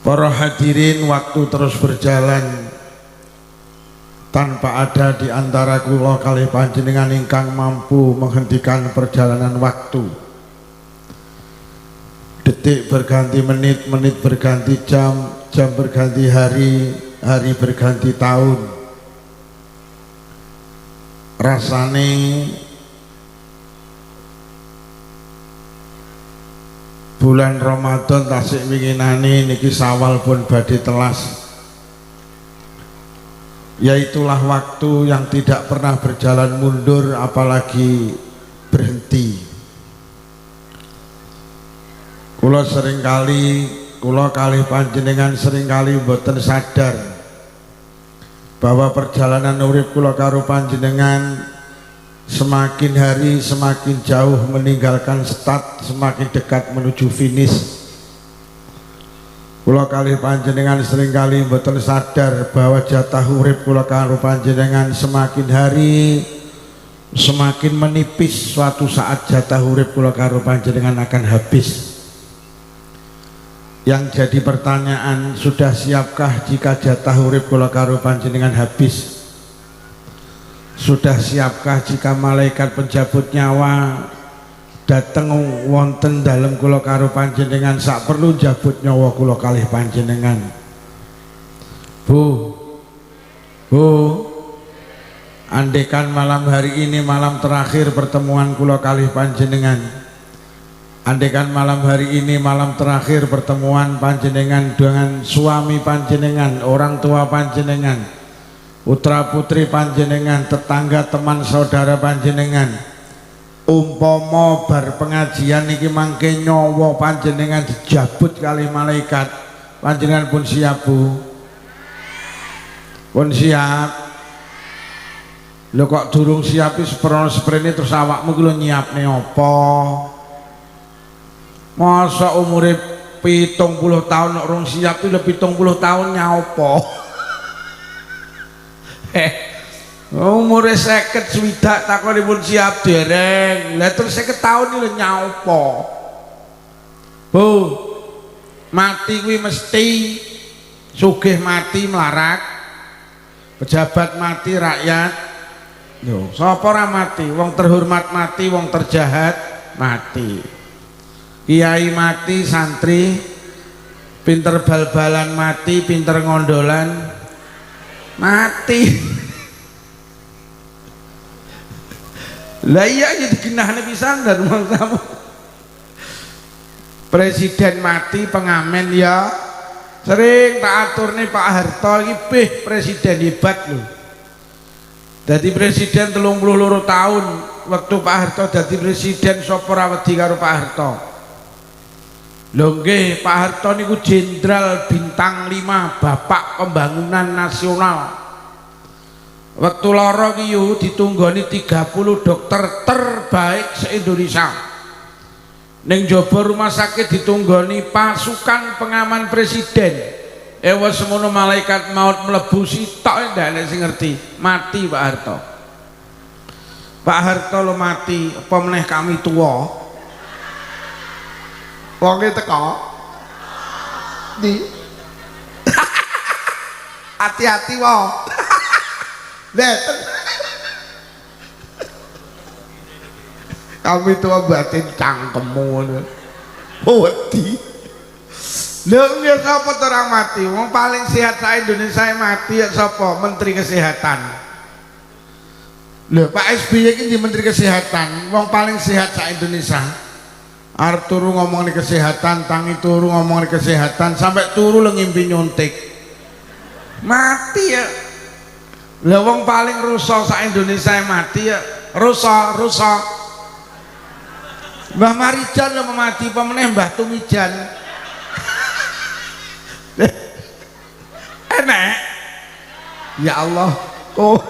Para hadirin, waktu terus berjalan tanpa ada di antara kula kalih panjenengan ingkang mampu menghentikan perjalanan waktu. Detik berganti menit, menit berganti jam, jam berganti hari, hari berganti tahun. Rasane bulan Ramadan tasik winginane niki Sawal pun badhe telas. Yaitulah waktu yang tidak pernah berjalan mundur apalagi berhenti. Kula kalih panjenengan seringkali mboten sadar bahwa perjalanan urip kula karo panjenengan semakin hari semakin jauh meninggalkan start, semakin dekat menuju finish. Kula kalih panjenengan seringkali mboten sadar bahwa jatah urip kula karo panjenengan semakin hari semakin menipis. Suatu saat jatah urip kula karo panjenengan akan habis. Yang jadi pertanyaan, sudah siapkah jika jatah urip kula karo panjenengan habis? Sudah siapkah jika malaikat penjabut nyawa dateng wonten dalem kula karo panjenengan sak perlu jabut nyawa kula kalih panjenengan? Bu, andekan malam hari ini malam terakhir pertemuan kula kalih panjenengan, andekan malam hari ini malam terakhir pertemuan panjenengan dengan suami panjenengan, orang tua panjenengan, putra putri panjenengan, tetangga teman saudara panjenengan, umpama bar pengajian niki mangke nyawa panjenengan dijabut kali malaikat, panjenengan pun siap Bu? Pun siap? Lho kok durung siap sprene terus awakmu ki lho nyiapne apa? Masa umure 70 tahun nek urung siap ki lho 70 tahun nyapa? Umure 50 swidak takonipun siap dereng. Lah terus 50 tahun iki lho nyapa? Bu, mati kuwi mesti sugih mati melarat, pejabat mati, rakyat yo sapa ora mati, wong terhormat mati, wong terjahat mati, kiai mati, santri pinter bal-balan mati, pinter ngondolan mati. Lah iya ya digenahne pisan dan rumah kamu. Presiden mati, pengamen ya sering tak atur nih Pak Harto iki beh presiden hebat lho. Dadi presiden 32 tahun, waktu Pak Harto dadi presiden sapa ora wedi karo Pak Harto. Lho nggih, Pak Harto niku jenderal bintang 5, bapak pembangunan nasional. Waktu lara ki yo ditunggoni 30 dokter terbaik se-Indonesia. Ning jaba rumah sakit ditunggoni pasukan pengaman presiden. Wes semono malaikat maut mlebu sitok ndak nek sing ngerti. Mati Pak Harto. Pak Harto lo mati, apa meneh kami tua. Wonge teko. Di. Hati-hati wae. Beten. Kami tua batin cangkemmu ngono. Wedi. Lho nggih sapa orang mati? Wong paling sehat sa Indonesia mati ya sapa? Menteri Kesehatan. Lho Pak SBY iki di Menteri Kesehatan, wong paling sehat sa Indonesia. Arep turu ngomong kesehatan, tangi turu ngomong kesehatan, sampai turu lho ngimpi nyuntik. Mati ya. Lah wong paling rusak sa Indonesia mati ya, rusak. Mbah Marijan lho mati, pemeneh Mbah Tumijan. Enak. Ya Allah. Oh,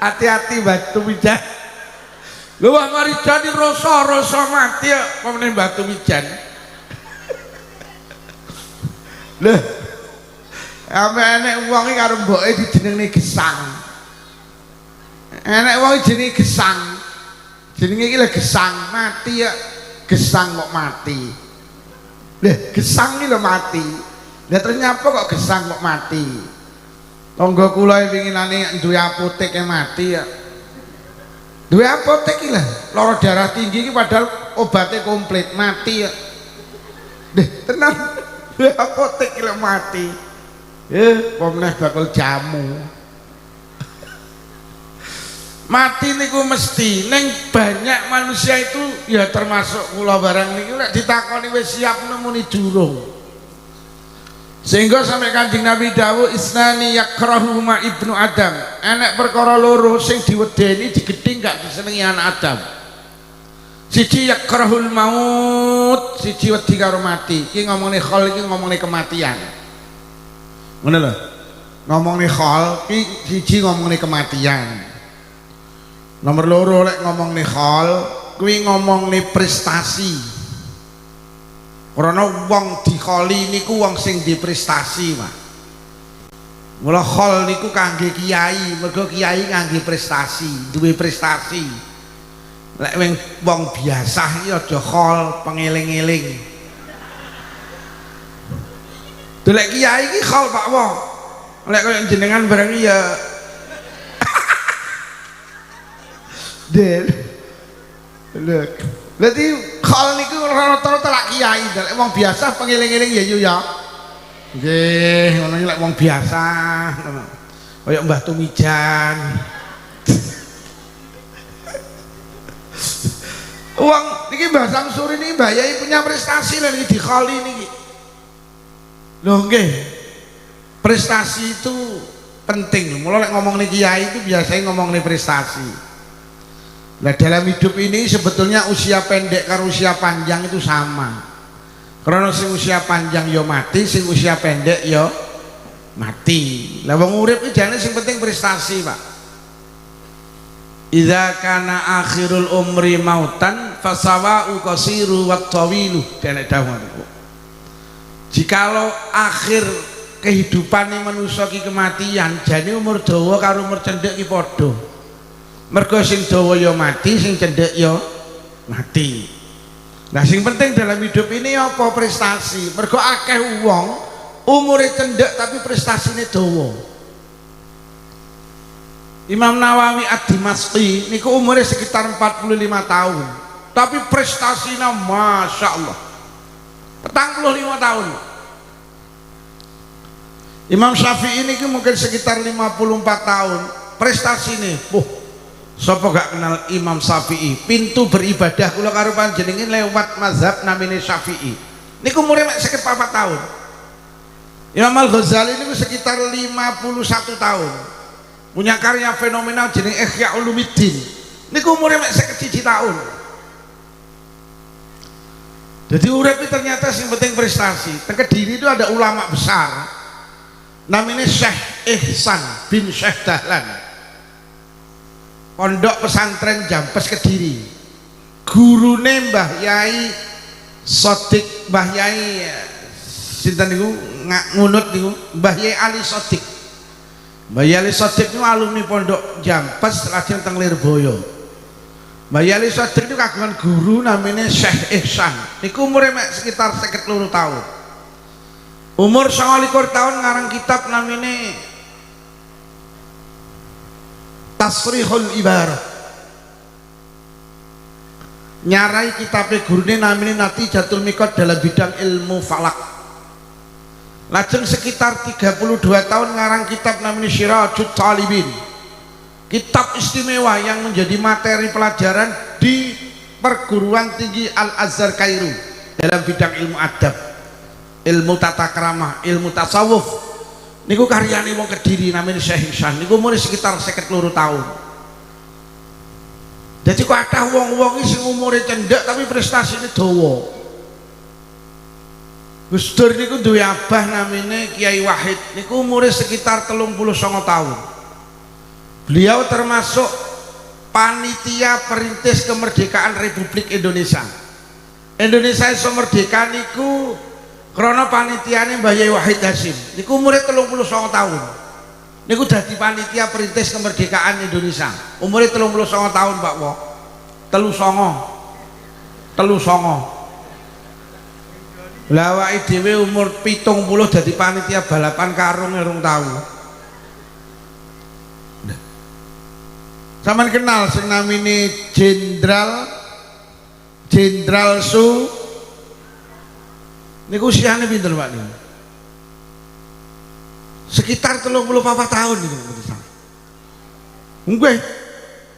hati-hati Mbah Tumijan. Lho Mbah Marijan rusak mati ya, pemeneh Mbah Tumijan. Lho. Ame enek wong iki karo mboke dijenengne Gesang. Enek wong jenenge Gesang. Jenenge iki lho Gesang, mati ya. Gesang kok mati. Lah Gesang iki lho mati. Lah ternyata kok gesang kok mati. Tangga kula winginane duwe apotek mati ya. Duwe apotek iki lah, lara darah tinggi iki padahal obatnya komplit mati ya. Deh, tenang. Duwe apotek iki mati. Pemenah bakal jamu. Mati niku mesti neng banyak manusia itu ya termasuk kula barang niku nek ditakoni wis siap nemuni durung. Sehingga sampai Kanjeng Nabi dawuh isnani yakrahuma ibnu Adam. Enek perkara loro sing diwedeni digedhing gak disenengi anak Adam. Siji yakrahul maut, siji wedi karo mati. Iki ngomongne khol iki ngomongne kematian. Ngono lho. Ngomongne khol iki siji ngomongne kematian. Nomor loro lek ngomong nih khol kuwi ngomong nih prestasi karena wong dikholi niku wong sing di prestasi Pak. Mula khol niku kangge kiai, mergo kiai kangge prestasi, duwe prestasi. Lek wong biasa iki aja khol pengeling-eling. Delek kiai iki khol Pak wong. Lek koyo jenengan bareng ya Den, look, berarti khol niku rata-rata lak kiai, lek wong biasa pengeling-eling ya yo ya. Nggih, ngono lek wong biasa, ngono. Kaya Mbah Tumijan. Wong niki Mbah Samsuri niki Mbah Yai punya prestasi lho niki dikholi niki. Lho nggih. Prestasi itu penting. Mula lek ngomong nih kiai itu biasanya ngomong nih prestasi. Nah dalam hidup ini sebetulnya usia pendek karo usia panjang itu sama. Karena sing usia panjang yo mati, sing usia pendek yo mati. Lah wong urip iki jane sing penting prestasi, Pak. Idza kana akhirul umri mautan fasawa'u qasiru wat tawilu. Dene dawuh niku. Jikalau akhir kehidupan manusia ki kematian, jane umur dawa karo umur cendhek ki padha. Mergo sing dawa ya mati, sing cendhek ya mati. Nah sing penting dalam hidup ini apa prestasi. Mergo akeh wong umure cendhek tapi prestasine dawa. Imam Nawawi Ad-Dimashqi niku umure sekitar 45 tahun. Tapi prestasinya Masya Allah 45 tahun. Imam Syafi'i ini mungkin sekitar 54 tahun. Prestasi nih, sapa gak kenal Imam Syafi'i? Pintu beribadah kula karo panjenengan lewat mazhab namine Syafi'i. Niku umure mek 54 tahun. Imam Al-Ghazali niku sekitar 51 tahun. Punya karya fenomenal jeneng Ihya Ulumuddin. Niku umure mek 51 tahun. Jadi urip itu ternyata yang penting prestasi. Teng Kediri itu ada ulama besar namanya Syekh Ihsan bin Syekh Dahlan, pondok pesantren Jampes Kediri. Gurune Mbah Yai Sodik, Mbah Yai sinten niku ngunut niku Mbah Yai Ali Sodik. Mbah Yai Ali Sodik niku alumni pondok Jampes lajeng teng Lirboyo. Mbah Yai Ali Sodik niku kagungan guru namanya Syekh Ihsan. Niku umure mek sekitar 52 tahun. Umur 29 tahun ngarang kitab namanya Tasrihul Ibarah. Nyarai kitabnya gurune namanya Natijatul Miqat dalam bidang ilmu falak. Lajeng sekitar 32 tahun ngarang kitab namanya Syirajut Talibin. Kitab istimewa yang menjadi materi pelajaran di perguruan tinggi Al-Azhar Kairo dalam bidang ilmu adab, ilmu tata krama, ilmu tasawuf. Niku karyane wong Kediri namanya Syekh Ihsan. Niku umure sekitar 52 tahun. Jadi kok ada wong-wong sing umure cendhek tapi prestasine dawa. Gus Dur niku duwe abah namanya Kiai Wahid. Niku umure sekitar 39 tahun. Beliau termasuk panitia perintis kemerdekaan Republik Indonesia. Indonesia iso merdeka niku karena panitiane Mbah Yai Wahid Hasyim. Niku umure 39 tahun. Niku dadi panitia perintis kemerdekaan Indonesia. Umure 39 tahun, Pak Wo. 39. Lah awake dhewe umur 70 dadi panitia balapan karung urung tau. Sampeyan kenal sing namine Jenderal Su niku usiane pinten Pak niku? Sekitar 34 tahun niku. Nggih.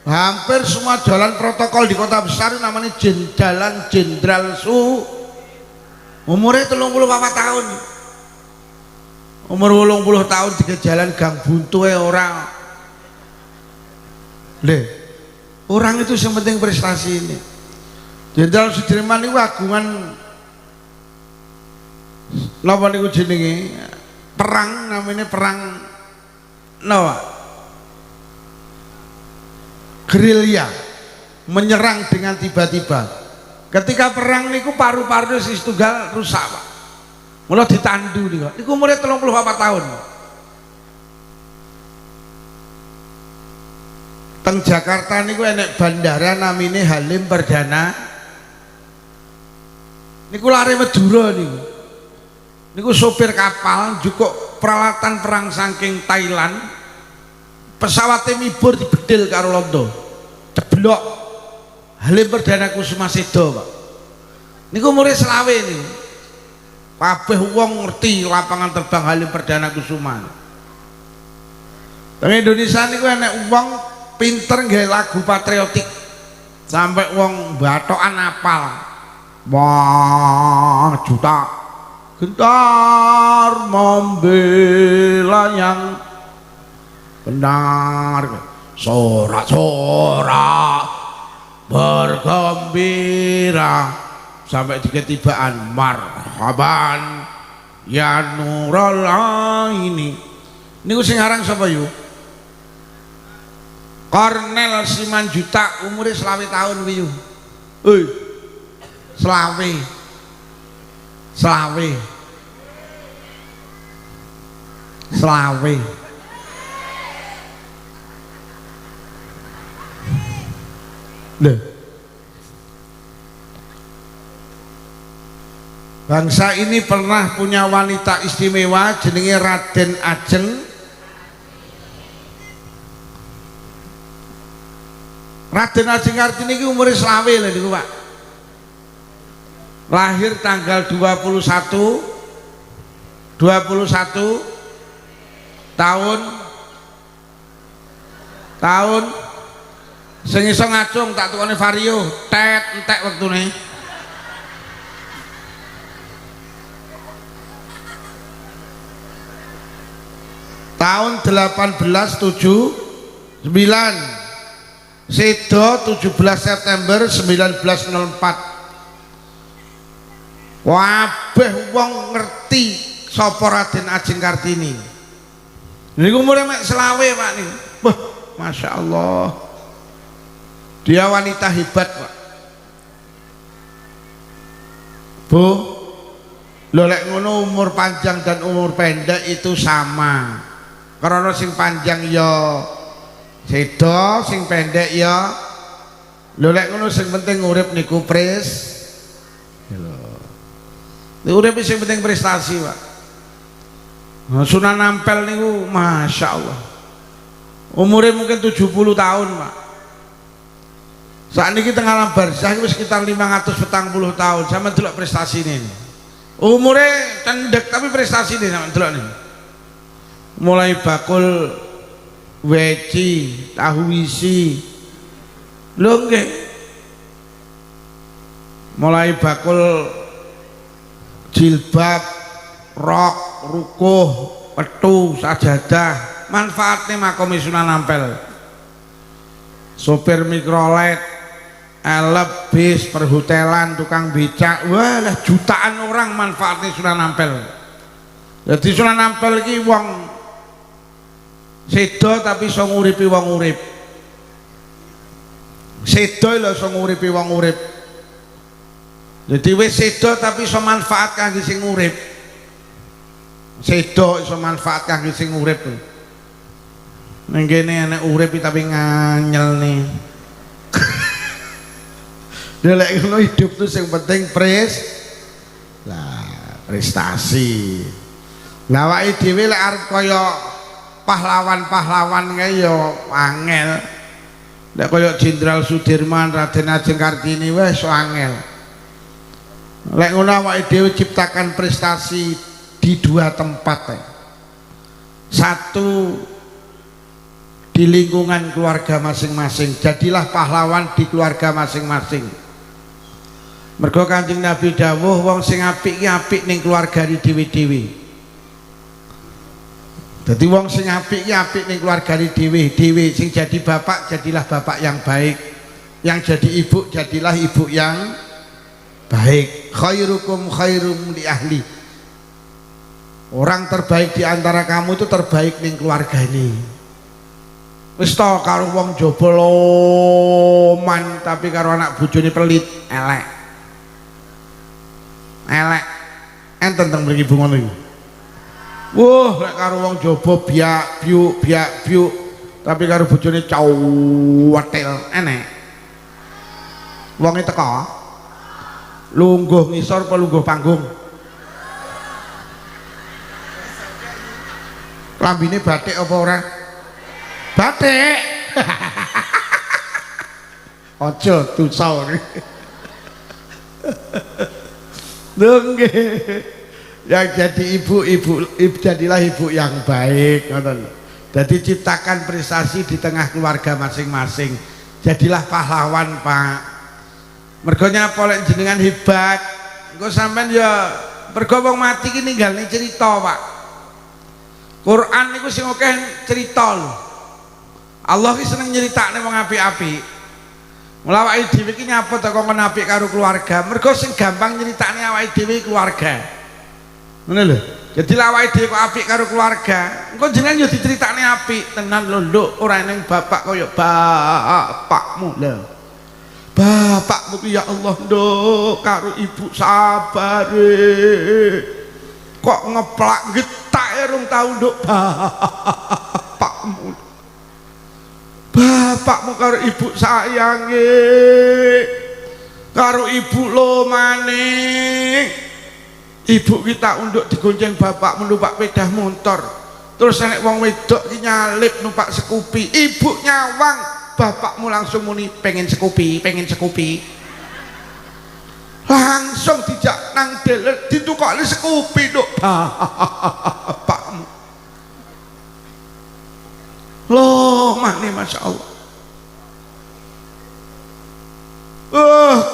Hampir semua jalan protokol di kota besar namanya Jalan Jenderal Su. Umurnya 34 tahun. Umur 80 tahun tiga jalan gang buntu orang. Orang itu yang penting prestasi ini. Jenderal Sudirman ini agungan napa niku jenenge perang, namanya perang napa? Gerilya, menyerang dengan tiba-tiba. Ketika perang niku paru-paru si tunggal rusak Pak. Mula ditandu niku. Niku umure 34 tahun. Teng Jakarta niku enek bandara namine Halim Perdana. Niku lare Madura niku. Niku sopir kapal jukuk peralatan perang saking Thailand. Pesawatnya mibur dibedil karo londo. Ceblok. Halim Perdana Kusuma Sedo Pak. Niku umure selawe niku. Kabeh wong ngerti lapangan terbang Halim Perdana Kusuma. Teng Indonesia niku enek wong pinter nggih lagu patriotik. Sampai wong batokan apal. Wah, juta gentar membela yang benar, sorak-sorak bergembira sampai ketibaan marhaban ya nurul aini. Niku sing aran sapa yu? Kornel Simanjuta umure 20 tahun kuwi yu. Selawe bangsa ini pernah punya wanita istimewa jenenge Raden Ajeng. Raden Ajeng Kartini iki umure 20 lho niku Pak. Lahir tanggal 21 tahun sing iso ngacung tak tukone vario tet entek wektune. Tahun 1879 Sedo 17 September 1904. Wabeh wong ngerti sapa Raden Ajeng Kartini. Niku umure mek 20 Pak niku. Wah, Masya Allah. Dia wanita hebat Pak. Bu, lho lek ngono umur panjang dan umur pendek itu sama. Karena sing panjang ya sedo, sing pendek ya. Lho lek ngono sing penting urip niku pres. Urip sing penting prestasi Pak. Sunan Ampel niku Masya Allah. Umurnya mungkin 70 tahun Pak. Saat ini kita alam barzah itu sekitar 540 tahun. Sama delok prestasi ini. Umurnya cendek tapi prestasi ini sama delok nih. Mulai bakul weci, tahu isi. Lho nggih. Mulai bakul jilbab, rok, rukuh, petu, sajadah, manfaatnya makomi Sunan Ampel. Sopir mikrolet, elep, bis, perhotelan, tukang becak, wah lah jutaan orang manfaatnya Sunan Ampel. Jadi Sunan Ampel ini wong sedo tapi iso nguripi wong urip. Sedo lho iso nguripi wong urip. Jadi wis sedo tapi iso manfaat kangge sing urip. Sedo iso manfaat kangge sing urip. Ning kene enek urip tapi nganyel nih. Lek ngono hidup tuh sing penting pres. Lah prestasi. Lah awake dhewe lek arep kaya pahlawan-pahlawan kae ya angel. Lek kaya Jenderal Sudirman, Raden Ajeng Kartini wis angel. Lek ngono awake dhewe ciptakan prestasi di dua tempat. Satu di lingkungan keluarga masing-masing. Jadilah pahlawan di keluarga masing-masing. Mergo Kanjeng Nabi dawuh wong sing apik ki apik ning keluargane dhewe-dhewe. Jadi wong sing apik ki apik ning keluargane dhewe-dhewe, sing jadi bapak jadilah bapak yang baik, yang jadi ibu jadilah ibu yang baik. Khairukum khairum li ahli. Orang terbaik di antara kamu itu terbaik ning keluargane. Wis to karo wong jaba loman tapi karo anak bojone pelit, elek. Elek. Enten teng mriki bu ngono iki. Wah, lek karo wong jaba biak biuk tapi karo bojone cawetel enek. Wonge teko lungguh ngisor apa lungguh panggung? Lambine batik apa ora? Batik. Aja tusau. Lho nggih. Yang jadi ibu jadilah ibu yang baik. Jadi ciptakan prestasi di tengah keluarga masing-masing. Jadilah pahlawan Pak. Mergonya polek jenengan hebat. Engko sampean ya mergo wong mati ki ninggalne cerita Pak. Quran niku sing akeh cerita lho. Allah ki seneng nyeritakne wong apik-apik. Mula awake dhewe ki nyapa teko kon apik karo keluarga. Mergo sing gampang nyeritakne awake dhewe keluarga. Ngono lho. Jadi awake dhewe kok apik karo keluarga, engko jenengan yo diceritakne apik tenan lho, Nduk, ora ning bapak kaya bapakmu lho. Bapakmu ki ya Allah, Nduk, karo ibu sabare. Kok ngeplak getak rung tau, Nduk, bapakmu. Bapakmu karo ibu sayange. Karo ibu lo maning. Ibu kita unduk digonceng bapak numpak sepeda motor, terus nek wong wedok ki nyalip numpak Scoopy, ibu nyawang, bapakmu langsung muni pengen Scoopy, langsung dijak nang dealer ditukokne Scoopy Nduk bapakmu. Loh mane Masya Allah.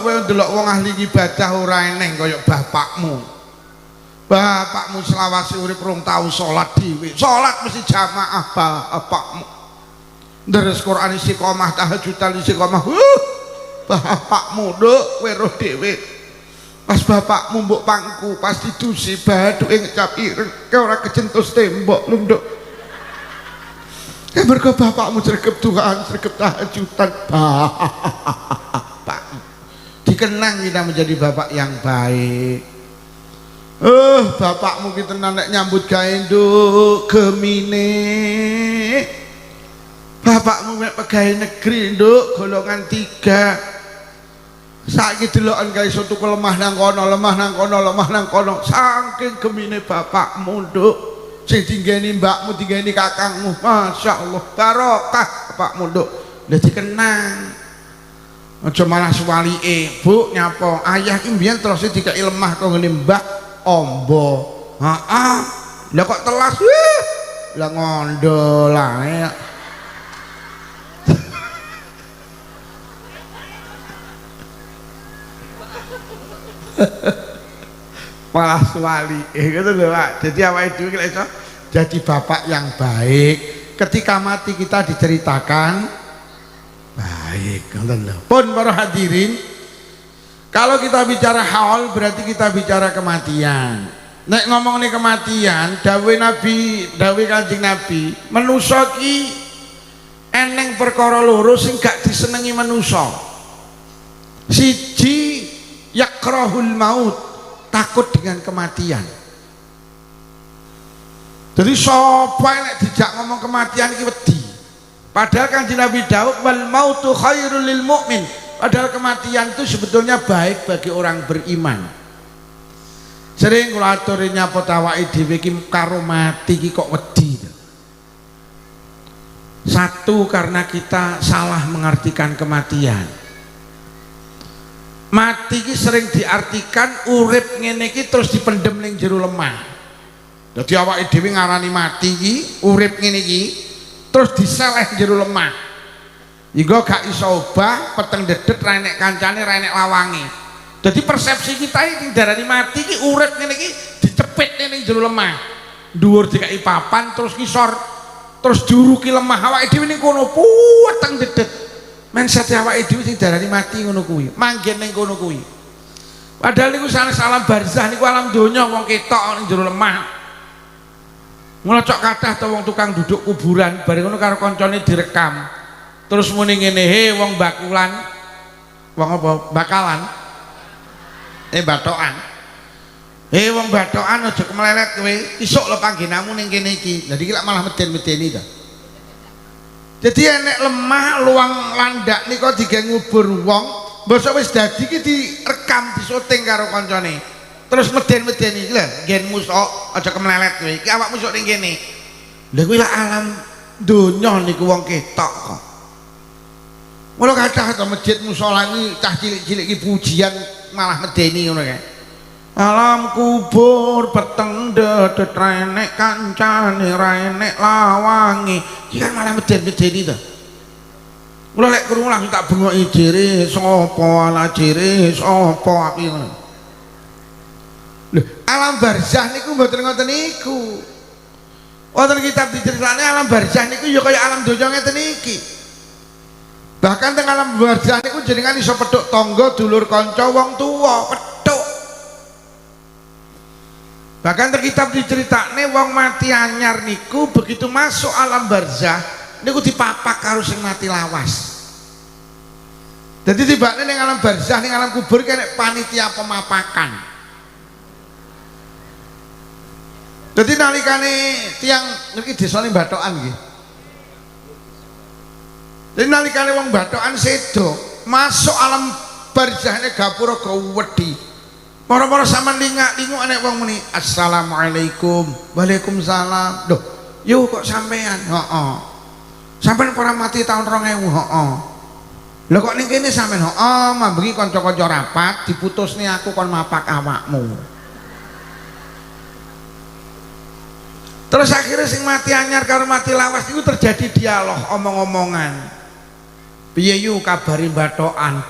Kowe ndelok wong ahli ibadah ora eneng kaya bapakmu. Bapakmu selawase urip rong tau salat dhewe. Salat mesti jamaah bapakmu. Deres Quran istiqomah, tahajudan istiqomah. Bapakmu Nduk kowe roh dhewe. Pas bapakmu mbok pangku, pas didusi bathuke ngecap ireng, ora kecentus tembok lho Nduk. Mergo bapakmu sregep Tuhan, sregep tahajudan. Bapak. Dikenang kita menjadi bapak yang baik. Bapakmu kita nek nyambut gawe Nduk gemine. Bapakmu mek pegawai negeri Nduk golongan 3. Saiki deloken gawe soto lemah nang kono, lemah nang kono, lemah nang kono. Saking gemine bapakmu Nduk. Sing dinggeni mbakmu, dinggeni kakangmu. Masya Allah, barokah bapakmu Nduk. Lah dikenang. Aja malah suwalike, Bu nyapa ayah ki mbiyen terus dikai lemah kok ngene mbak ombo. Heeh. Lah kok telas wih. Lah ngondol ae. Malah suwalike ngono lho Pak. Jadi awake dhewe ki iso jadi bapak yang baik. Ketika mati kita diceritakan baik, ngoten lho. Pun para hadirin, kalau kita bicara haul berarti kita bicara kematian. Nek ngomong nih kematian, dawuh Nabi, dawuh Kanjeng Nabi, manusa ki eneng perkara loro sing gak disenengi manusa. Siji yakrahul maut, takut dengan kematian. Jadi sapa nek dijak ngomong kematian iki wedi. Padahal Kanjeng Nabi dawuh wal mautu khairul lil mukmin. Padahal kematian itu sebetulnya baik bagi orang beriman. Sering kula aturi nyapa awake dhewe iki karo mati iki kok wedi. Satu, karena kita salah mengartikan kematian. Mati iki sering diartikan urip ngene iki terus dipendem ning jero lemah. Dadi awake dhewe ngarani mati iki urip ngene iki terus diseleh jero lemah. Iku gak iso obah, peteng dedet ra enek kancane, ra enek lawange. Jadi persepsi kita ini darani mati ki urip ngene iki dicepit ning jero lemah. Dhuwur dikai papan terus ngisor terus juruki lemah awake dhewe ning kono puweteng dedet. Mindset awake dhewe sing darani mati ngono kuwi. Manggen ning kono kuwi. Padahal niku sanes alam barzah niku alam donya wong ketok ning jero lemah. Mula cok kathah to wong tukang duduk kuburan bareng ngono karo kancane direkam. Terus muni ngene, "He wong bakulan." Wong apa? Bakalan. Batokan. Wong batokan aja kemelelet kowe. Isuk lho panggenamu ning kene iki. Lah iki lak malah meden-medeni to. Jadi enek lemah luang landak nika digawe ngubur wong, mbok wis dadi iki direkam disuting karo kancane. Terus meden-medeni iki lho, nggenmu sok aja kemelelet kowe. Iki awakmu sok ning kene. Lha kuwi lak alam donya niku wong ketok kok. Mula kathah to masjid musala iki cah cilik-cilik iki pujian malah medeni ngono kae. Alam kubur peteng dedet ra enek kancane ra enek lawange. Iki kan malah meden-medeni to. Mula lek krungu langsung tak bengoki jere sapa ala jere sapa aku ngono. Lho, alam barzah niku mboten ngoten niku. Wonten kitab diceritane alam barzah niku ya kaya alam donya ngeten iki. Bahkan teng alam barzah niku jenengan iso pedhuk tangga, dulur kanca, wong tuwa, pedhuk. Bahkan teng kitab diceritakne wong mati anyar niku begitu masuk alam barzah niku dipapak karo sing mati lawas. Jadi tibane ning alam barzah ning alam kubur kene panitia pemapakan. Jadi nalikane tiang niki desane Bathokan nggih. Jadi nalikane wong Bathokan sedo masuk alam barzahne gapura go wedi. Para-para sampean lingak-linguk nek wong muni assalamualaikum. Waalaikumsalam. Loh, yo kok sampean? Heeh. Sampean ora mati tahun 2000, heeh. Lho kok ning kene sampean? Heeh, mambengi kanca-kanca rapat diputusne aku kon mapak awakmu. Terus akhirnya sing mati anyar karo mati lawas itu terjadi dialog omong-omongan. Piye yu kabari Bathokan?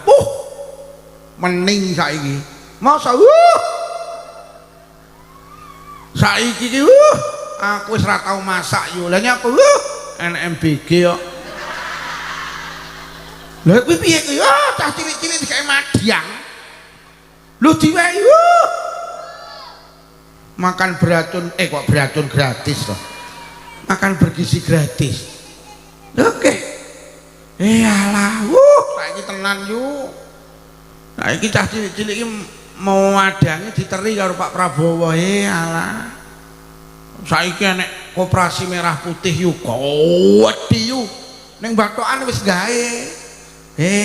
Mening saiki. Masa saiki iki aku wis ora tau masak yo. Lah nyapa NMBG kok. Lha kuwi piye kuwi? Cah cilik-cilik dikae madyang. Lho diwehi makan beracun kok beracun gratis loh, makan bergizi gratis. Oke, alah, saiki tenan yuk. Saiki cah cilik-cilik iki mau wadange diteri karo Pak Prabowo. Alah, saiki enek koperasi merah putih yuk, wedi yuk. Ning Bathokan wis gawe.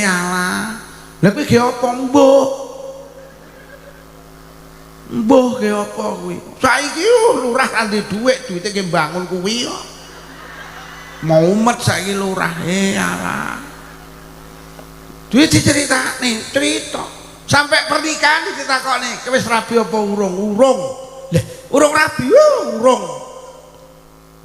Alah, lha kuwi ge apa mbuh? Mbuh ke apa kuwi? Saiki lurah kan duwe duwite nggih bangun kuwi kok. Mau umet saiki lurah. Alah. Duwe diceritakne, cerita. Sampai pernikahan ditakokne, "Kowe wis rabi apa urung?" Urung. Lah, urung rabi, urung.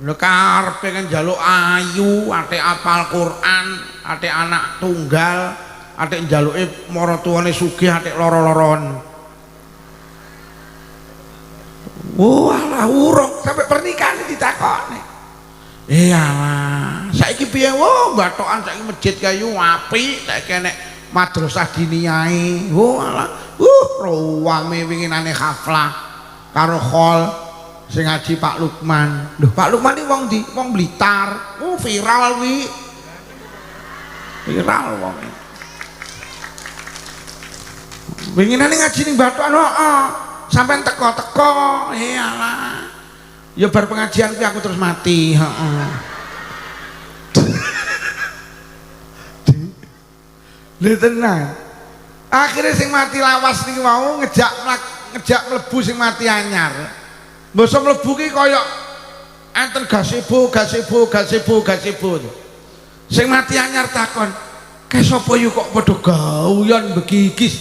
Lha karepe kan njaluk ayu, atik apal Quran, atik anak tunggal, atik njaluke maratuwane sugih, atik loro-loron. Walah urung sampai pernikahan ditakoni. Alah, saiki piye Bathokan saiki masjid kayu apik, saiki enek madrasah diniyae. Walah, ruwame winginane haflah karo khol sing ngaji Pak Lukman. Lho, Pak Lukman iki wong ndi? Wong Blitar. Viral kuwi. Viral wong. Winginane ngaji ning Bathokan, heeh. Sampai teko-teko, alah. Ya bar pengajian kuwi aku terus mati, heeh. Lha tenan. Akhirnya sing mati lawas niku mau ngejak ngejak mlebu sing mati anyar. Mbok mlebu ki kaya enten gazebo. Sing mati anyar takon, "Ke sapa yu kok padha gauyon begigis?"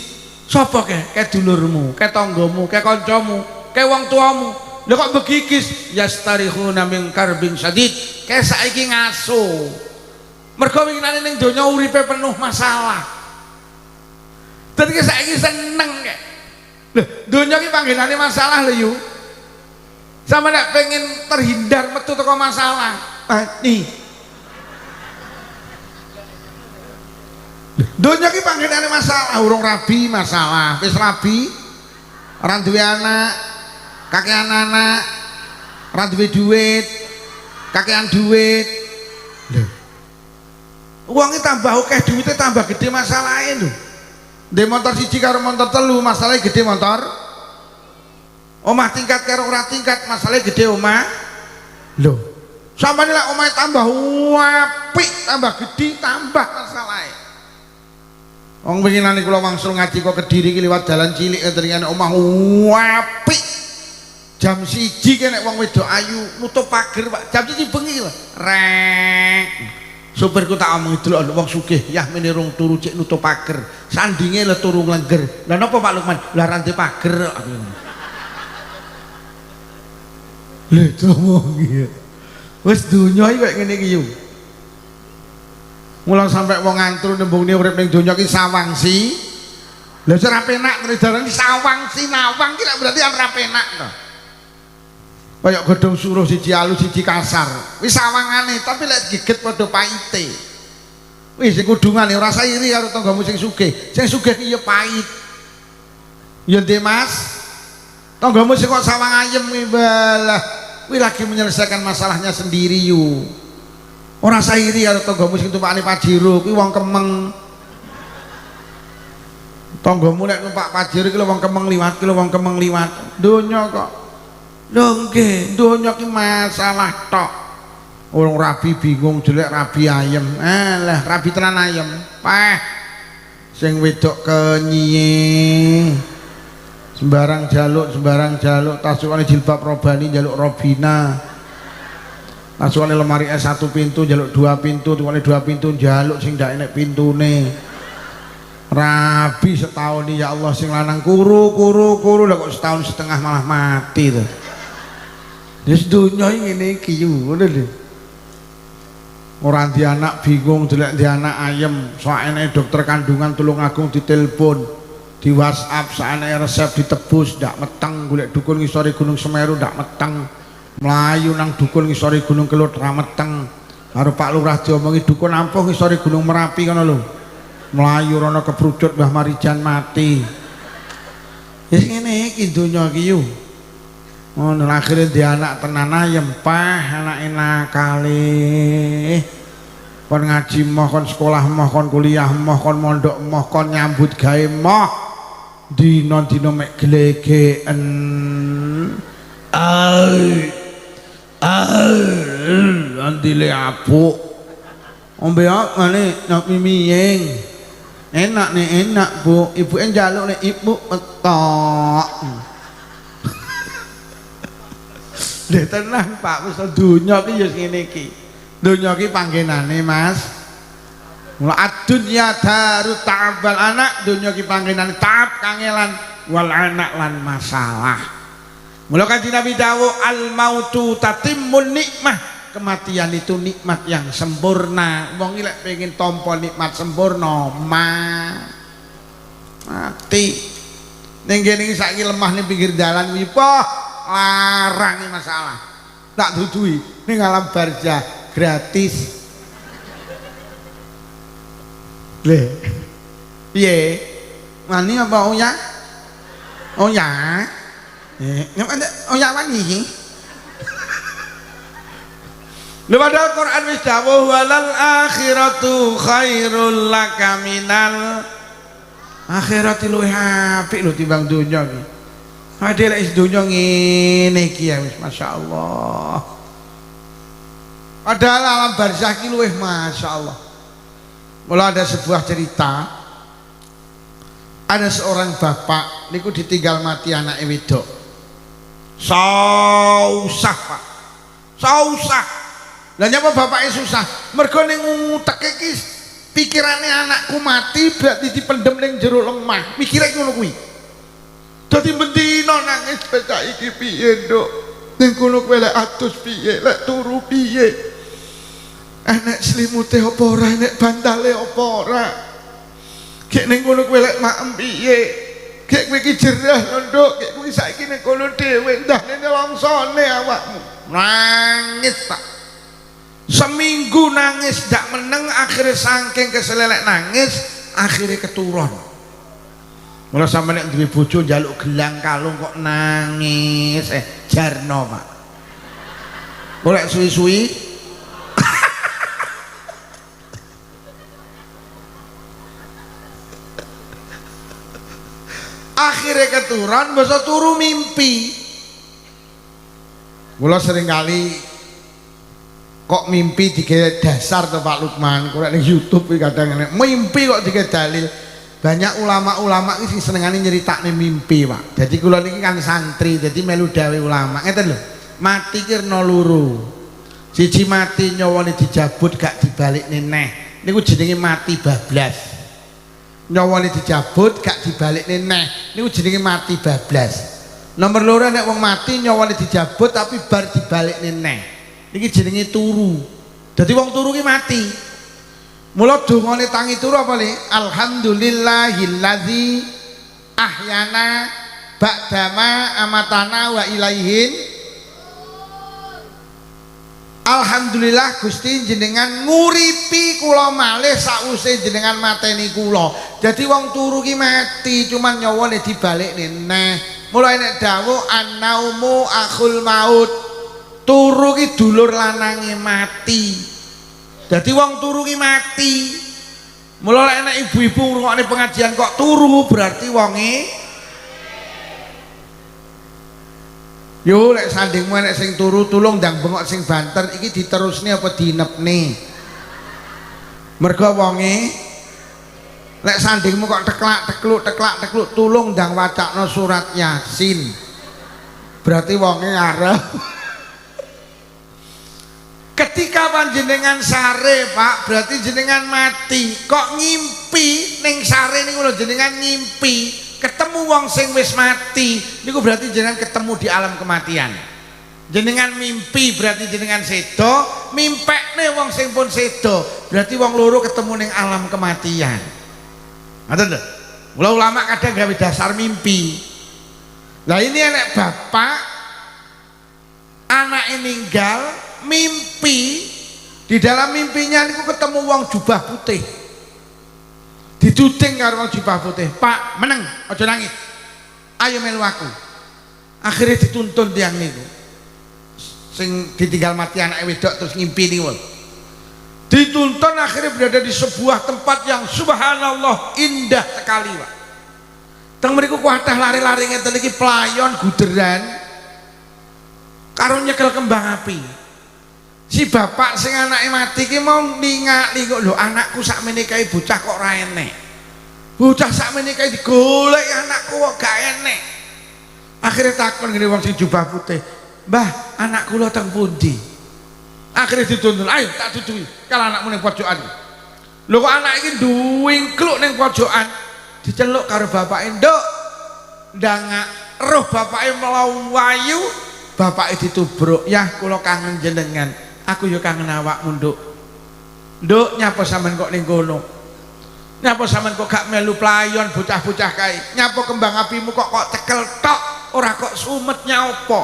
"Sapa ke?" "Ke dulurmu, ke tanggamu, ke kancamu, ke wong tuamu." "Lha kok begigis?" "Yastarihuna min karbin syadid." "Ke saiki ngaso." Mergo winginane ning donya uripe penuh masalah. Dadi ke saiki seneng ke. Lho, donya ki panggenane masalah lho yu. Sama nek pengen terhindar metu teko masalah. Nih. Donya ki panggenane masalah, urung rabi masalah, wis rabi ora duwe anak, kakean anak, ora duwe duit, kakean duit. Lho. Uangnya tambah akeh, duitnya tambah gede masalahe lho. Ndek motor siji karo motor telu, masalahnya gede motor. Omah tingkat karo ora tingkat, masalahnya gede omah. Lho. Sampeyan lek omahe tambah apik, tambah gede, tambah masalahe. Wong winginane kula wangsul ngaji kok Kediri ki liwat dalan cilik enten omah apik. Jam 1 ki nek wong wedok ayu nutup pager, Pak. Jam 1 bengi Pak. Rek. Supirku tak omongi delok wong sugih, yah mene rung turu cek nutup pager. Sandinge le turu nglengger. Lah napa Pak Lukman? Lah rantai pager. Lha omong iki. Wis donya iki kaya ngene iki yo. Mulang sampai wong ngantru nembungne urip ning donya ki sawangsi. Lha ora penak ngedarani sawangsi nawang ki berarti ora penak to. Kaya godhong suruh siji alus siji kasar. Wis sawangane tapi lek giget padha paite. Wis sing kudungane ora sairi karo tanggamu sing sugih. Sing sugih ki ya pait. Ya ndek Mas. Tanggamu sing kok sawang ayem kuwi balah. Kuwi lagi menyelesaikan masalahnya sendiri yu. Ora sairi karo tanggamu sing tumpakane Pajero kuwi wong Kemeng. Tanggamu nek numpak Pajero ki wong Kemeng liwat, ki wong Kemeng liwat. Donya kok. Lho nggih, donya ki masalah tok. Wong rabi bingung jelek rabi ayem. Lah rabi tenan ayem. Peh. Sing wedok kenyiye. Sembarang jaluk, tasukane jilbab robani jaluk robina. Tasukane lemari es 1 pintu jaluk 2 pintu, tukane 2 pintu jaluk sing ndak enek pintune. Rabi setahun ini ya Allah sing lanang kuru lah kok setahun setengah malah mati to. Wis donya ngene iki ngono lho. Ora di anak bingung delek di anak ayem, saeneke dokter kandungan Tulungagung ditelepon, di WhatsApp saeneke resep ditebus ndak meteng, golek dukun ngisore Gunung Semeru ndak meteng. Melayu nang dukun ngisore Gunung Kelut ra meteng. Karo Pak Lurah diomongi dukun ampuh ngisore Gunung Merapi ngono lho. Melayu rono keprujut Mbah Marijan mati. Wis ngene iki donya iki yo. Ngono akhire di anak tenan ayem pah anake nakale. Kon ngaji moh, kon sekolah moh, kon kuliah moh, kon mondok moh, kon nyambut gawe moh. Dina-dina mek glegeken. Andile apuk. Ombe ngene nak mimiyeng. Enak nih enak Bu, ibuke njaluk nek ibu metok. Lha tenang Pak, wis donya ki ya ngene iki. Donya ki panggenane Mas. Mula ad-dunya daru ta'abal anak, donya ki panggenane ta'ab kangelan wal anak lan masalah. Mula kanjeng Nabi dawuh al mautu tatimmun nikmah. Kematian itu nikmat yang sempurna. Wong iki lek pengen tampa nikmat sempurna mati. Ning kene iki saiki lemah ning pinggir dalan kuwi larang masalah. Tak dudui ning alam barzah gratis. Le. Piye? Wani apa oya? Oya. Oya wani. Padahal Quran wis dawuh walal akhiratu khairul laka minal akhirati luwih apik lho timbang donya iki. Ade lek donya ngene iki ya wis masyaallah. Padahal alam barzakh iki luwih masyaallah. Mula ada sebuah cerita Ada seorang bapak niku ditinggal mati anak wedok. Susah Pak, susah. Lah nyapa bapaknya susah? Mergo ning utek iki pikirane anakku mati berarti dipendem ning jero lemah. Mikire ngono kuwi. Dadi bendina nangis bocah iki piye, Nduk? Ning kono kowe lek atus piye, lek turu piye? Enek selimute apa ora, enek bantale apa ora? Gek ning kono kowe lek maem piye? Gek kowe iki jerah lho, Nduk. Gek kowe saiki ning kono dhewe ndah nene longsone awakmu. Nangis Pak. Seminggu nangis ndak meneng, akhirnya saking keselelek nangis, akhirnya keturun. Mula sampe nek duwe bojo njaluk gelang kalung kok nangis, jarno Pak. Golek suwi-suwi akhirnya keturun, bisa turu mimpi. Mula seringkali kok mimpi dikira dasar tuh Pak Lukman, kurang di YouTube kadang-kadang mimpi kok dikira dalil. Banyak ulama-ulama ini senengane nyeritakne mimpi Pak. Jadi kula niki kan santri, jadi melu dawe ulama. Ngeten lho. Mati ki rena loro. Siji mati nyawane dijabut gak dibalikne neh. Niku jenenge mati bablas. Nyawane dijabut gak dibalikne neh. Niku jenenge mati bablas. Nomor loro nek wong mati nyawane dijabut tapi bar dibalikne neh. Niki jenenge turu. Dadi wong turu ki mati. Mula dongane tangi turu apa le? Alhamdulillahilladzi ahyana ba'dama amatana wa ilaihin. Alhamdulillah Gusti jenengan nguripi kula malih sakwise jenengan mateni kula. Jadi wong turu ki mati, cuman nyawane dibalikne neh. Mula nek dawuh annaumu akhul maut. Turu ki dulur lanange mati. Jadi wong turu ki mati. Mula lek enek ibu-ibu ngrungokne pengajian kok turu berarti wonge. Yo lek sandingmu enek sing turu tulung ndang bengok sing banter iki diterusne apa dinepne. Mergo wonge lek sandingmu kok teklak-tekluk tulung ndang wacakno surat Yasin. Berarti wonge arep. Ketika panjenengan sare Pak, berarti jenengan mati. Kok ngimpi ning sare niku lho jenengan ngimpi ketemu wong sing wis mati. Niku berarti jenengan ketemu di alam kematian. Jenengan mimpi berarti jenengan sedo, mimpekne wong sing pun sedo, berarti wong loro ketemu ning alam kematian. Ngoten lho. Mula ulama kadang gawe dasar mimpi. Lah ini anak bapak anak meninggal mimpi, di dalam mimpinya niku ketemu wong jubah putih, diduding karo wong jubah putih. Pak meneng aja nangis, ayo melu aku. Akhirnya dituntun tiang niku sing ditinggal mati anak wedok terus ngimpi niku, dituntun akhirnya berada di sebuah tempat yang subhanallah indah sekali Pak. Teng mriku kuatah lari-lari ngeten iki pelayon guderan karo nyekel kembang api. Si bapak sing anake mati ki mau ningali kok lho anakku sakmene kae bocah kok ora enek. Bocah sakmene kae digolek anakku kok gak enek. Akhire takon ngene wong sing jubah putih, "Mbah, anak kula teng pundi?" Akhire dituntun, "Ayo tak dudui kalau anakmu ning pojokan." Lho kok anak iki duwingkluk ning pojokan, diceluk karo bapake, "Nduk." Ndangak roh bapake mlayu, bapake ditubruk, "Yah kula kangen jenengan." Aku yo kangen awakmu, Nduk. Nduk, nyapa sampean kok ning kono? Nyapa sampean kok gak melu playon bocah-bocah kae? Nyapa kembang apimu kok cekel tok, ora kok sumetnya apa?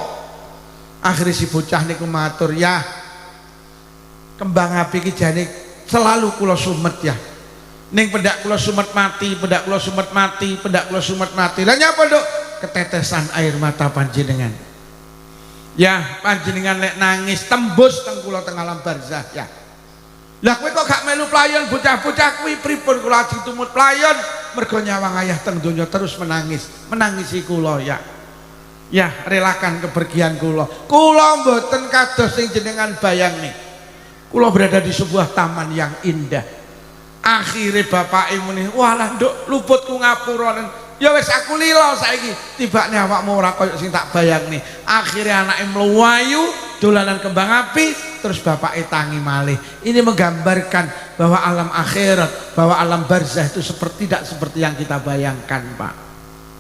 Akhire si bocah niku matur, "Ya, kembang api iki jane selalu kula sumet ya. Ning pendak kula sumet mati, pendak kula sumet mati, pendak kula sumet mati. Lah nyapa, Nduk? Ketetesan air mata panjenengan. Ya panjenengan lek nangis tembus teng kula teng alam barzah ya. Lah kowe kok gak melu playon bocah-bocah kuwi pripun kula ditumut playon mergo nyawang ayah teng donya terus menangisi kula ya. Ya relakan kepergian kula. Kula mboten kados sing jenengan bayangne. Kula berada di sebuah taman yang indah. Akhire bapake muni, "Walah, Nduk, luputku ngapura." Ya wis aku lila saiki, tibane awakmu ora kaya sing tak bayangne. Akhire anake mluwayu dolanan kembang api, terus bapake tangi malih. Ini menggambarkan bahwa alam akhirat, bahwa alam barzah itu tidak seperti yang kita bayangkan, Pak.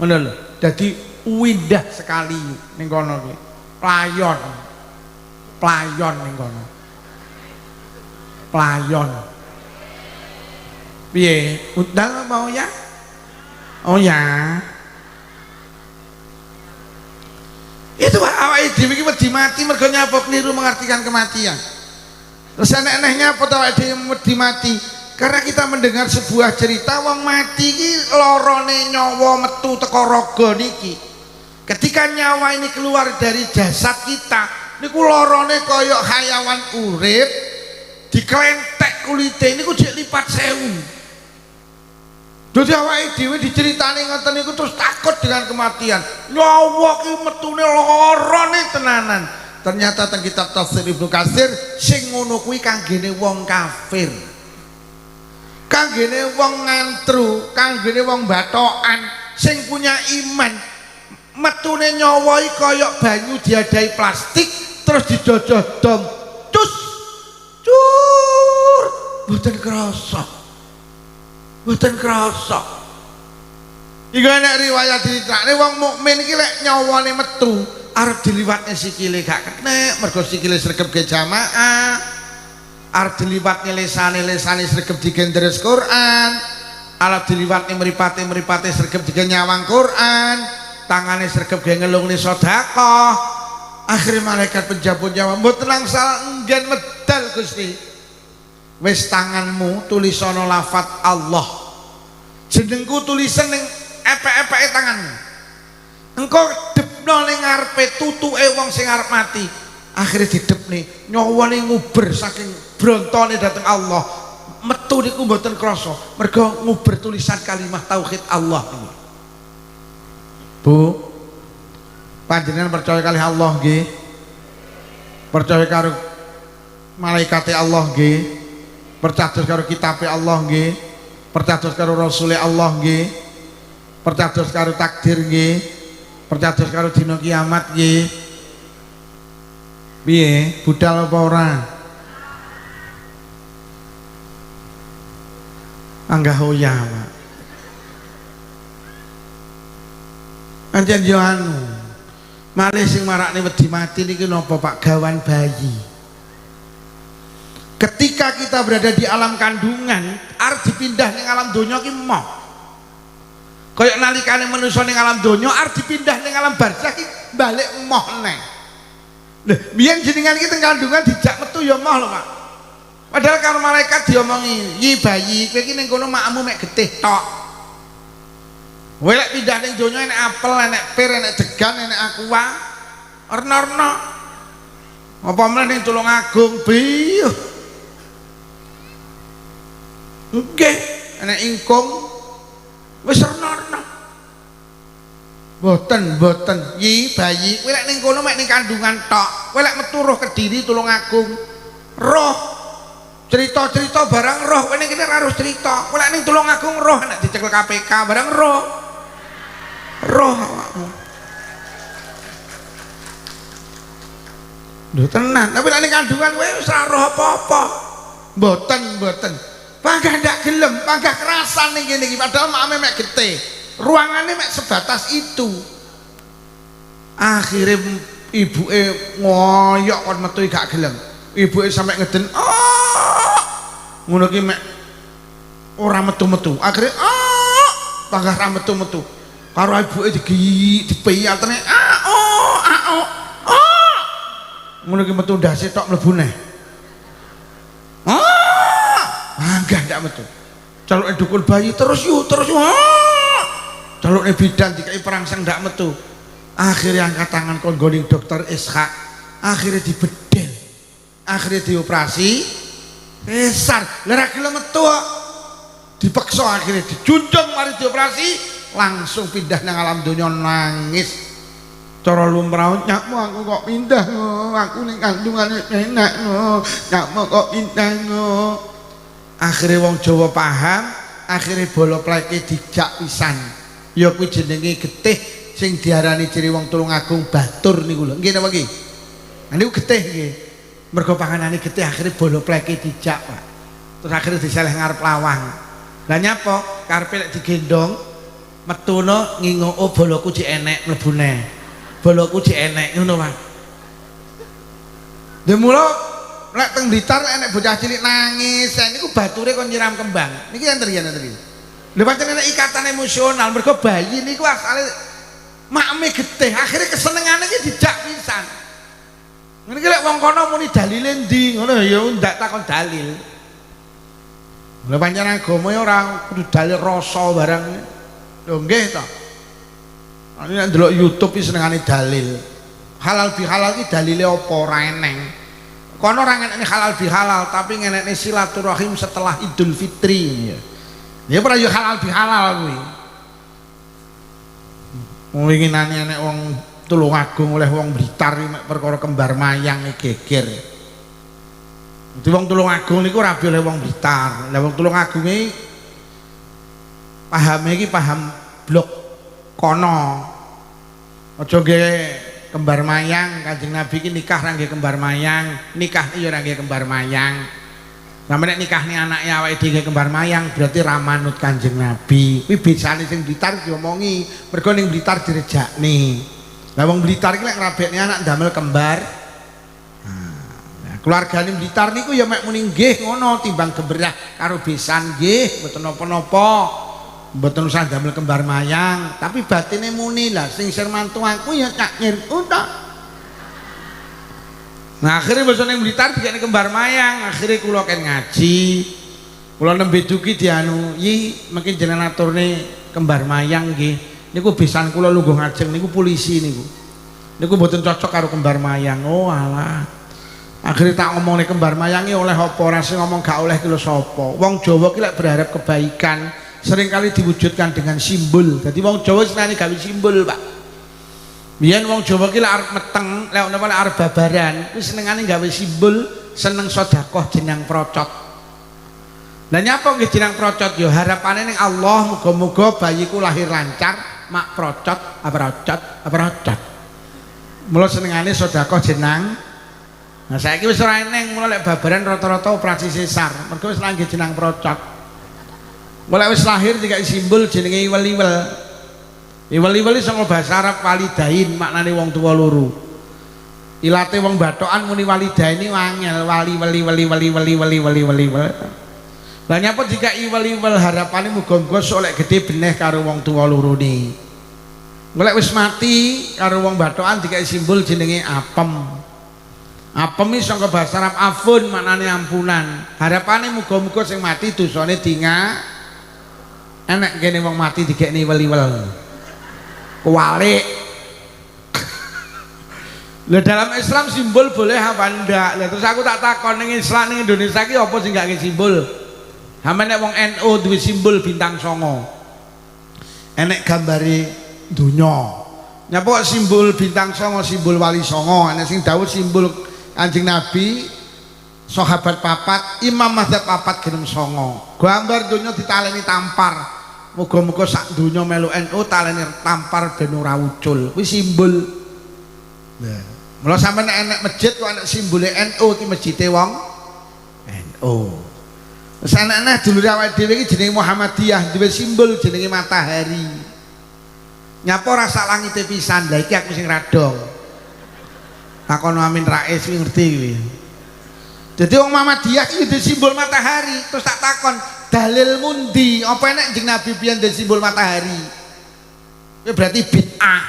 Ngono lho. Dadi indah sekali ning kono ki. Playon. Playon ning kono. Playon. Piye? Undang mau ya? Oh ya. Itu awake dhewe iki wedi mati mergo nyapa keliru mengartikan kematian. Terus enek-enek nyapa awake dhewe wedi mati? Karena kita mendengar sebuah cerita wong mati iki lorone nyawa metu teko raga niki. Ketika nyawa ini keluar dari jasad kita, niku lorone kaya hayawan urip, diklentek kulite niku jek lipat 1000. Dadi awake dhewe diceritani ngoten niku terus takut dengan kematian. Nyawa ki metune lorone tenanan. Ternyata teng kitab tafsir Ibnu Katsir sing ngono kuwi kanggene wong kafir. Kanggene wong ngantru, kanggene wong batokan sing punya iman. Metune nyawa iki kaya banyu diadai plastik terus dijojoh dom. Cus. Cur. Mboten krasa. Mboten krasa. Iku nek riwayat dicritakne wong mukmin iki lek nyawane metu arep diliwatne sikile gak kenek mergo sikile sregep ge jamaah. Arep diliwatne lesane sregep digendres Quran. Arep diliwatne mripate sregep dige nyawang Quran. Tangane sregep ge ngelungne sedekah. Akhire malaikat penjabut nyawa mboten langsal enggen medal Gusti. Wis tanganmu tulisana lafat Allah. Jenengku tulisan ning epek-epeke tanganmu. Engko depno ning ngarepe tutuke wong sing arep mati. Akhire didepne, nyawane nguber saking brontone dhateng Allah. Metu niku mboten krasa, mergo nguber tulisan kalimat tauhid Allah niku. Bu, panjenengan percaya kali Allah nggih? Percaya karo malaikate Allah nggih? Percados karo kitabe Allah nggih, percados karo rasule Allah nggih, percados karo takdir nggih, percados karo dina kiamat nggih. Piye, budal apa ora? Anggah hoya, Pak. Anjen yo anu. Malih sing marakne wedi mati niki napa Pak? Gawan bayi. Ketika kita berada di alam kandungan, arep dipindah ning alam donya ki moh. Kaya nalikane manusa ning alam donya arep dipindah ning alam barzakh ki balik moh neh. Lho, biyen jenengan iki teng kandungan dijak metu ya moh lho, Pak. Padahal karo malaikat diomongi, "Yi bayi, kowe iki ning kono makmu mek getih tok." Kowe lek pindah ning donya enek apel, enek pir, enek degan, enek aqua, erna-erna. Apa meneh ning Tulungagung, biyuh. Nggih, enek ingkung wis erna-erna. Mboten, Yi bayi, kowe lek ning kono mek ning kandungan tok. Kowe lek metu roh Kediri Tulungagung, roh cerita-cerita barang roh, kowe ning kene ora harus cerita. Kowe lek ning Tulungagung roh nek dicekel KPK barang roh. Roh awakmu. Lho tenan, tapi lek ning kandungan kowe wis ora roh apa-apa. Mboten. Panggah ndak gelem, panggah kerasan ning kene iki padahal makame mek getih. Ruangannya mek sebatas itu. Akhirnya ibuke ngoyok kon metu gak gelem. Ibuke sampe ngeden, "Oh!" Ngono ki mek ora metu-metu. Akhirnya, "Oh!" Panggah ra metu-metu. Karo ibuke dipiyatene, "Oh!" Ngono ki metu ndase tok mlebu neh. Enggak ndak metu. Caluke dukul bayi terus yuk. Caluke bidan dikai perangsang ndak metu. Akhirnya angkat tangan kon goning dokter Ishak. Akhirnya dibedel. Akhirnya dioperasi. Besar. Lah ra gelem metu kok. Dipaksa akhirnya dijunjung mari dioperasi, langsung pindah nang alam donya nangis. Cara lumrah, "Nyakmu aku kok pindah ngo. Aku ning kandungan enak ngo. Nyakmu kok pindah ngo." Akhire wong Jawa paham, akhire bola pleke dijak pisan. Ya kuwi jenenge getih sing diarani ciri wong Tulungagung batur niku lho. Nggih napa nggih? Niku getih nggih. Mergo panganane getih akhire bola pleke dijak, Pak. Terus akhire diseleh ngarep lawang. Lah nyapa? Karepe lek digendong metuno ngingo oh bolaku cek enek mlebune. Bolaku cek enek ngono, Pak. Demula lek teng Blitar enek bocah cilik nangis, niku bature kon nyiram kembang. Niki enten yen enten iki. Lha pancen enek ikatan emosional mergo bayi niku asale makme getih, akhire kesenengane iki dijak pisan. Ngene iki lek wong kono muni dalile ndi, ngono ya ndak takon dalil. Lha pancen agama ora kudu dalil rasa barang. Lho nggih to. Ani nek ndelok YouTube iki senengane dalil. Halal bihalal iki dalile apa ora eneng. Kono ora ngenekne halal bihalal tapi ngenekne silaturahim setelah Idul Fitri ya. Ya ora yo halal bihalal kuwi. Winginane enek wong Tulungagung oleh wong Blitar mek perkara kembar mayang geger. Dadi wong Tulungagung niku ora oleh wong Blitar. Lah wong Tulungagung iki pahame iki paham blok kono. Aja nggih kembar mayang, Kanjeng Nabi iki nikah ra nggih kembar mayang, nikah ya ora nggih kembar mayang. Sampe nek nikahne anake awake dhewe kembar mayang berarti ra manut Kanjeng Nabi. Kuwi bedane sing Blitar diomongi, mergo ning Blitar direjakne. Lah wong Blitar iki lek ngrabekne anak ndamel kembar. Nah, keluargane Blitar niku ya mek muni nggih ngono timbang geberah karo besan nggih, mboten napa-napa. Mboten usah damel kembar mayang, tapi batine muni lah sing sir mantu aku ya cak nyirku tok. Nah, akhirnya basa ning Blitar dikene kembar mayang, akhirnya kula ken ngaji. Kula nembe dugi dianu, "Yi, mungkin jenengan aturne kembar mayang nggih. Niku besan kula lungguh ngajeng niku polisi niku. Niku mboten cocok karo kembar mayang." Oh, alah. Akhirnya tak ngomongne kembar mayangi oleh apa, ora sing ngomong gak oleh ki lho sapa. Wong Jawa ki lek berharap kebaikan seringkali diwujudkan dengan simbol. Jadi wong Jawa senane gawe simbol, Pak. Biyen wong Jawa ki lek arep meteng, lek ana arep babaran, kuwi senengane gawe simbol, seneng sedekah jenang procot. Lah nyapa nggih jenang procot ya harapane ning Allah muga-muga bayiku lahir lancar, mak procot, procot. Mula senengane sedekah jenang. Nah saiki wis ora eneng, mula lek babaran rata-rata operasi sesar, mergo wis nggih jenang procot. Mulai wis lahir dikai simbol jenenge iwel-iwel. Iwel-iwel saka basa Arab walidain maknane wong tuwa loro. Ilate wong bathokan muni walidain angel wali. Lah nyapa jika iwel-iwel harapane muga-muga sok lek gedhe beneh karo wong tuwa lorone. Mulai wis mati karo wong bathokan dikai simbol jenenge apem. Apem iki saka basa Arab afun maknane ampunan. Harapane muga-muga sing mati dosane dinga enak kene wong mati dikekne iwel-iwel. Kuwalik. Lah dalam Islam simbol boleh apa ndak? Lah terus aku tak takon ning Islam ning Indonesia ki apa sing gak simbol? Sampe nek wong NU duwe simbol bintang 9. Enek gambare donya. Nyapa simbol bintang 9, simbol wali 9, enek sing dawuh simbol Kanjeng Nabi sahabat papat, imam mazhab papat geneng 9. Gambar donya ditaleni tampar. Muga-muga sak donya melu NU taleni tampar ben ora ucul. Kuwi simbol. Nah, mula sampeyan enek masjid kok enek simbole NU ki masjide wong NU. Wis enek dulure awake dhewe iki jenenge Muhammadiyah, duwe simbol jenenge matahari. Nyapa ora sak langite pisan. Lah iki aku sing radong. Takon Amin Rais kuwi ngerti kuwi. Jadi wong Muhammadiyah iki duwe simbol matahari, terus tak takon, dalil mundi apa enek jeneng Nabi pian duwe simbol matahari? Kuwi berarti bid'ah.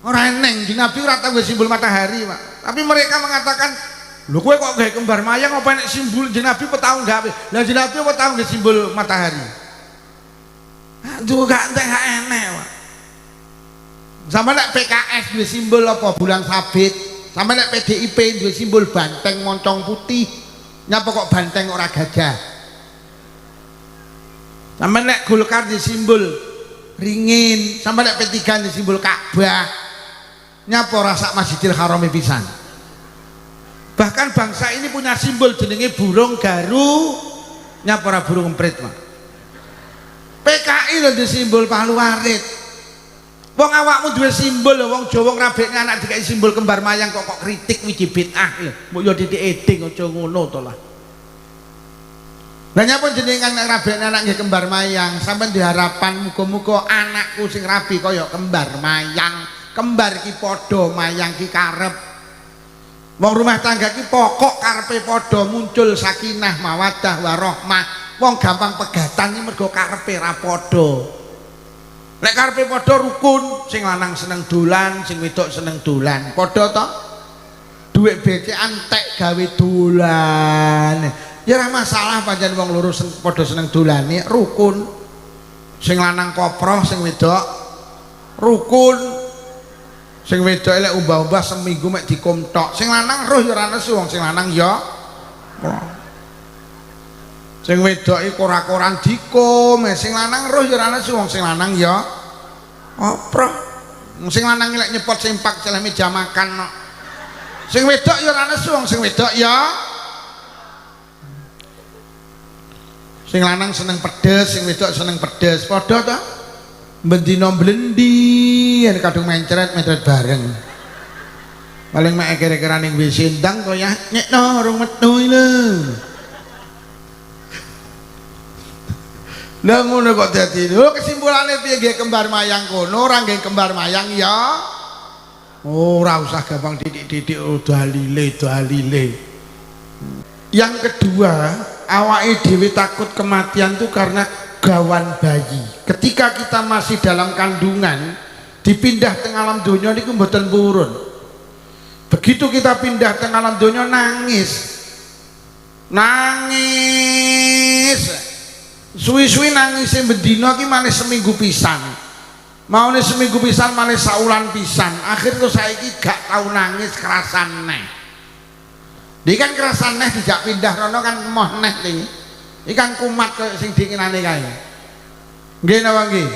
Ora eneng jeneng Nabi ora tau simbol matahari, Pak. Tapi mereka mengatakan, "Lho kowe kok gawe kembar mayang apa enek simbol jeneng Nabi apa tau gawe?" Lah jeneng Nabi apa tau gawe simbol matahari? Aduh gak enek, Pak. Sama nek PKS duwe simbol apa bulan sabit? Sama nek PDIP duwe simbol banteng moncong putih. Nyapa kok banteng ora gajah? Sama nek Golkar duwe simbol ringin. Sama nek P3 duwe simbol Ka'bah. Nyapa ora sak Masjidil Haram pisan? Bahkan bangsa ini punya simbol jenenge burung garu, nyapa burung emprit mah. PKI lho di simbol palu arit. Wong awakmu duwe simbol lho, wong Jawa ngrabekne anak dikai simbol kembar mayang kok kritik wiji bid'ah lho. Mbok yo titik eding aja ngono to lah. Lah nyapa jenengan nek ngrabekne anak nggih kembar mayang, sampean diharapan muga-muga anakku sing rabi kaya kembar mayang. Kembar ki padha mayang ki karep. Wong rumah tangga ki pokok karepe padha muncul sakinah mawaddah warahmah. Wong gampang pegatan iki mergo karepe ra padha. Nek karepe padha rukun, sing lanang seneng dolan, sing wedok seneng dolan. Padha to? Duit becekan tek gawe dolan. Ya ora masalah pancen wong loro padha seneng dolane, rukun. Sing lanang koproh, sing wedok rukun. Sing wedok elek umbah-umbah seminggu mek dikomtok. Sing lanang roh ya ora nesu wong sing lanang ya. Sing wedok iki kora-koran dikom, sing lanang roh ya ora nesu wong sing lanang ya. Oprah. Sing lanang elek nyepot sempak celeh meja makan no. Sing wedok ya ora nesu wong sing wedok ya. Sing lanang seneng pedes, sing wedok seneng pedes. Padha to? Bendino blendi yen kadung mencret bareng. Paling mek kira-kira ning WC ndang kok ya nyekno urung metu lho. Lah ngono kok dadi. Lho kesimpulane piye nggih kembar mayang kono, ora nggih kembar mayang ya. Ora usah gampang titik-titik dalile. Yang kedua, awake dhewe takut kematian itu karena gawan bayi. Ketika kita masih dalam kandungan, dipindah teng alam donya niku mboten purun. Begitu kita pindah teng alam donya nangis. Suwi-suwi nangise bendina iki malih seminggu pisan. Maune seminggu pisan malih saulan pisan. Akhir tuh saiki gak tau nangis kerasan neh. Dia kan kerasan neh dijak pindah rono kan emoh neh iki. Ikan kumat kaya sing dikinane kae. Nggih napa nggih?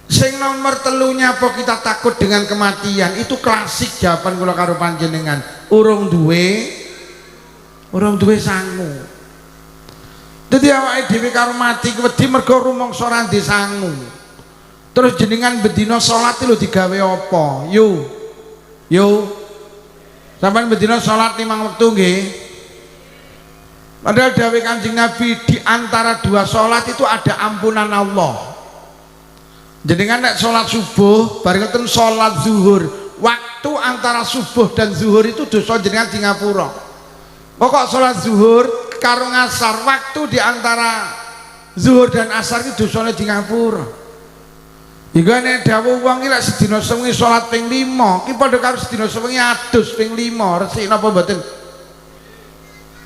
Sing nomor telunya apa kita takut dengan kematian? Itu klasik jawaban kula karo panjenengan. Urung duwe sangu. Dadi awake dhewe karo mati wedi mergo rumangsa ora ndek sangu. Terus jenengan bendina salat lho digawe apa? Yo. Sampeyan bendina salat 5 wektu nggih. Padahal dawuh Kanjeng Nabi di antara dua sholat itu ada ampunan Allah. Jenengan nek sholat subuh bareng ngoten sholat zuhur, waktu antara subuh dan zuhur itu dosa jenengan di ngapura. Pokok sholat zuhur karo ngasar, waktu di antara zuhur dan asar itu dosane di ngapura. Hingga nek dawuh wong iki lek sedina sewengi sholat ping 5, ki padha karo sedina sewengi adus ping 5, resik napa mboten?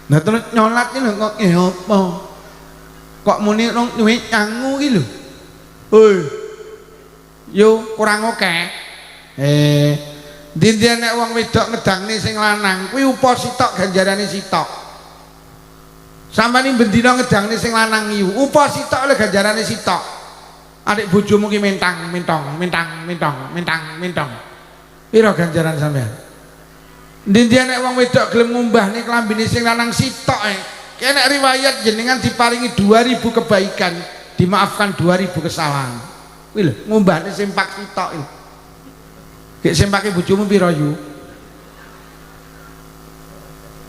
Nah terus nyolat ini lho kok apa? Kok muni nang duwe cangu iki lho. Hoi. Yo kurang oke. Dinten nek wong wedok ngedangne sing lanang kuwi upa sitok ganjarane sitok. Sampane bendina ngedangne sing lanang iki upa sitok oleh ganjarane sitok. Adik bojomu ki mentang. Piro ganjaran sampean? Dinten nek wong wedok gelem ngumbahne klambine sing lanang sitok kene riwayat jenengan diparingi 2000 kebaikan, dimaafkan 2000 kesalahan. Kuwi lho ngumbahne sempak sitok iki. Gek sempake bojomu pira yu?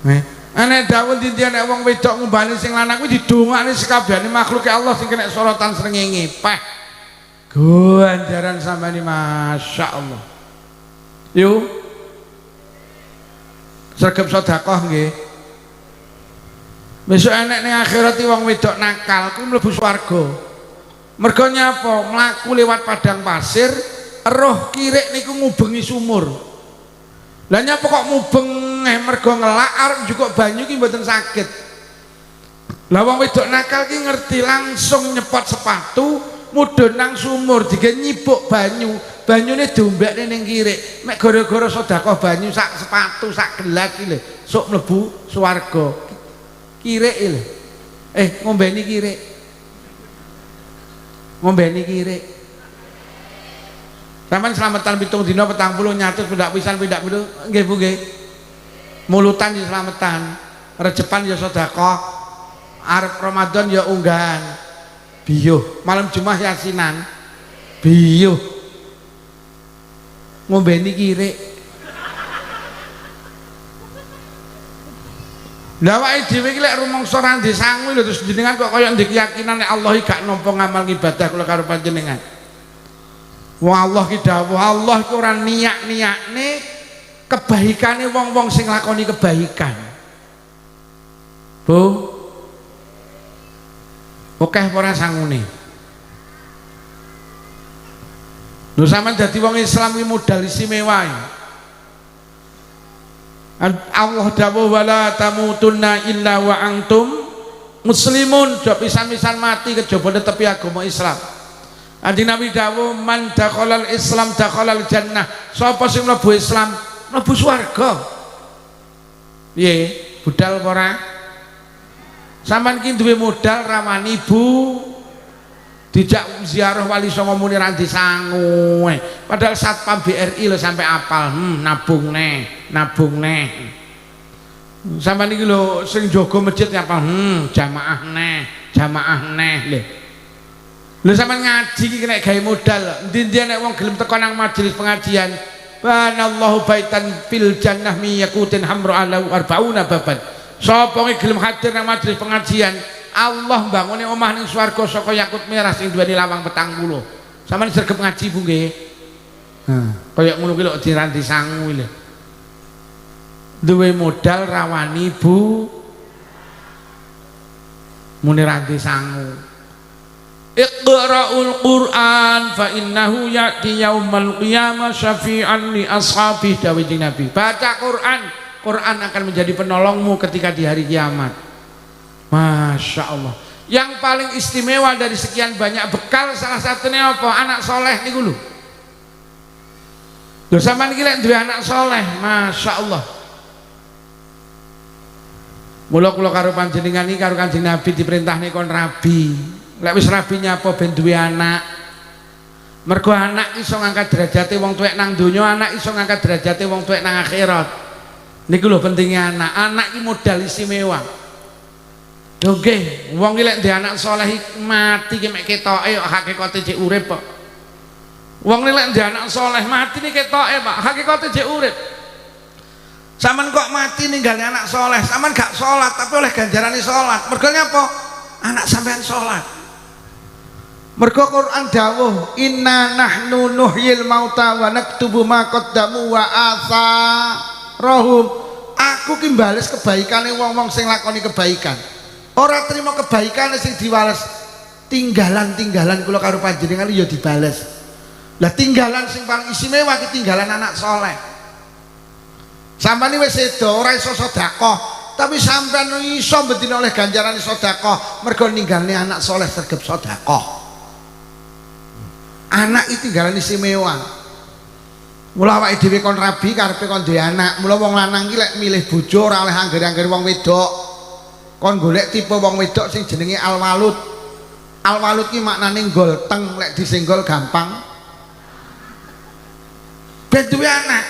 Nek dawuh dinten nek wong wedok ngumbahne sing lanang kuwi didongakne sekabehane makhluke Allah sing kena sorotan srengenge. Peh. Ganjaran sampeyan masyaallah. Yo sergap sedekah nggih. Besok enek ning akhirat wong wedok nakal kuwi mlebu swarga. Mergo nyapa? Mlaku lewat padang pasir, roh kirik niku ngubengi sumur. Lah nyapa kok mubeng mergo ngelak arep njukuk banyu ki mboten saged. Lah wong wedok nakal ki ngerti langsung nyepot sepatu, mudhun nang sumur dige nyibuk banyu. Banyune diombekne ning kirik. Mek gara-gara sedekah banyu sak sepatu sak gelas iki lho, sok mlebu swarga. Kirik lho. Ngombeni kirik. Sampeyan slametan 7 dina 40 nyatus pindak pisan pindak pindho nggih Bu nggih. mulutan ya slametan, rejepan ya sedekah, arep Ramadan ya unggahan, biyuh, malam Jumat yasinan, biyuh, ngombeni kirik. Lah awake dhewe iki lek rumangsa ra ndek sangu lho terus jenengan kok kaya ndek keyakinan nek Allah iki gak nampa ngamal ibadah kula karo panjenengan. Wong Allah ki dawuh, Allah iku ora niyak-niyakne kebaikane wong-wong sing lakoni kebaikan. Bu. Oke ora sangune. Lho sampean dadi wong Islam iki modal istimewa. Allah dawuh wala tamutunna illa wa antum muslimun, do pisan-pisan mati kejaba netepi agama Islam. Kanjeng Nabi dawuh man dakhalal Islam dakhalal jannah, sapa sing mlebu Islam mlebu swarga. Piye budal apa ora? Sampeyan ki duwe modal rawani ibu dijak ziarah Wali Songo muni ra disangu. Padahal Satpam BRI lho sampai apal, nabung neh. Sampeyan iki lho sing jaga masjid apa? Jamaah neh lho. Lho sampeyan ngaji iki nek gawe modal, endi-endi nek wong gelem teko nang majelis pengajian, banallahu baitan fil jannah mi yakutin hamru ala arbauna baban. Sapa ki gelem hadir nang majelis pengajian, Allah mbangune omah ning swarga saka yakut merah sing duweni lawang 40. Sampeyan sregep ngaji Bu nggih. Kaya ngono ki lho diranti sangu lho. Duwe modal rawani Bu muni ranti sangu. Iqra'ul Qur'an fa innahu ya'ti yaumal qiyamah syafi'an li ashabihi dawuh Nabi. Baca Quran, Quran akan menjadi penolongmu ketika di hari kiamat. Masya Allah. Yang paling istimewa dari sekian banyak bekal salah satunya apa? Anak soleh niku lho. Lho sampean iki lek duwe anak soleh, Masya Allah. Mula kula karo panjenengan iki karo Kanjeng Nabi diperintahne kon rabi. Lek wis rabi nyapa ben duwe anak. Mergo anak iso ngangkat derajate wong tuwek nang donya, anak iso ngangkat derajate wong tuwek nang akhirat. Niku lho pentingnya anak. Anak iki modal istimewa. Lho nggih, wong iki lek ndek anak saleh mati ki mek ketoke kok hakikate cek urip kok. Wong lek ndek anak saleh mati ni ketoke Pak, hakikate cek urip. Saman kok mati ninggal anak saleh, saman gak salat tapi oleh ganjarane salat. Mergo nyapa? Anak sampean salat. Mergo Quran dawuh, inna nahnu nuhyil mauta wa naktubu ma qaddamu wa atharahum. Aku ki bales kebaikane wong-wong sing lakoni kebaikan. Ora terima kebaikan sing diwales, tinggalan-tinggalan kula karo panjenengan ya dibales. Lah tinggalan sing paling istimewa ki tinggalan anak soleh. Sampeyan wis sedo ora iso sedekah, tapi sampeyan iso bendina oleh ganjaran sedekah mergo ninggalne anak soleh sregep sedekah. Anak iki tinggalan istimewa. Mula awake dhewe kon rabi karepe kon duwe anak. Mula wong lanang ki lek milih bojo ora oleh angger-angger wong wedok. Kon golek tipe wong wedok sing jenenge alwalud. Alwalud ki maknane golteng, lek disenggol gampang. Ben duwe anak.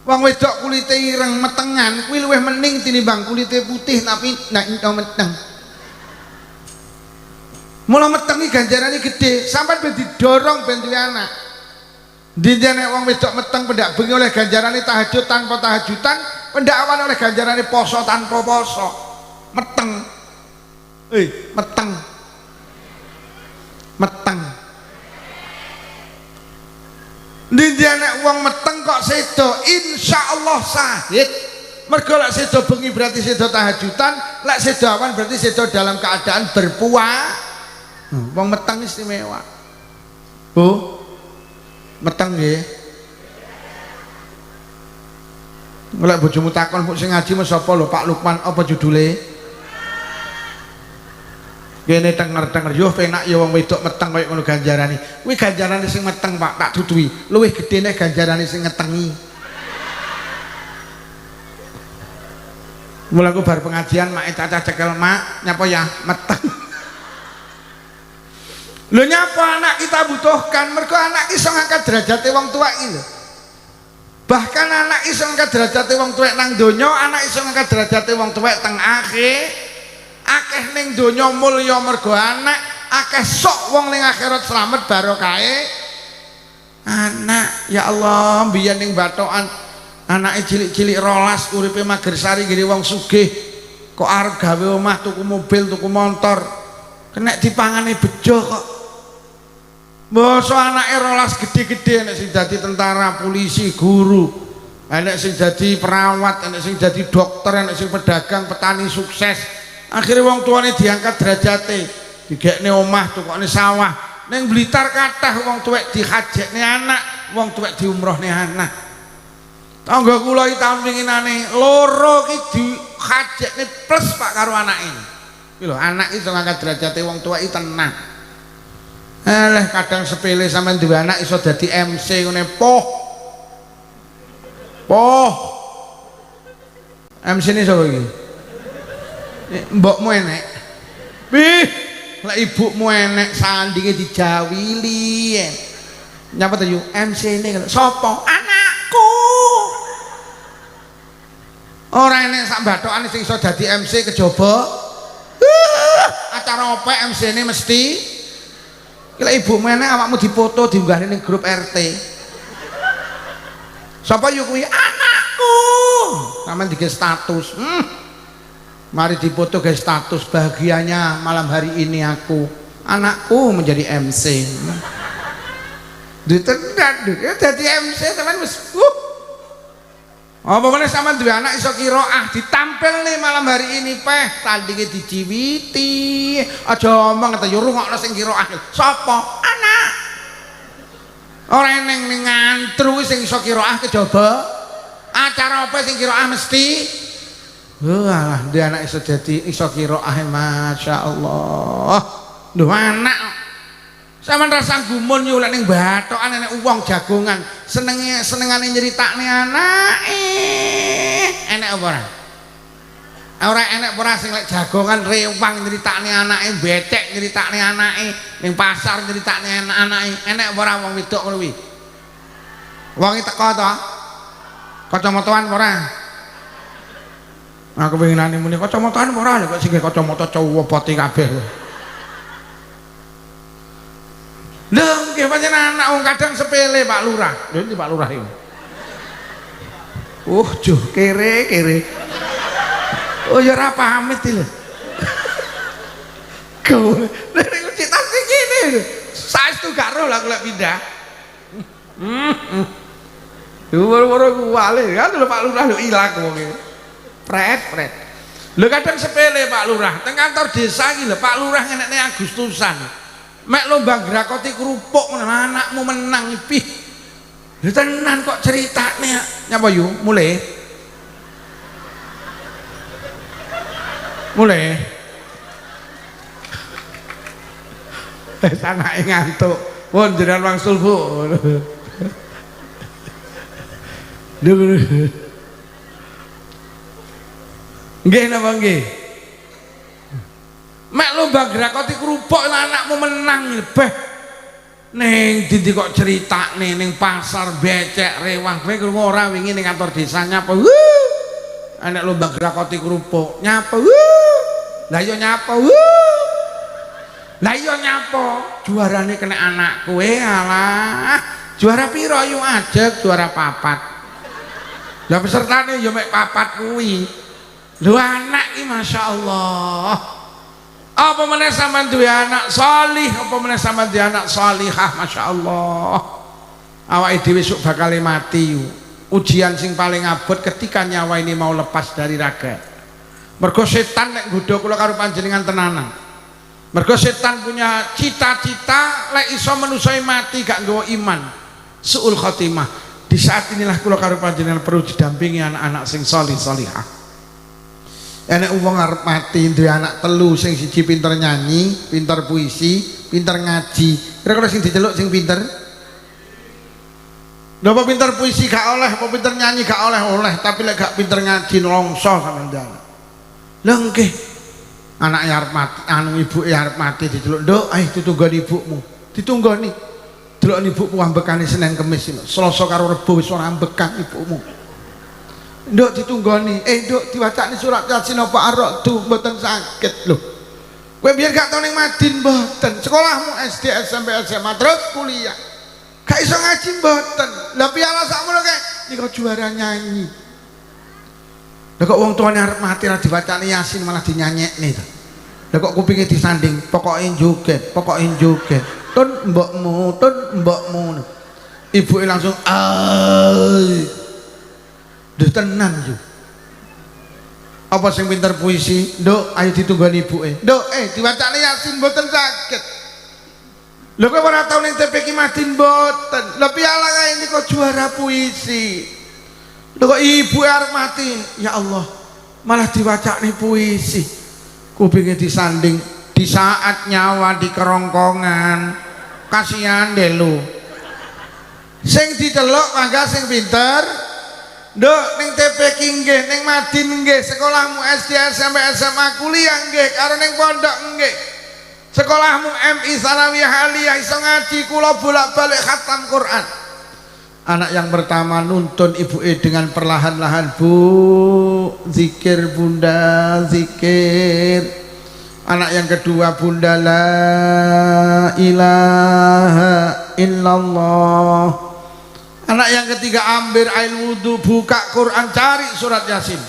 Wong wedok kulite ireng metengan kuwi luwih mending tinimbang kulite putih tapi nek meteng. Mula meteng iki ganjarane gedhe, sampean ben didorong ben duwe anak. Dinten nek wong wedok meteng pendak bengi oleh ganjarane tahajud tanpa tahajudan, pendak awan oleh ganjarane poso tanpa poso. Meteng. Meteng. Meteng. Dinten nek wong meteng kok sedo, insyaallah sahid. Mergo lek sedo bengi berarti sedo tahajudan, lek sedo awan berarti sedo dalam keadaan berpuasa. Wong meteng istimewa. Bu, meteng nggih. Lek bojomu takon kok sing ngaji mes sapa lho Pak Lukman apa judule? Kene tenger-tenger yo penak ya wong wedok meteng kaya ngono ganjarane. Kuwi ganjarane sing meteng Pak, tak duduhi. Luwih gedene ganjarane sing ngetengi. Mula aku bar pengajian mak cacah cekel mak nyapa ya meteng. Lho nyapa anak kita butuhkan mergo anak iso ngangkat derajate wong tua iki lho. Bahkan anak iso ngangkat derajate wong tuwek nang donya, anak iso ngangkat derajate wong tuwek teng akhir. Akeh ning donya mulya mergo anak, akeh sok wong ning akhirat slamet barokahe anak. Ya Allah, mbiyen ning Batokan anake cilik-cilik 12 uripe Magersari giri wong sugih, kok arep gawe omah tuku mobil, tuku motor, kena dipangane bejo kok. Bosok anake 12 gede-gede, enek sing dadi tentara, polisi, guru, enek sing dadi perawat, enek sing dadi dokter, enek sing pedagang, petani sukses. Akhirnya wong tuane diangkat derajate, digekne omah, tukokne sawah. Ning Blitar kathah wong tuwek dihajekne anak, wong tuwek diumrohne anak. Tangga kula iki taun winginane loro iki dihajekne plus Pak karo anake. Iki lho, anak iso ngangkat derajate wong tuwek iki tenang. Kadang sepele sampean duwe anak iso dadi MC ngene poh. MC ini sapa iki? Mbokmu enek. Pih, lek ibumu enek sandinge dijawili. Nyapa to yu? MC ini sapa? Anakku. Ora enek sak Batokan sing iso dadi MC kejaba. Acara opo MC ini mesti kira ibu mana awakmu dipoto diunggah ning grup RT. Sapa yo kuwi? Anakku. Sampeyan dige status. Mari dipoto guys status bahagianya malam hari ini aku. Anakku menjadi MC. Ditenan ya dadi MC sampeyan wis apa meneh sampean duwe anak iso qiraah ditampil nih malam hari ini tandinge diciwiti. Aja omong ta yo rungokno sing qiraah. Sapa? Anak. Ora eneng ning ngantru sing iso qiraah kejaba. Acara apa sing qiraah mesti wah, dia anak iso dadi iso qiraah masyaallah. Lho anak sampean rasa gumun yo lek ning Batokan enek wong jagongan senengane nyeritakne anake. Enek apa ora? Ora enek ora sing lek jagongan rewang nyeritakne anake, becek nyeritakne anake, ning pasar nyeritakne anake. Enek ora wong wedok ngono kuwi? Wong iki teko to? Kacamataan ora? Aku pengenane muni kacamataan ora lho kok sing kacamata cowok poti kabeh. Lho, nggih pancen anak wong kadang sepele Pak Lurah. Lho iki Pak Lurah iki. Juh kere. Oh ya ora pamit iki lho. Kau nek cita sing ngene lho. Saestu gak roh lah lek pindah. Woro-woro kuwale kan lho Pak Lurah lho ilang wong iki. Pret. Lho kadang sepele Pak Lurah. Teng kantor desa iki lho Pak Lurah ngenekne Agustusan. Mek lomba grakoti kerupuk anakmu menang pih. Lha tenan kok ceritane nyapa yu mulai anake ngantuk pun jenengan wangsul Bu. Nggih napa nggih? Mek lomba grakoti kerupuk anakmu menang beh. Ning dindi kok critakne ning pasar becek rewang kowe krungu ora wingi ning kantor desa nyapa. Anak lomba grakoti kerupuk nyapa. Lah iya nyapa. Lah iya nyapa. Juarane kena anak kowe alah. Juara piro yu ajeg juara 4. Lah pesertane ya mek 4 kuwi. Lho anak iki masyaallah. Apa meneh sampean duwe anak salih, apa meneh sampean duwe anak salihah, masyaallah. Awake dhewe sok bakal mati. Ujian sing paling abot ketika nyawa ini mau lepas dari raga. Mergo setan nek nggodha kula karo panjenengan tenanan. Mergo setan punya cita-cita lek iso manusa mati gak nggawa iman. Suul khotimah. Di saat inilah kula karo panjenengan perlu didampingi anak-anak sing salih salihah. Enek wong arep mati duwe anak telu sing siji pinter nyanyi, pinter puisi, pinter ngaji. Kira-kira sing diceluk sing pinter? Lha apa pinter puisi gak oleh, apa pinter nyanyi gak oleh, tapi lek gak pinter ngaji nongso sampeyan jalan. Lha nggih. Anake arep mati, anu ibuke arep mati diceluk, "Nduk, ayo ditunggon ibumu." Ditunggoni. delok ibuku ambekane Senin Kamis lho. Selasa karo Rebo wis ora ambekang ibumu. Nduk ditunggoni, nduk diwacani surat Yasin apa arok mboten sakit lho. Kowe biyen gak tau ning Madin mboten. Sekolahmu SD, SMP, SMA terus kuliah. Gak iso ngaji mboten. Lah piala sakmono kae nika juara nyanyi. Lah kok wong tuane arep mati ra diwacani Yasin malah dinyanyekne to. Lah kok kupinge disanding, pokoke joget, pokoke joget. Tun mbokmu. Ibuke langsung Duh tenan yo. Apa sing pinter puisi? Nduk, ayo ditunggoni ibuke. Nduk, diwacani Yasin mboten sakit. Lho kowe ora tau ning TPQ Madin mboten. Lah piala kae niku juara puisi. Lho kok ibu arep mati. Ya Allah, malah diwacani puisi. Kupinge disanding di saat nyawa di kerongkongan. Kasihan deh lu. Sing didelok mangga sing pinter. Nduk ning TPQ nggih, ning Madin nggih, sekolahmu SD, SMP, SMA, kuliah nggih, karo ning pondok nggih. Sekolahmu MI Sanawiyah Aliyah iso ngaji, kula bolak-balik khatam Quran. Anak yang pertama nuntun ibuke dengan perlahan-lahan, Bu, zikir Bunda, zikir. Anak yang kedua, Bunda, la ilaha illallah. Anak yang ketiga, ambil air wudhu, buka Quran, cari surat Yasin.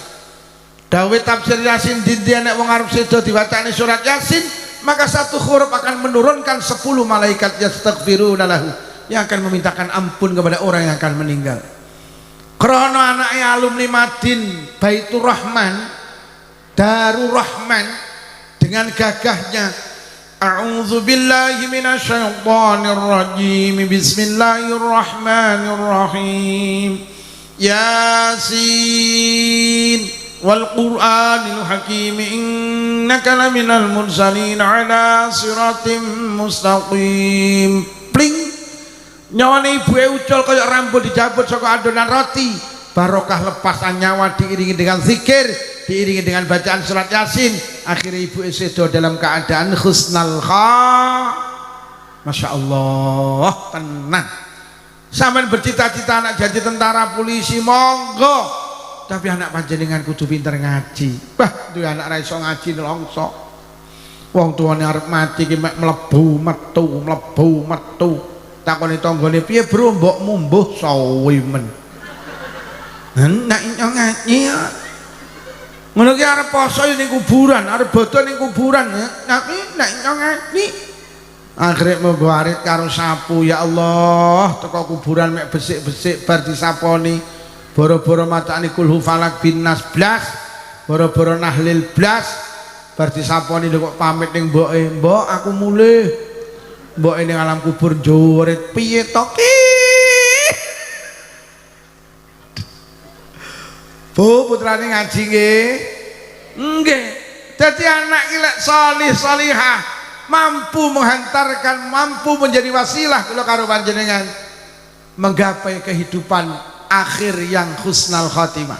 Dawe tafsir Yasin dinten nek wong arep sedo diwacani surat Yasin, maka satu huruf akan menurunkan 10 malaikat yastaghfiruna lahu, yang akan memintakan ampun kepada orang yang akan meninggal. Krono anaknya alumni Madin Baitur Rahman, Darur Rahman, dengan gagahnya A'udzu billahi minasyaitonir rajim. Bismillahirrahmanirrahim. Yasin wal Qur'anil Hakim innaka laminal mursalin ala siratim mustaqim. Pling. Nyawane ibuke ucul kaya rambut dijabut saka adonan roti. Barokah lepasan nyawa diiringi dengan zikir, diiringi dengan bacaan surat Yasin. Akhirnya ibu sedo dalam keadaan husnal Masya Allah, tenang. Sampeyan bercita-cita anak jadi tentara, polisi, monggo. Tapi anak panjenengan kudu pinter ngaji. Bah, duwe anak ra iso ngaji nelongso. Wong tuane arep mati ki mek mlebu metu. Takoni tanggane, "Piye, Bro, mbokmu mbuh sawi men." Nek ngaji ngono ki arep poso ning kuburan, arep bodo ning kuburan. Tapi nek ngaji akhirnya monggo arit karo sapu. Ya Allah, teko kuburan mek besik-besik bar disaponi. Boro-boro macane kulhu falak binas blas, boro-boro nahlil blas, bar disaponi kok pamit ning mboke. Mbok aku mulih. Mboke ning alam kubur joret, piye to ki? Bu, putrane ngaji nggih. Nggih. Dadi anak ki lek salih salihah, mampu menghantarkan, mampu menjadi wasilah kula karo panjenengan menggapai kehidupan akhir yang husnal khatimah.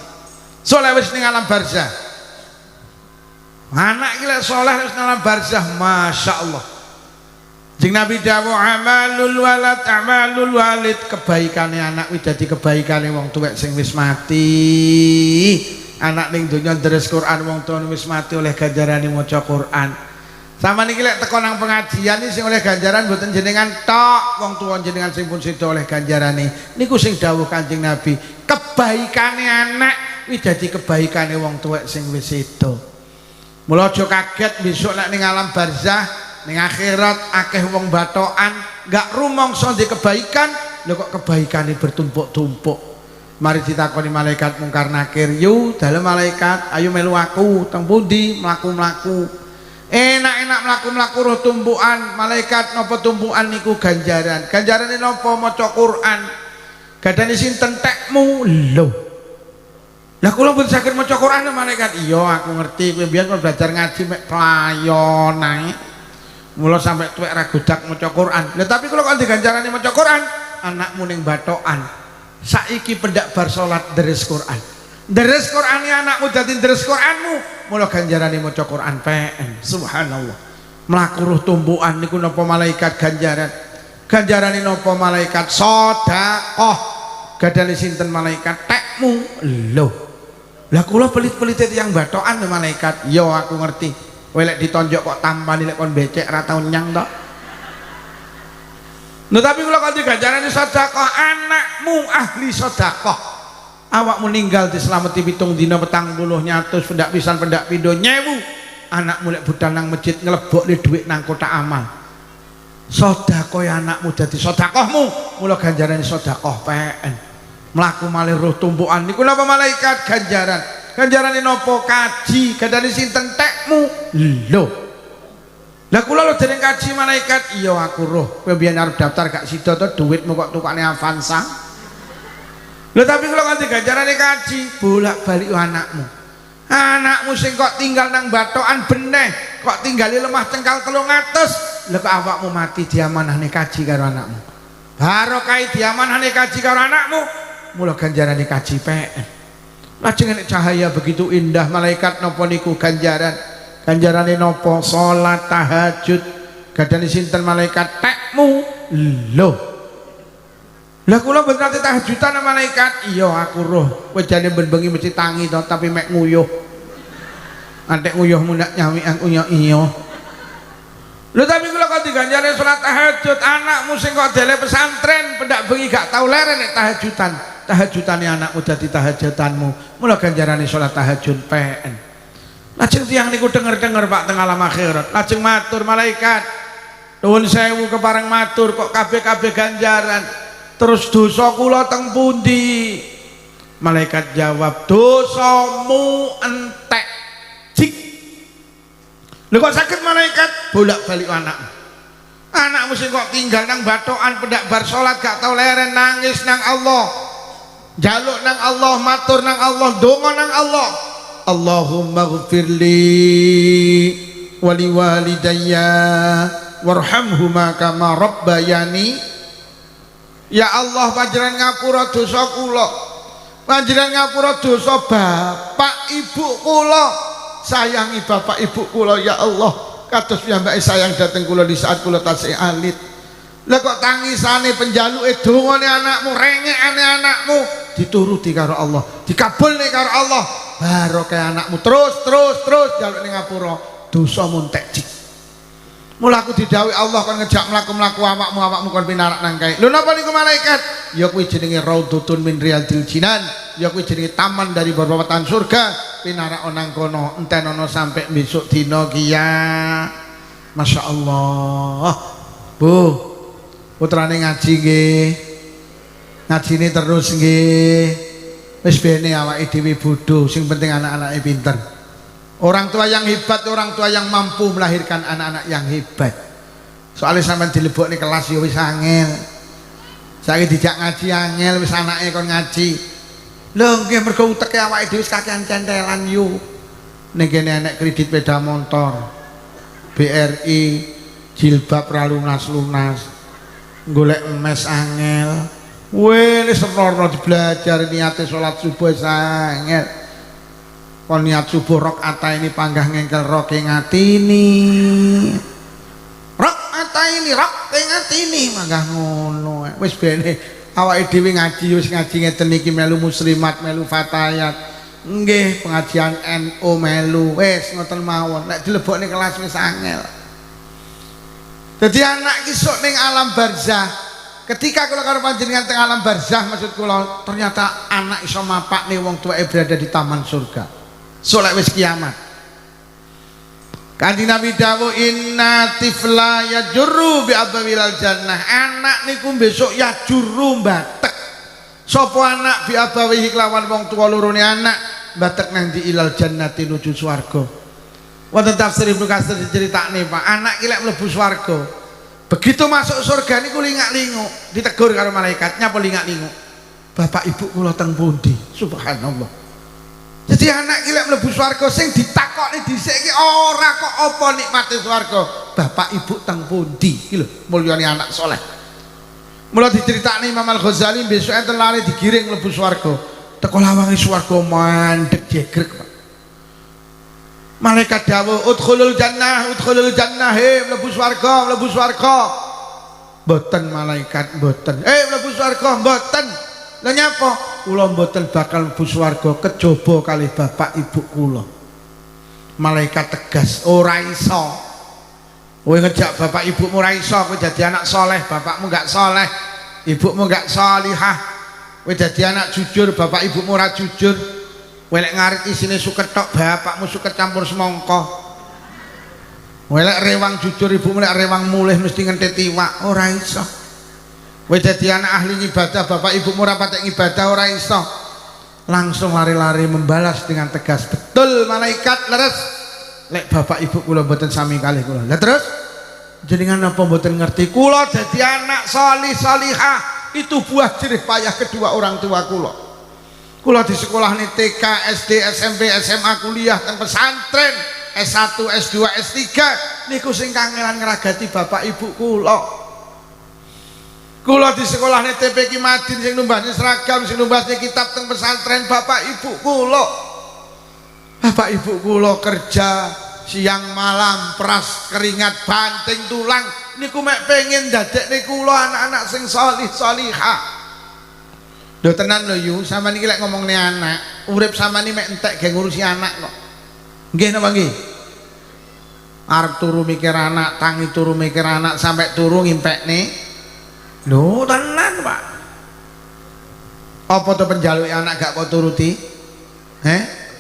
Saleh wis ning alam barzah. Anak ki lek saleh wis ning alam barzah, masyaallah. Jeng Nabi dawuh amalul walad amalul walid, kebaikane anak kuwi dadi kebaikane wong tuwek sing wis mati. Anak ning donya deres Quran, wong tuwa wis mati oleh ganjarane maca Quran. Sampeyan iki lek teko nang pengajian iki sing oleh ganjaran mboten jenengan tok, wong tuwa jenengan sing pun sedo oleh ganjarane. Niku sing dawuh Kanjeng Nabi, kebaikane anak kuwi dadi kebaikane wong tuwek sing wis sedo. Mula aja kaget besok nek ning alam barzah, ning akhirat akeh wong batokan gak rumangsa di kebaikan. Lho kok kebaikane bertumpuk-tumpuk. Mari ditakoni malaikat mungkar nakir, "Yu, dalem malaikat, ayo melu aku teng pundi mlaku-mlaku." Enak-enak mlaku-mlaku roh tumpukan. Malaikat napa tumpukan niku ganjaran. Ganjarane napa? Maca Quran. Gadane sinten tekmu? Lho. Lah kula mboten saged maca Quran malaikat. Iya, aku ngerti kowe mbiyen kok belajar ngaji mek playon ae. Mula sampai tuwek ra godak maca Quran. Lah tapi kalau diganjarane maca Quran, anakmu ning batokan. Saiki pendak bar salat deres Quran. Deres Qurane anakmu dadi deres Quranmu. Mula ganjarane maca Quran PN. Subhanallah. Mlaku ruh tumpukan niku napa malaikat ganjaran. Ganjarane napa malaikat? Sedekah. Gadane sinten malaikat? Tekmu. Lho. Lah kula pelit-pelite tiyang bathokan malaikat. Ya aku ngerti. Kowe lek ditonjok kok tampani lek kon becek ra tau nyang to. Nah tapi kula kanthi ganjarane sedekah, anakmu ahli sedekah. Awakmu ninggal dislameti 7 dina 40 nyatus pendak pisan pendak pindho nyewu. Anakmu lek budal nang masjid nglebokne dhuwit nang kotak amal. Sedekah anakmu dadi sedekahmu, mula ganjarane sedekah PN. Mlaku malih roh tumpukan niku napa malaikat ganjaran. Ganjarane napa? Kaji. Gadane sinten? Tekmu. Lho. Lah kula lho dereng kaji malaikat. Iya aku roh. Kowe biyen arep daftar gak sida to dhuwitmu kok tukane Avanza. Lho tapi kula nganti ganjarane kaji, bolak-balik anakmu. Anakmu sing kok tinggal nang bathokan beneh, kok tinggali lemah cengkal 300. Lha kok awakmu mati diamanahne kaji karo anakmu. Barokah diamanahne kaji karo anakmu, mula ganjarane kaji PN. Lajeng nek cahaya begitu indah malaikat napa niku ganjaran. Ganjarane napa? Salat tahajud. Gadane sinten malaikat? Tekmu. Lho. Lah kula mboten nate tahajudan malaikat. Iya aku roh. Kowe jane ben-bengi mesti tangi to tapi mek nguyuh. Antek nguyuhmu nak nyawi aku iya. Lho tapi kula kok diganjare salat tahajud, anakmu sing kok dele pesantren pendak bengi gak tau leren nek tahajudan. Tahajudane anakmu dadi tahajudanmu. Mula ganjarane salat tahajud PN. Lajeng tiyang niku denger-denger Pak teng alam akhirat. Lajeng matur malaikat. Nuwun sewu kepareng matur kok kabeh-kabeh ganjaran. Terus dosa kula teng pundi? Malaikat jawab, dosamu entek jik. Lho kok sakit malaikat? Bolak-balik anakmu. Anakmu sing kok tinggal nang bathokan pendak bar salat gak tau leren, nangis nang Allah. Jaluk nang Allah, matur nang Allah, donga nang Allah. Allahumma ghfirli wali walidayya warhamhuma kama rabbayani. Ya Allah, panjenengan ngapura dosa kula. Panjenengan ngapura dosa bapak ibu kula. Sayangi bapak ibu kula ya Allah. Kados piyambake sayang dateng kula di saat kula tasih alit. Lah kok tangisane penjaluke dongane anakmu, rengekane anakmu dituruti karo Allah, dikabulne karo Allah. Barokah anakmu terus jaluk ning ngapura dosamu entek jik. Mula aku didhawuhi Allah kon ngejak mlaku-mlaku awakmu kon pinarak nang kae. Lho napa niku malaikat? Ya kuwi jenenge raudhatun min riyadil jinan. Ya kuwi jenenge taman dari berwewatan surga. Pinarak nang kono enten ana sampai besok dina ki ya. Masyaallah. Bu, putrane ngaji nggih. Ngajine terus nggih. Wis bene awake dhewe bodho, sing penting anak-anake pinter. Orang tua yang hebat, orang tua yang mampu melahirkan anak-anak yang hebat. Soalnya sampean dilebokne kelas ya wis angel. Saiki dijak ngaji angel wis anake kon ngaji. Lho nggih mergo uteke awake dhewe wis kakean centelan yo. Ning kene enek kredit sepeda motor. BRI jilbab ra lunas-lunas. Golek emes angel. Wis seprono belajar niate salat subuh angel. Kon niat subuh rakaat ini panggah ngengkel roke ngatini. Rakaat ini roke ngatini manggah ngono. Wis bene awake dhewe ngaji wis ngaji ngeten iki melu muslimat, melu fatayat. Nggih, pengajian NU melu. Wis ngoten mawon. Nek dilebokne kelas wis angel. Dadi anak ki sok ning alam barzah. Ketika kula karo panjenengan teng alam barzah maksud kula ternyata anak iso mapakne wong tuwake berada di taman surga. Solek wis kiamat. Kanjeng Nabi dawuh inna tifla yajurru bi abawil jannah. Anak niku besok yajurru batek. Sapa anak bi abawihi kelawan wong tuwa lorone anak batek nang di ilal jannati nuju swarga. Wonten tafsir Ibnu Katsir diceritakne Pak, anak ki lek mlebu swarga. Begitu masuk surga niku lingak-linguk, ditegur karo malaikat, nyapa lingak-linguk? Bapak ibu kula teng pundi? Subhanallah. Jadi anak ki lek mlebu swarga sing ditakokne dhisik iki ora kok apa nikmate swarga. Bapak ibu teng pundi iki lho mulyane anak soleh. Mula diceritakne Imam Al-Ghazali besok enten lare digiring mlebu swarga. Teko lawange swarga mandeg jegrek, Pak. Malaikat dawuh udkhulul jannah he mlebu swarga. Mboten malaikat mboten. Mlebu swarga mboten. Lah nyapa? Kula mboten bakal mlebu swarga kejaba kalih bapak ibu kula. Malaikat tegas, ora iso. Kowe ngejak bapak ibumu ora iso, kowe dadi anak soleh, bapakmu enggak soleh, ibumu enggak salihah. Kowe dadi anak jujur, bapak ibumu ora jujur. Kowe lek ngarit isine suket tok, bapakmu suket campur semangka. Kowe lek rewang jujur, ibumu lek rewang mulih mesti ngenteti iwak, ora iso. Kowe dadi anak ahli ibadah, bapak ibumu ora patek ibadah, ora iso. Langsung lari-lari membalas dengan tegas, betul malaikat leres. Lek bapak ibu kula mboten sami kalih kula. Lah terus jenengan apa mboten ngerti kula dadi anak salih salihah itu buah jerih payah kedua orang tua kula. Kula di sekolah nih TK, SD, SMP, SMA, kuliah teng pesantren S1, S2, S3 niku sing kangelan ngragati bapak ibu kula. Kula di sekolah nih TPQ Madin sing numbasne seragam, sing numbasne kitab teng pesantren bapak ibu kula. Bapak ibu kula kerja siang malam peras keringat banting tulang niku mek pengen dadekne kula anak-anak sing salih salihah. Lho tenan lho yu, sampeyan iki lek ngomongne anak, urip sampeyan mek entek ge ngurusi anak kok. Nggih napa nggih? Arep turu mikir anak, tangi turu mikir anak sampai turu ngimpekne. Lho tenan, Pak. Apa to penjaluke anak gak kok turuti?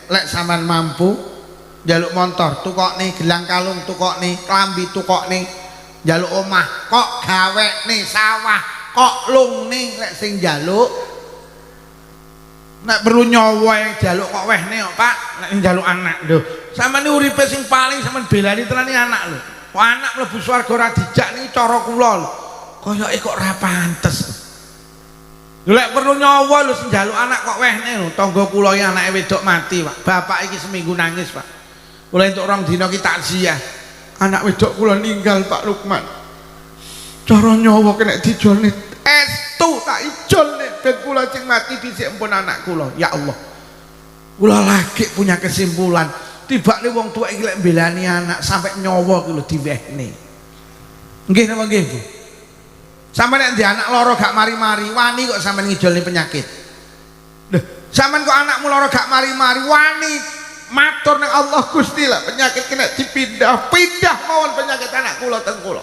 Lek sampean mampu njaluk motor, tukokne gelang kalung, tukokne klambi, tukokne njaluk omah, kok gawekne sawah, kok lungne lek sing njaluk. Nek perlu nyawa yang jaluk kok wehne kok Pak, nek njaluk anak. Lho, sampeyan uripe sing paling sampeyan belani tenan anak lho. Kok anak mlebu swarga ora dijak niki cara kula lho. Koyoke kok ora pantes. Lho lek perlu nyawa lho sing njaluk anak kok wehne lho. Tangga kula iki anake wedok mati, Pak. Bapak iki seminggu nangis, Pak. Kula entuk 2 dina ki takziah. Anak wedok kula ninggal, Pak Lukman. Cara nyawa kena dijolne estu tak ijolne ben kula sing mati dhisik empun anak kula. Ya Allah. Kula lagi punya kesimpulan, tibane wong tuwa iki lek mbelani anak sampai nyawa ki lho diwehne. Nggih napa nggih, Bu? Sampeyan nek ndek anak lara gak mari-mari, wani kok sampeyan ngijolne penyakit. Lho, sampeyan kok anakmu lara gak mari-mari, wani matur ning Allah Gusti lah penyakit kena dipindah mawon penyakit anak kula teng kula.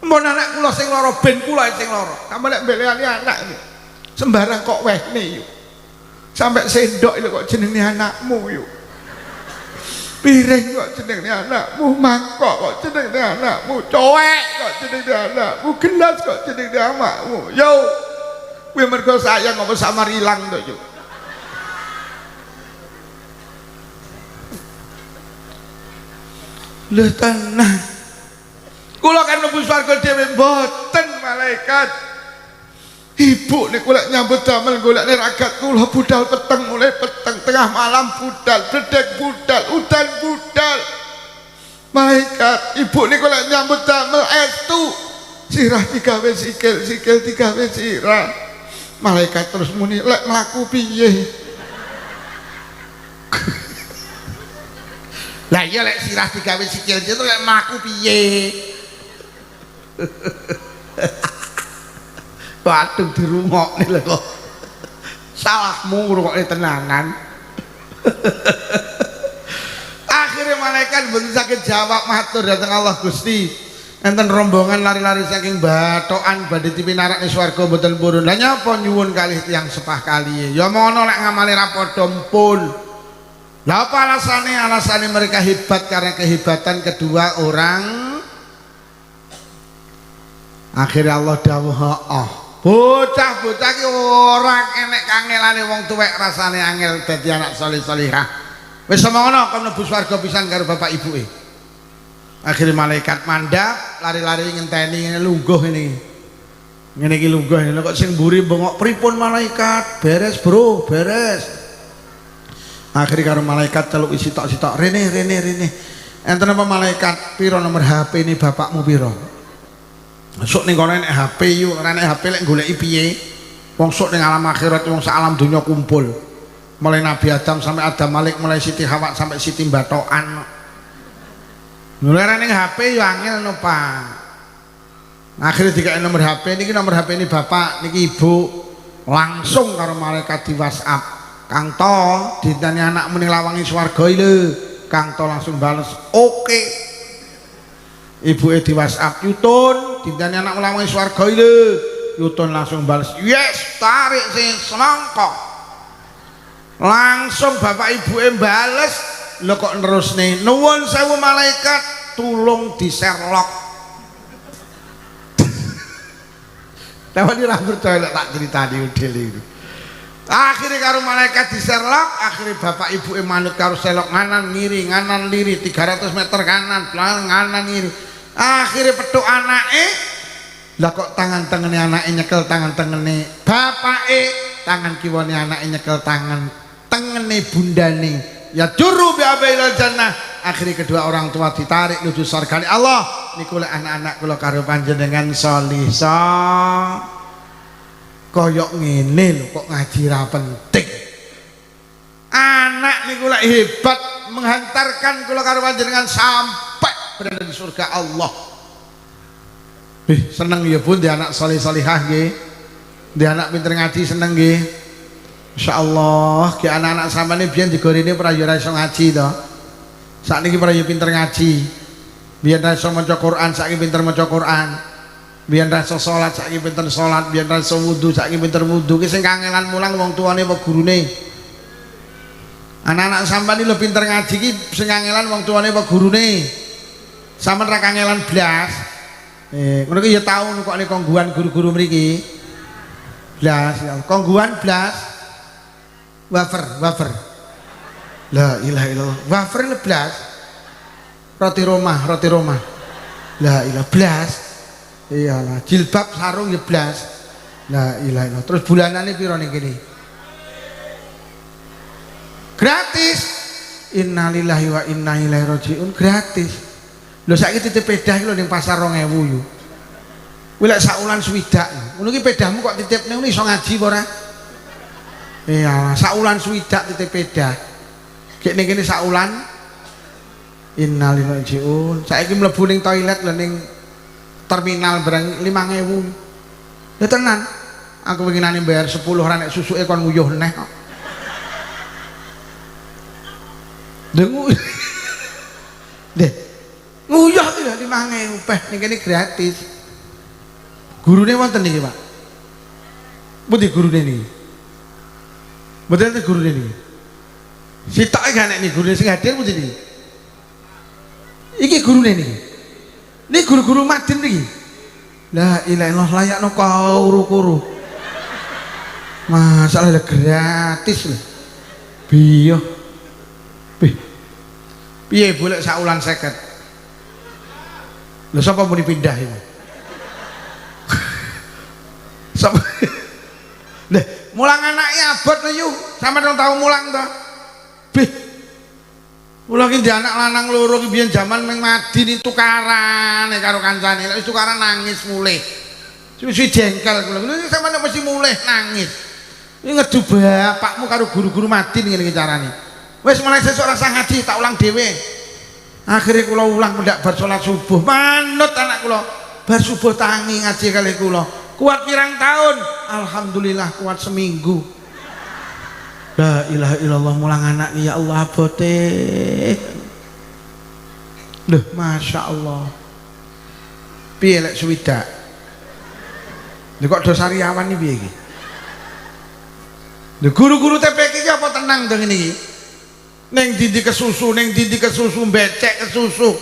Mun anak kula sing lara ben kula sing lara. Sampeyan nek mbelani anak iki sembarang kok wehne yuk. Sampai sendok lho kok jenenge anakmu yuk. Piring kok jenenge anakmu, mangkok kok jenenge anakmu, cowek kok jenenge anakmu, gelas kok jenenge anakmu. Yo, kuwi mergo sayang apa samar ilang to yo. Lho tenan. Kula kan mlebu swarga dhewe mboten malaikat. Ibu niku lek nyambut damel golekne ragat kula budal peteng mulai peteng tengah malam budal bledek budal udan budal. Malaikat ibu niku lek nyambut damel estu sirah digawe sikil sikil digawe sirah. Malaikat terus muni lek mlaku piye? Lah iya lek sirah digawe sikil itu lek mlaku piye? Waduh dirungokne lho kok. Salahmu ngrungokne tenanan. Akhirnya malaikat mboten saged jawab matur dhateng Allah Gusti. Enten rombongan lari-lari saking batokan badhe dipinarakne swarga mboten purun. Lah nyapa nyuwun kalih tiyang sepah kaliye. Ya mono lek ngamale ra padha mpun. Lah apa alasannya? Alasannya mereka hebat karena kehebatan kedua orang. Akhirnya Allah dawuh, "Oh, bocah-bocah ki ora enek kangelane wong tuwek rasane angel dadi anak saleh-salehah. Wis semono kon mlebu swarga pisan karo bapak ibuke." Akhirnya malaikat mandap lari-lari ngenteni lungguh ini. Ngene iki lungguh ini kok sing mburi bengok pripun malaikat? Beres, Bro, beres. Akhirnya karo malaikat celuk sitok-sitok, "Rene, rene, rene. Enten apa malaikat? Piro nomor HP ini bapakmu piro?" Sok ning kono nek HP yo, ora nek HP lek goleki piye? Wong sok ning alam akhirat wong sak alam donya kumpul. Mulai Nabi Adam sampai Adam Malik, mulai Siti Hawa sampai Siti Batokan. Mulai ning HP yo angel no, Pak. Akhirnya dikasih nomor HP ini bapak niki ibu, langsung karo malaikat di WhatsApp, Kang To ditanya anak muni lawangi swarga lho. Kang To langsung bales oke. Ibu di WhatsApp Yutun ditanya anak lawangi swarga lho. Yutun langsung bales yes, tarik sing semangka. Langsung bapak ibu bales, lho kok nerusne nuwun sewu malaikat tulung di Sherlock. Tapi ora percaya tak critani udel iki. Akhirnya karo malaikat di Sherlock, akhirnya bapak ibu manut karo Sherlock nganan ngiri 300 meter kanan nganan ngiri. Akhirnya petuk anake, lah kok tangan tengene anake nyekel tangan tengene bapake, tangan kiwane anake nyekel tangan tengene bundane. Ya juru bi abailal jannah. Akhirnya kedua orang tua ditarik menuju surga Allah. Niku lek anak-anak kula karo panjenengan sholih koyok ngene lho kok ngaji ra penting. Anak niku lek hebat menghantarkan kula karo panjenengan sampai berada di surga Allah. Seneng ya Bun di anak sholih-sholihah nggih. Di anak pinter ngaji seneng nggih. Insyaallah ki anak-anak sampeyan biyen digorene ora ya iso ngaji to. Sakniki ora ya pinter ngaji. Biyen ra iso maca Quran, saiki pinter maca Quran. Biyen ra iso salat, saiki pinter salat. Biyen ra iso wudu, saiki pinter wudu. Ki sing kangelan mulang wong tuane apa gurune. Anak-anak sampeyan iki lho pinter ngaji ki sing kangelan wong tuane apa gurune. Sampeyan ra kangelan blas. Ngono ki ya tau kok nek kongguan guru-guru mriki. Blas ya, kongguan blas. Wafer la ilaha illallah wafer leblas roti Roma la ilaha blas iyalah jilbab sarung ya blas la ilaha illallah. Terus bulanane piro ning kene gratis innalillahi wa inna ilaihi rajiun gratis lho. Saiki titip pedah iki lho ning pasar 2000 yo kuwi lek saulan swidak ngono ki pedahmu kok titip ning iso ngaji apa ora. Iya, saulan swidak titip pedah. Gek ning kene saulan innalillahi rajiun. Saiki mlebu ning toilet lho ning terminal barang 5.000. Ya tenan. Aku pengenane bayar 10 ora nek susuke kon nguyuh neh kok. Dengu. Deh. Nguyuh iki lho 5.000 peh ning kene gratis. Gurune wonten niki, Pak. Pundi gurune niki? Betul itu guru ini. Sitok gak nek nih guru sing hadir pundi niki? Iki guru ini. Ini guru-guru Madin niki. La ilaha illallah layakno kuru-kuru. Masalah gratis lho. Biyo. Piye boleh saulan 50. Lho sapa muni pindah iki? Sapa? Lha mulang anaknya abot lho yuk sampe dong tahu mulang to bih mulang ini anak lanang loro ki biyen jaman meng Madin tukaran karo kancane lek tukaran nangis mulih suwi jengkel kula lho sampeyan mesti mulih nangis iki ngedu bapakmu karo guru-guru Madin ngene iki carane wis mulai sesuk rasa ngaji tak ulang dhewe. Akhirnya kula ulang mendak bar salat subuh manut anak kula bar subuh tangi ngaji kali kula. Kuat pirang tahun? Alhamdulillah kuat seminggu. La ilaha illallah mulang anak ya Allah abote. Duh, masya Allah. Piye lek swidak? Lha kok do sariawan iki piye iki? Lha guru-guru TPK iki apa tenang to ngene iki? Ning dindi kesusu, becek kesusu.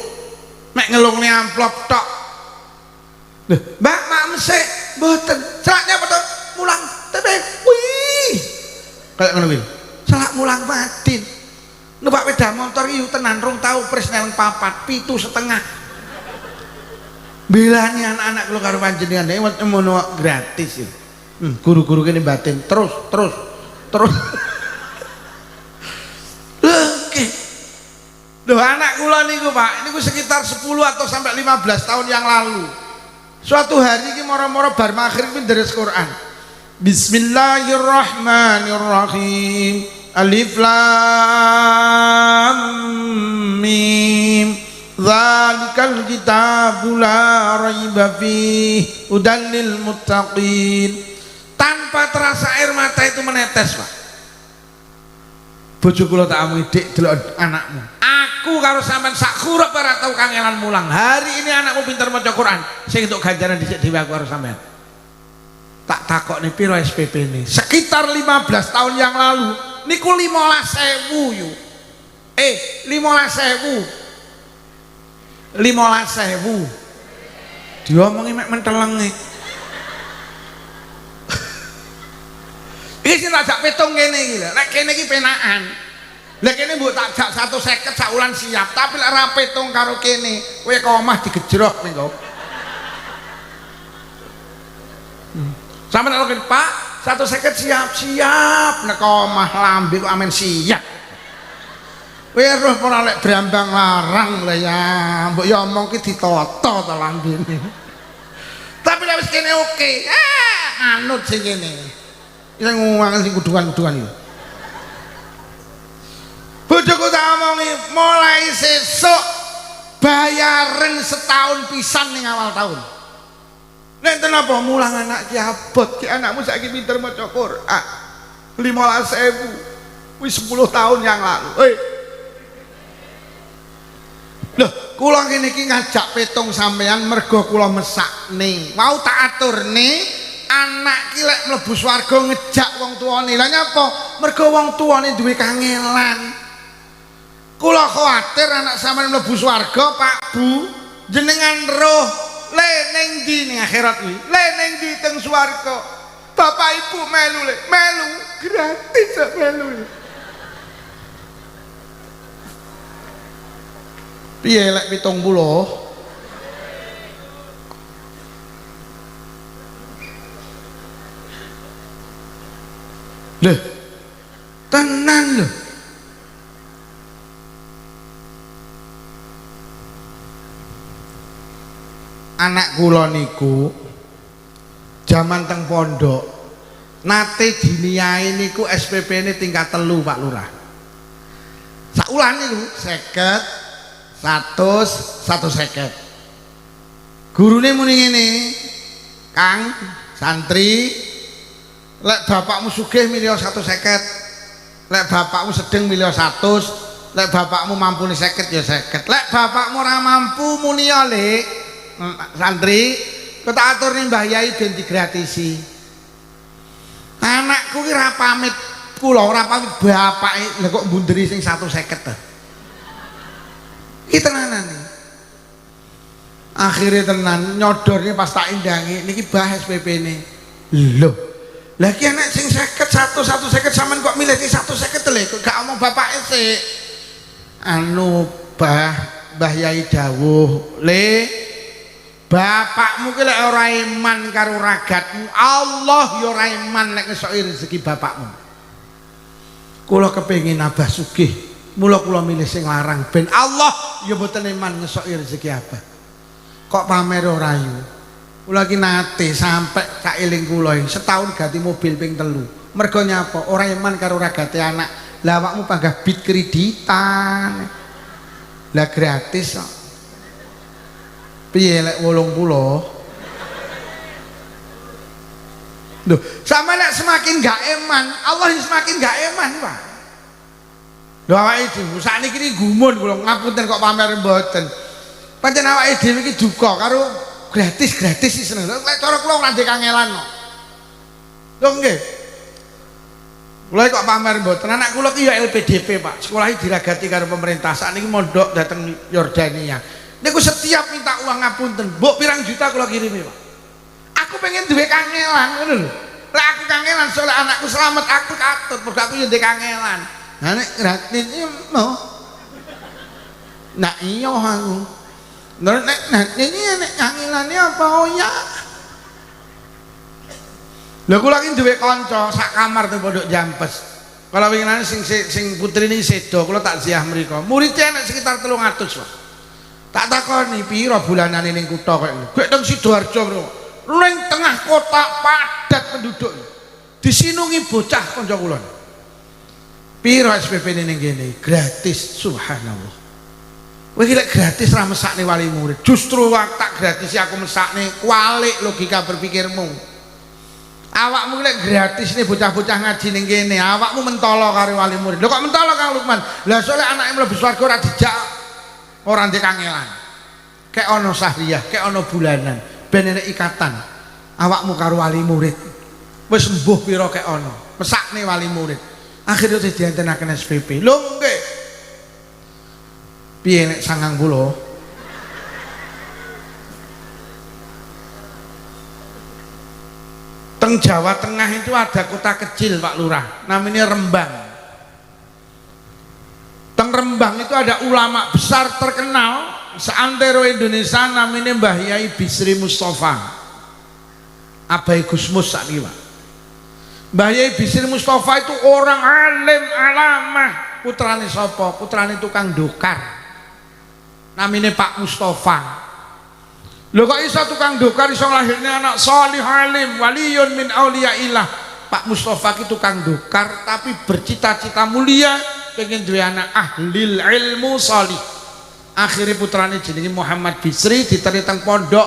Mek ngelungne amplop tok. Lho, Mbak mak mesik mboten. Selaknya apa to? Mulang TP. Wih. Kayak ngono kuwi. Selak mulang Madin. Numpak sepeda motor iki tenan rong tau presnel 4 7,5. Bilani anak-anak kula karo panjenengan ngono gratis. Guru-guru kene batin terus. Loh anak kula niku Pak, niku sekitar 10 atau sampai 15 tahun yang lalu. Suatu hari iki moro-moro bar maghrib deres Quran. Bismillahirrahmanirrahim. Alif lam mim. Dzalikal kitabu la raiba fihi hudan lil muttaqin. Tanpa terasa air mata itu menetes, Pak. Bojo kula tak amungi, Dik, delok anakmu. Aku karo sampean sak kurep ora tau kangelan mulang. Hari ini anakmu pinter maca Quran. Sing entuk ganjaran dhisik dhewe aku karo sampean. Tak takokne piro SPP ini? Sekitar 15 tahun yang lalu. Niku 15.000 yo. 15.000. 15.000 diomongi mek mentelenge. Iki sing tak petung kene iki lho. Nek kene iki penakan. Lah kene mbok tak jak 150 sak wulan siap, tapi lek ora petung karo kene, kowe ke omah digejrok ning kok. Sampeyan kok Pak, 150 siap-siap nek omah lambe kok amen siap. Kowe roh ora lek brambang larang lho ya, mbok ya omong ki ditata to lambene. Tapi lek wis kene oke, anut sing kene. Sing ngomong sing kudukan-kudukan iki. Bojoku tak omongi mulai sesuk bayaran setahun pisan ning awal tahun. Nek kenapa mulang anak ki abot, ki anakmu saiki pinter maca Quran. 15.000 wis 10 tahun yang lalu. Loh, kula kene iki ngajak petung sampean mergo kula mesakne. Mau tak aturne anak ki lek mlebu swarga ngejak wong tuane. Lah nyapa? Mergo wong tuane duwe kangelan. Kula khawatir anak sampean mlebu swarga, Pak Bu, jenengan roh le ning ndi ning akhirat kuwi? Le ning ndi teng swarga? Bapak Ibu melu le, melu gratis sak melu. Piye lek 70? Lho. Tenan lho. Anak kula niku jaman teng pondok nate diniahi niku SPP ini tingkat 3 Pak Lurah. Sak wulan niku 50 100 150. Gurune muni ngene, Kang, santri, lek bapakmu sugih milih 150, lek bapakmu sedeng milih 100, lek bapakmu mampu ni 50 ya 50. Lek bapakmu ora mampu muni ya Lek, santri, kita atur nih Mbah Yai ben digratisi. Anakku ki ora pamit kula, ora pamit bapake, lha kok mbunderi sing 150 ta. Iki tenanan nih. Akhirnya tenan nyodornya pas tak indangi niki bahas PP ini. Loh, lagi anak sing 150 sampean kok milih sing 150 lho, kok gak omong bapake sik. Anu Mbah Yai dawuh, "Le, bapakmu ki lek ora iman karo ragatmu, Allah ya ora iman nek ngesoki rezeki bapakmu." Kula kepengin abah sugih, mula kula milih sing larang ben Allah ya mboten iman ngesoki rezeki abah. Kok pamer ora ayu. Kula ki nate sampai sak eling kula setahun ganti mobil ping 3. Mergo nyapa? Ora iman karo ragate anak. Lah awakmu panggah bit kreditan. Lah gratis kok. Piye lek 80? Loh, sama lek semakin gak eman, Allah semakin gak eman, Pak. Lho awake dhewe sakniki iki gumun kula ngapunten kok pamer mboten. Pancen awake dhewe iki duka karo gratis-gratis sih seneng. Lek cara kula ora ndek kangelan kok. Lho nggih. Kula kok pamer mboten. Anak kula ki ya LPDP, Pak. Sekolah iki diragati karo pemerintah. Sakniki mondok dateng Yordania. Niku setiap minta uang ngapunten, mbok pirang juta kula kirimi, Pak. Aku pengen duwe kangelan ngono lho. Lek aku kangelan soalnya anakku selamat aku katut, mergo aku yo ndek kangelan. Nah nek gratis mau. Nah iya aku. Nek ini nek kangelane apa oh ya. Lha kula ki duwe kanca sak kamar teng pondok Jampes. Kalau winginane sing putri niki sedo, kula tak ziarah mriku. Muridnya nek sekitar 300, Pak. Tak takoni piro bulanane ning kutha kok ngene. Gek teng Sidoarjo, Bro. Ning tengah kota padat penduduk. Disinungi bocah kanca kula. Piro SPP ning kene? Gratis, subhanallah. Kowe iki lek gratis ra mesakne wali murid. Justru tak gratis aku mesakne kualik logika berpikirmu. Awakmu lek gratis nih bocah-bocah ngaji ning kene, awakmu mentolo karo wali murid. Lho kok mentolo Kang Lukman? Lah soalnya anake mlebu swarga ora dijak ora ndek kangelan. Kayak ono sahriyah, kayak ono bulanan, ben enek ikatan. Awakmu karo wali murid. Wis mbuh pira kayak ono. Mesakne wali murid. Akhirnya wis diantenaken SPP. Lho nggih. Piye nek 90? Teng Jawa Tengah itu ada kota kecil Pak Lurah, namanya Rembang. Teng Rembang itu ada ulama besar terkenal seantero Indonesia, namanya Mbah Yai Bisri Mustafa, Abai Gusmus sakniki Pak. Mbah Yai Bisri Mustafa itu orang alim alamah. Putrane sapa? Putrane tukang dokar, namanya Pak Mustafa. Lho kok iso tukang dokar iso lahirne anak salih alim waliyun min auliyaillah. Pak Mustafa ki tukang dokar tapi bercita-cita mulia, pengen duwe anak ahlil ilmu salih. Akhirnya putrane jenenge Muhammad Bisri diteri teng pondok,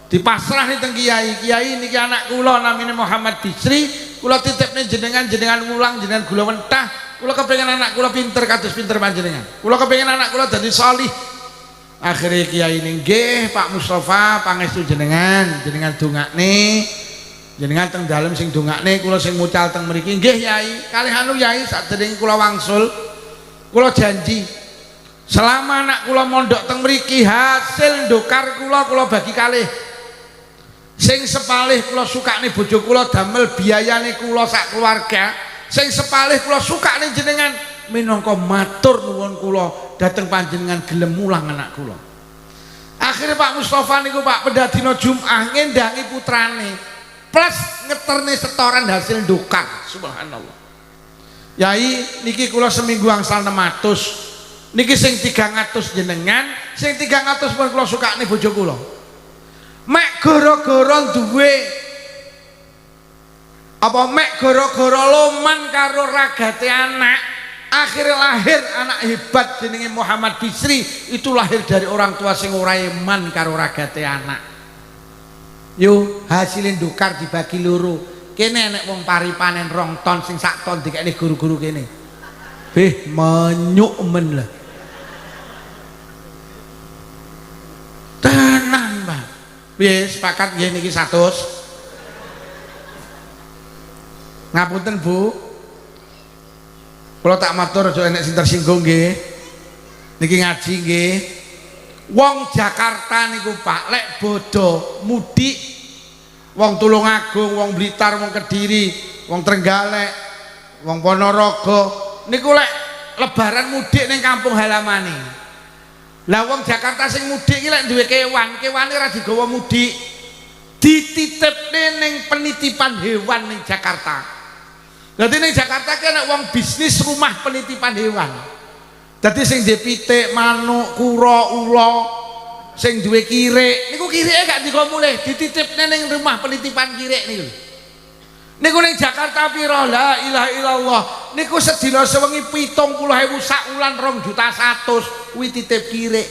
dipasrah teng kiai. Kiai niki anak kula namine Muhammad Bisri, kula titipne jenengan mulang jenengan gula mentah. Kula kepengin anak kula pinter kados pinter panjenengan. Kula kepengin anak kula dadi salih. Akhirnya kiai ini nggih Pak Mustafa pangestu jenengan dongakne jenengan teng dalem sing dongakne kula sing mucal teng mriki nggih Yai kalih anu Yai sadèrèngé kula wangsul kula janji selama anak kula mondok teng mriki hasil dokar kula bagi kalih sing sepalih kula sukane bojo kula damel biayane kula sak keluarga sing sepalih kula sukane jenengan minangka matur nuwun kula dateng panjenengan gelem mulang anak kula. Akhirnya Pak Mustafa niku Pak pada dina Jumat ngendangi putrane plus ngeterne setoran hasil dokar. Subhanallah. Yai niki kula seminggu angsal 600. Niki sing 300 jenengan, sing 300 pun kula sukane bojo kula. Mek gara-gara duwe apa mek gara-gara loman karo ragate anak. Akhirnya lahir anak hebat jenenge Muhammad Bisri, itu lahir dari orang tua sing ora iman karo ragate anak. Yo hasilin dokar dibagi loro. Kene enek wong pari panen 2 ton sing 1 ton dikene guru-guru kene. Beh menyuk men lah. Tenan, Pak. Piye sepakat nggih niki 100. Ngapunten Bu. Kalau tak matur aja enek sing tersinggung nggih. Niki ngaji nggih. Wong Jakarta niku Pak lek bodo mudik, wong Tulungagung, wong Blitar, wong Kediri, wong Trenggalek, wong Ponorogo niku lek lebaran mudik ning kampung halamane. Lah wong Jakarta sing mudik iki lek duwe kewane ora digawa mudik. Dititipne ning penitipan hewan ning Jakarta. Jadi ning Jakarta ki ana wong bisnis rumah penitipan hewan. Jadi sing duwe pitik, manuk, kura, ula, sing duwe kirek, niku kireke gak digawa mulih, dititipne ning rumah penitipan kirek niku. Niku ning Jakarta pira? La ilaha illallah. Niku sedina sewengi 70.000 sak wulan 2.100.000 kuwi titip kirek.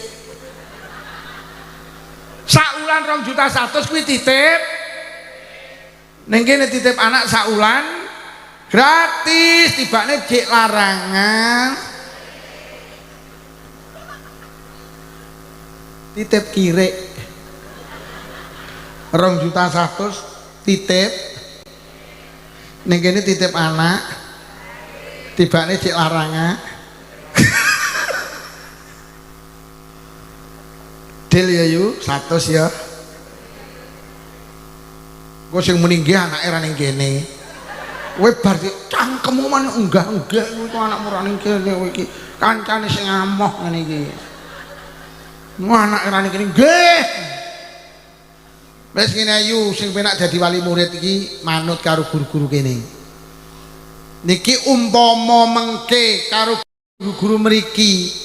Sak wulan 2.100.000 kuwi titip. Ning kene titip anak sak wulan gratis, tibane jek larangan titip kirek 2.100.000 titip ning kene titip anak tibane jek larangan del ya yu 100 ya kok sing muni nggih anake ra ning kene. Kowe bar cangkemmu man enggak itu anak murah ning kene kowe iki kancane sing amoh ngene iki. Anak era ning kene nggih. Wis ngene ayu sing penak dadi wali murid iki manut karo guru-guru kene. Niki umpama mengke karo guru-guru mriki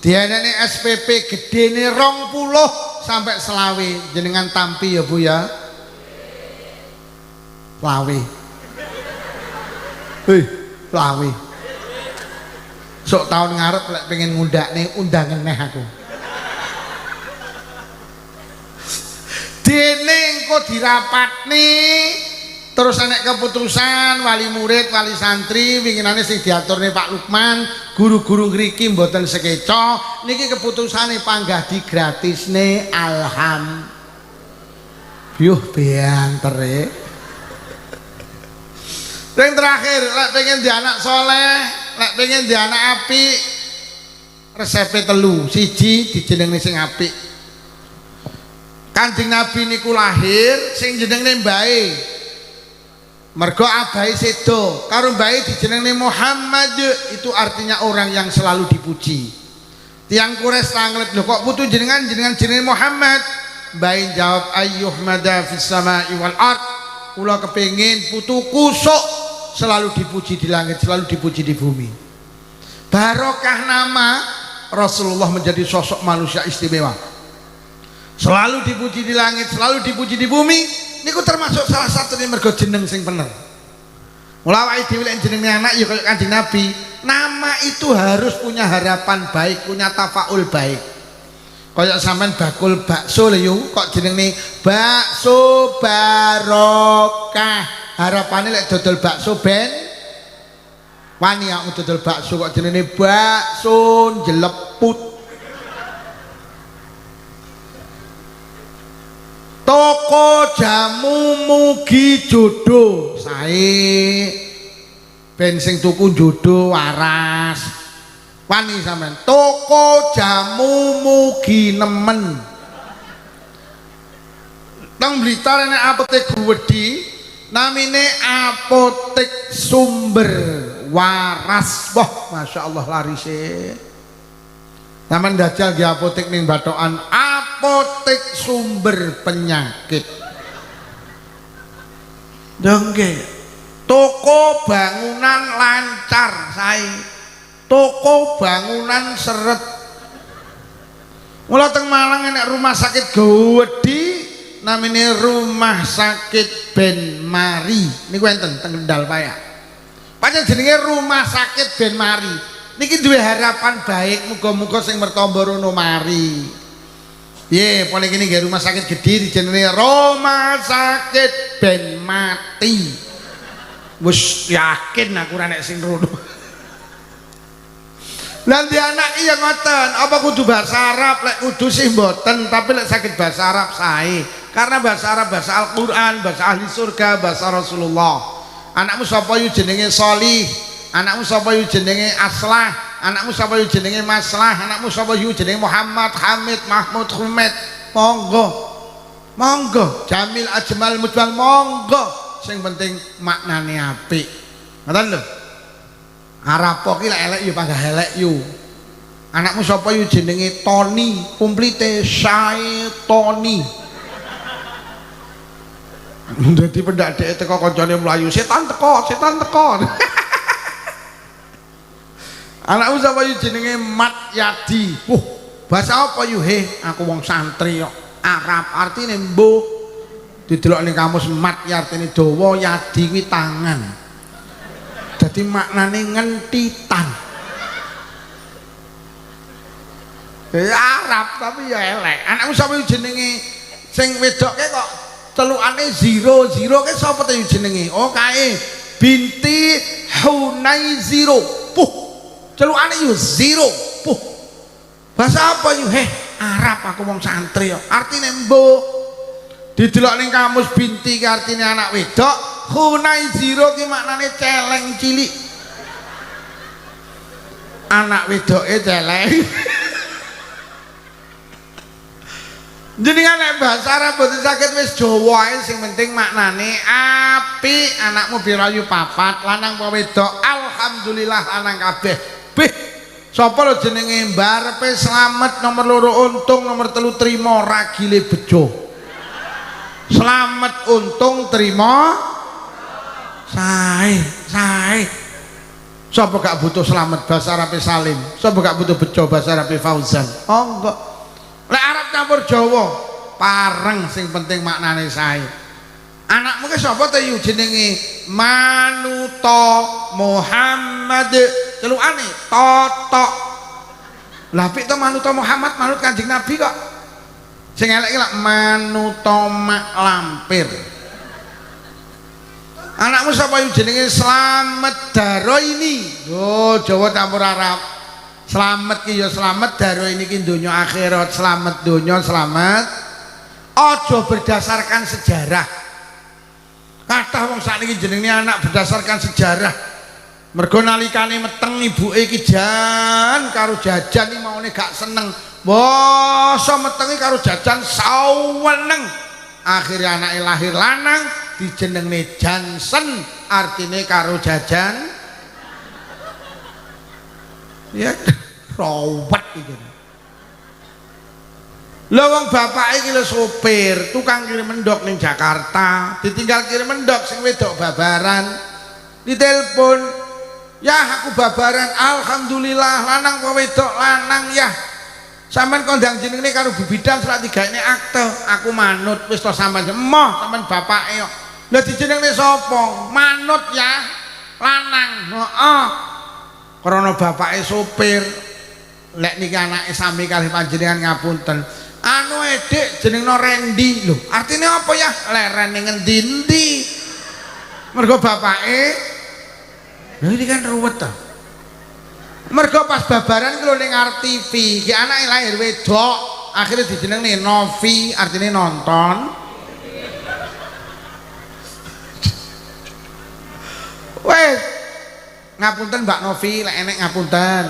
dianane SPP gedene 20 sampai 20 jenengan tampi ya Bu ya. Lawe. Lawe. Sok tahun ngarep lek pengen ngundakne undangan neh aku. gedene engko dirapatne terus enek keputusan wali murid wali santri winginane sing diaturne Pak Lukman guru-guru ngriki mboten sekeca niki keputusane panggah digratisne yuh beantere yang terakhir lek pengen di anak soleh lek pengen di anak apik resepe telu siji dijenengne sing apik Kanjeng Nabi niku lahir sing jenenge mbae mergo abahe sedo karo mbae dijenengne Muhammad itu artinya orang yang selalu dipuji tiang Quraisy tanglet lho kok putu jenengan jenenge Muhammad mbae jawab ayyuhmada fis samai wal ard kula kepengin putu kusuk selalu dipuji di langit selalu dipuji di bumi barokah nama Rasulullah menjadi sosok manusia istimewa selalu dipuji di langit selalu dipuji di bumi niku termasuk salah satu yang mergo jeneng sing bener mulai dhewe lek jenenge anak ya kaya Kanjeng Nabi nama itu harus punya harapan baik punya tafaul baik kaya sampean bakul bakso lho yo kok jenenge bakso barokah harapane lek dodol bakso ben wani aku dodol bakso kok jenenge bakso jeleput toko jamu mugi jodoh sae ben sing tuku jodoh waras wani sampean toko jamu mugi nemen teng Blitar enek apotek Guwedi namine apotek Sumber Waras wah Masya Allah larise sampean dajal di apotek ning Batokan apotek sumber penyakit dongge toko bangunan lancar sae toko bangunan seret mula teng Malang enek rumah sakit Guwedi namine rumah sakit Ben Mari niku enten teng Kendal Paya pancen jenenge rumah sakit Ben Mari niki duwe harapan baik muga-muga sing mertamba rono mari piye pone kene nggih rumah sakit gede jenenge rumah sakit Ben Mati wis yakin aku ora nek sing rono nanti anak iya ngoten apa kudu bahasa Arab lek kudu sih mboten tapi lek sakit bahasa Arab sae karena bahasa Arab bahasa Al-Qur'an bahasa ahli surga bahasa Rasulullah anakmu sapa yu jenenge Sholih anakmu sapa yu jenenge Aslah anakmu sapa yu jenenge Maslah anakmu sapa yu jenenge Muhammad Hamid Mahmud Humed monggo monggo Jamil Ajmal Mujmal monggo sing penting maknane apik ngoten lho Arapo ki lek elek yo panggah elek yo anakmu sapa yu jenenge Tony kumplite Sae Tony dadi pendadeke teko kancane mlayu setan teko anakmu sapa yu jenenge Mat Yadi bahasa apa yu aku wong santri kok Arab artine mbuh didelok ning kamus Mat artine dawa Yadi kuwi tangan jadi maknane ngentitan Arab tapi ya elek anakmu sapa yu jenenge sing wedoke kok telukane zero ke sapa ta yu jenenge oh kae binti Hunay Zero celukane yu zero bahasa apa yu Arab aku wong santri kok artine mbuh didelok ning kamus binti ki artine anak wedok Hunay Zero ki maknane celeng cilik anak wedoke celeng jenengan nek bahasa Arab boten saged wis Jawa ae sing penting maknane apik anakmu birayu papat lanang apa wedok alhamdulillah lanang kabeh beh sapa lho jenenge mbarepe slamet nomor 2 untung nomor 3 trima ragile bejo slamet untung trima sae sapa gak butuh slamet bahasa Arab Salim sapa gak butuh bejo bahasa Arab Fauzan oh enggak lek Arab campur Jawa pareng sing penting maknane sae anakmu ki sapa ta yu jenenge Manuto Muhammad celukane Toto lha pik to Manuto Muhammad manut Kanjeng Nabi kok Sing elek iki lak Manutomak Lampir. Anakmu sapa jenenge Slamet Daroini. Yo Jawa campur Arab. Slamet ki ya slamet, Daroini ki donya akhirat, slamet donya, slamet. Aja berdasarkan sejarah. Kathah wong sakniki jenenge anak berdasarkan sejarah. Mergo nalikane meteng ibuke ki jan karo jajan iki maune gak seneng. Basa metengi karo jajan saweneng. Akhirnya anake lahir lanang dijenengne Jansen, artine karo jajan ya rawat iki. Lha wong bapake iki lho sopir, tukang kirim mendok ning Jakarta, ditinggal kirim mendok sing wedok babaran. Ditelepon, "Ya aku babaran, alhamdulillah, lanang apa wedok? Lanang ya. Sampeyan kondang jenenge karo bibidang surat digane akte, aku manut wis to sampean emoh sampean bapake kok." Lah dijenengne sapa? Manut ya, lanang. Heeh. Krana bapake sopir. Lek niki anake sami kalih panjenengan ngapunten. Anu Dik jenengno Randy lho. Artine apa ya? Lerene ngendi-endi. Mergo bapake lha iki kan ruwet ta. Mergo pas babaran kuwi ning RTV, ki anake lahir wedok, akhirnya dijenengne Novi, artine nonton. Wes ngapunten Mbak Novi, lek enek ngapunten.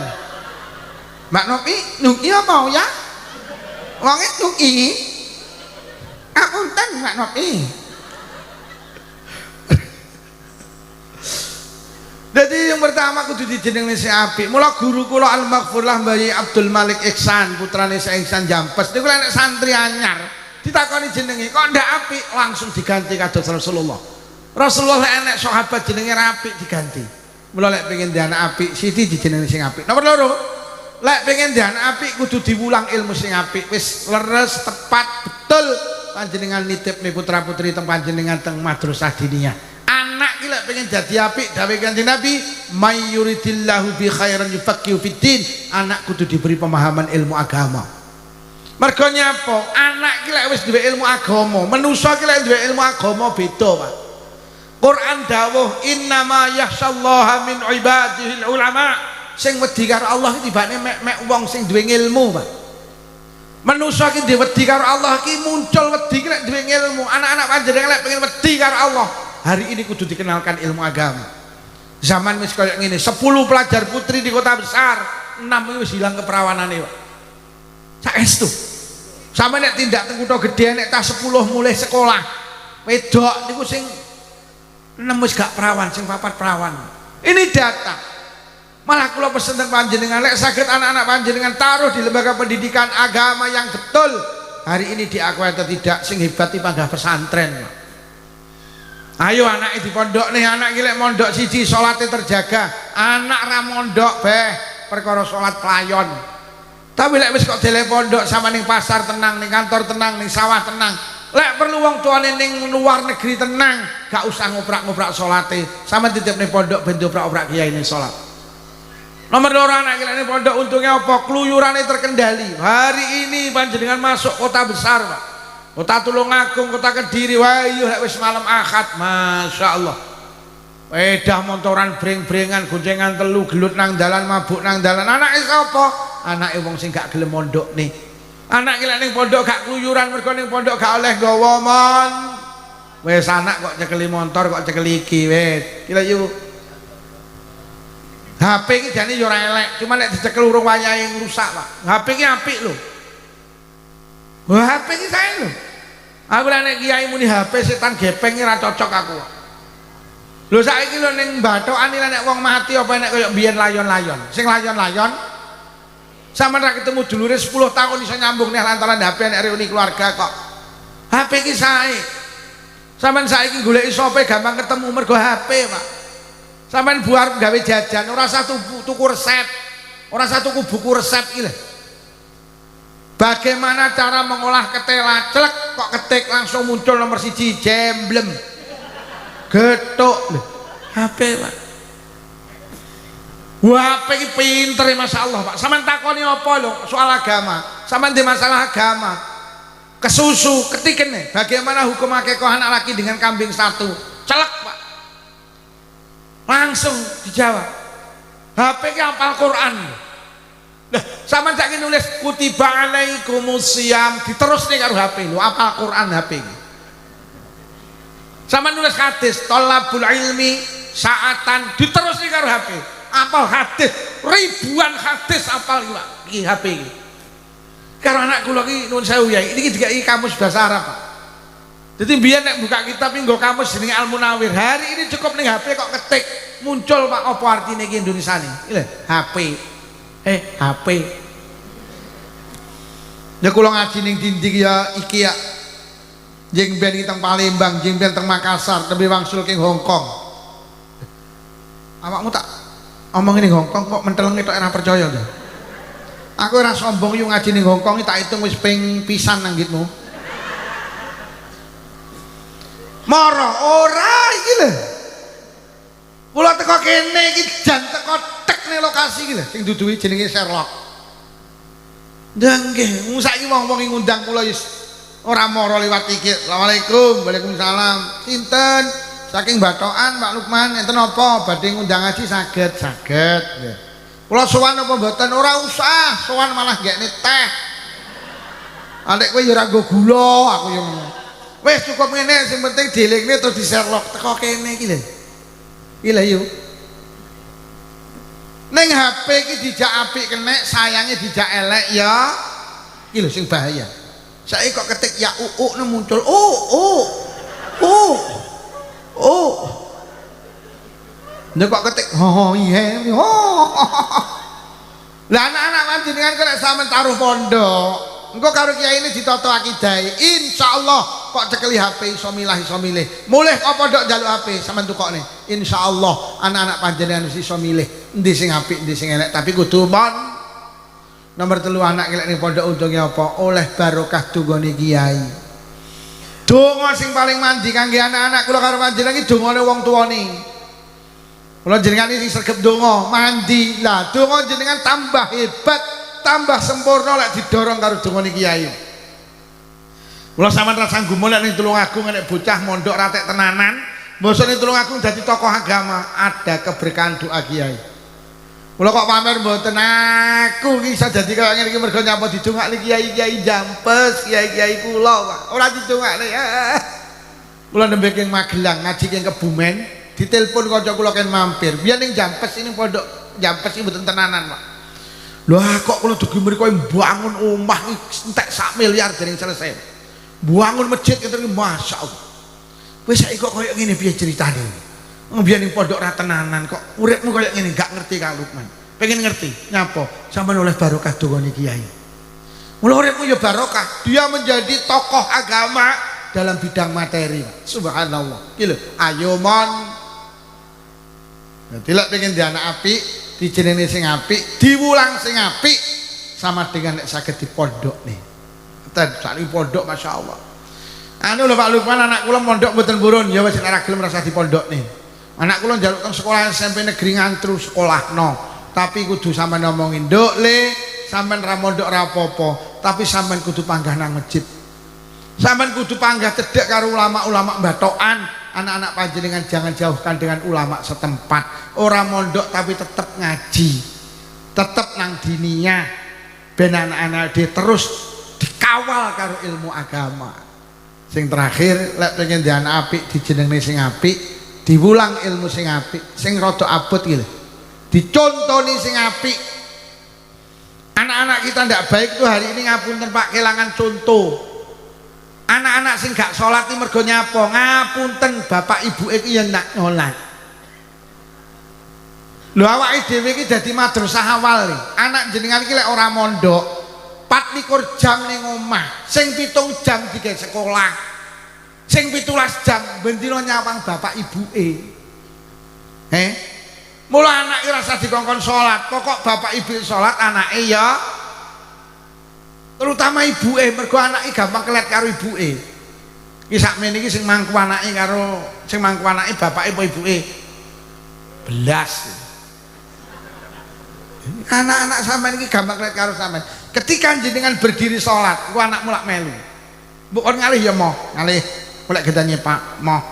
Mbak Novi, nuki apa ya? Wonge nuki. Ngapunten Mbak Novi. Jadi yang pertama kudu dijenengne sing apik. Mula guru kula Al-Maghfurlah Mbah Abdul Malik Ihsan, putrane Syekh Ihsan Jampes. Niku lek santri anyar ditakoni jenenge kok ndak apik, langsung diganti kados Rasulullah. Rasulullah lek enek sahabat jenenge apik diganti. Mula lek pengen ndek anak apik, siti dijenengne sing apik. Nomor loro, lek pengen ndek anak apik kudu diwulang ilmu sing apik. Wis leres, tepat, betul panjenengan nitipne putra-putri teng panjenengan teng madrasah diniyah. Anak ki lek pengen dadi apik dawuh Kanjeng Nabi, may yuridillahu bi khairan yufaqihu fiddin. Anak kudu diberi pemahaman ilmu agama. Mergo nyapa? Anak ki lek wis duwe ilmu agama, manusa ki lek duwe ilmu agama beda, Pak. Quran dawuh innama yakhsyallaha min ibadihil ulama. Sing wedi karo Allah ki tibane mek wong sing duwe ilmu, Pak. Manusa ki wedi karo Allah ki muncul wedi ki lek duwe ilmu. Anak-anak panjenengan lek pengen wedi karo Allah, hari ini kudu dikenalkan ilmu agama. Zaman wis kaya ngene, 10 pelajar putri di kota besar, 6 wis hilang keperawanane, Pak. Saestu. Sampe nek tindak teng kutha gedhe nek tas 10 mulai sekolah. Wedok niku sing 6 wis gak perawan, sing 4 perawan. Ini data. Malah kula pesen teng panjenengan lek saged anak-anak panjenengan taruh di lembaga pendidikan agama yang betul. Hari ini diakui atau tidak, sing hebat iki panggah pesantren, Pak. Ayo anak di pondok nih, anak gilek mondok siji sholatnya terjaga, anak ra mondok beh perkara sholat pelayon. Tapi lek wis kok dele pondok sama ning pasar tenang, ning kantor tenang, ning sawah tenang. Lek perlu wong tuane ning luar negeri tenang, gak usah ngoprak-ngoprak sholate. Sama titip ning pondok ben oprak-oprak kiai ning sholat. Nomor 2 anak gilek ning pondok untungnya apa? Keluyurane terkendali. Hari ini panjenengan masuk kota besar, Pak. Kota Tulungagung, kota Kediri, wayu wis malam Ahad, masya Allah. Wedah montoran breng-brengan, goncengan telu, gelut nang dalan, mabuk nang dalan. Anake sapa? Anake wong sing gak gelem mondok nih. Anak iki lek ning pondok gak kluyuran, mergo ning pondok gak oleh nggawa mon. Wis anak kok cekeli motor, kok cekeli iki wis. Kira yuk. HP iki jane yo ora elek, cuma lek dicekel urung wayahe ngrusak, Pak. HP iki apik lho. Wah, HP iki sae lho. Aku lek nek kiai muni HP setan gepeng ora cocok aku. Lho saiki lho ning bathokan nek wong mati apa nek kaya biyen layon-layon. Sing layon-layon sampeyan ra ketemu dulure 10 tahun iso nyambung nih lantaran HP nek reuni keluarga kok. HP iki sae. Sampeyan saiki goleki sope gampang ketemu mergo HP, Pak. Sampeyan buar gawe jajan ora usah tuku resep. Ora usah tuku buku resep iki lho. Bagaimana cara mengolah ketela, celek kok ketik langsung muncul nomor 1 jemblem getuk lho. HP, Pak. Wah, HP iki pinter, Masya Allah, Pak. Sampeyan takoni apa lho soal agama, sampeyan di masalah agama kesusu, ketiken nih. Bagaimana hukum akikoh anak laki dengan kambing satu? Celek Pak. Langsung dijawab. HP ki hafal Quran. Nah, sama saiki nulis kutiba alaikumusiyam diterus nih karo HP lu, hafal Quran HP ini. Sama nulis hadis thalabul ilmi saatan diterus nih karo HP. Hafal hadis, ribuan hadis hafal iki HP iki. Karo anak kula ki nuwun sewu ya, iki dikai kamus bahasa Arab, Pak. Jadi biar nek buka kitab nggo kamus jenenge Al Munawir. Hari ini cukup ning HP kok ketik muncul Pak apa artine iki Indonesia nih. Iki lho, HP. HP. Ya kula ngaji ning dinding ya iki ya. Jeng ben teng Palembang, jeng ben teng Makassar, tembe wangsul king Hongkong. Awakmu tak omong ning Hongkong kok menteleng tok ora percaya to. Aku ora sombong yo ngaji ning Hongkong tak hitung wis ping pisan nang ngitmu. Moro ora iki lho. Kula teko kene iki jan teko tek ning lokasi iki lho sing duduhi jenenge Sherlock. Nggih, saiki wong-wong ngundang kula wis ora moro liwat iki. Asalamualaikum, waalaikumsalam. Sinten? Saking Batokan Pak Lukman, enten apa badhe ngundang ngaji saged? Saged nggih. Kula sowan apa mboten? Ora usah, sowan malah gekne teh. Anek kowe ya ora nggo gula, aku yo ngono. Wis cukup ngene, sing penting dielingne terus di Sherlock teko kene iki lho. Iki lho yo. Ning HP iki dijak apik kenek, sayange dijak elek ya. Iki lho sing bahaya. Saiki kok ketik ya muncul. Nek kok ketik iya. Lah anak-anak panjenengan kok nek sampean taruh pondok, engko karo kiai ini ditata akidahe. Insyaallah kok cekeli HP iso milih. Mulih kok pondok njaluk HP sampean tukokne. Insyaallah anak-anak panjenengan iso milih endi sing apik, endi sing elek, tapi kudu mon. Nomor 3 anak kelek ning pondok untunge apa? Oleh barokah dungane kiai. Donga sing paling mandi kangge anak-anak kula karo panjenengan iki dongane wong tuane. Kula jenengan iki sregep donga mandi. Lah donga jenengan tambah hebat, tambah sempurna lek didorong karo dongane kiai. Kula sampean ra sanggup mulih ning Tulungagung nek bocah mondok ratek tenanan, mbosok ning Tulungagung dadi tokoh agama, ada keberkahan doa kiai. Kula kok pamer mboten aku iki iso dadi kaya ngene iki mergo nyapa didongakne kiai-kiai Jampes, kiai-kiai kula, Pak. Ora didongakne. Kula nembe king Magelang ngaji king Kebumen, ditelepon kanca kula ken mampir. Biyen ning Jampes ini pondok Jampes iki mboten tenanan, Pak. Lho kok kula dugi mriko mbangun omah entek 1 miliar dereng selesai. Mbangun masjid ngeten iki masyaallah. Wis saiki kok koyo ngene piye ceritane? Biar ning pondok ra tenanan kok uripmu koyo ngene gak ngerti Kak Lukman. Pengen ngerti nyapa sampean oleh barokah dongane kiai. Mula uripmu ya barokah, dia menjadi tokoh agama dalam bidang materi. Subhanallah. Iki lho, ayo mon. Dadi lek pengen di anak apik, dijenenge sing apik, diwulang sing apik sama dengan nek saged di pondok nih. Ten sak pondok masyaallah. Anu lho Pak Lukman anak kula mondok mboten purun ya wis ora gelem rasa di pondok nih. Anak kula njaluk teng sekolah SMP negeri Ngantru sekolahno, tapi kudu sampean ngomongin nduk le, sampean ra mondok ra apa-apa, tapi sampean kudu panggah nang masjid. Sampean kudu panggah cedhek karo ulama-ulama Batokan. Anak-anak panjenengan jangan jauhkan dengan ulama setempat. Ora mondok tapi tetap ngaji, tetap nang diniyah, ben anak-anak dia terus dikawal karo ilmu agama. Sing terakhir lek pengen di anak apik dijenengne sing apik, diwulang ilmu sing apik, sing rada abot iki lho. Dicontoni sing apik. Anak-anak kita ndak baik tuh hari ini ngapunten Pak kelangan contoh. Anak-anak sing gak sholat iki mergo nyapa? Ngapunten bapak ibu iki ya ndak nyolat. Lho awake dhewe iki dadi madrasah awal nih. Anak jenengan iki lek ora mondok 24 jam ning omah, sing 7 jam digawe sekolah, sing 17 jam bendina nyawang bapak ibuke. Mula anak iki rasa dikongkon salat, pokok bapak ibu salat anake ya terutama ibuke, mergo anake gampang kelet karo ibuke. Iki sakmene iki sing mangku anake karo sing mangku anake bapake apa ibuke? Belas. Anak-anak sampean iki gampang kelet karo sampean. Ketika jenengan berdiri sholat, ku anak mulak melu. Bu kon ngalih ya moh, ngalih. Golek gedane Pak, moh.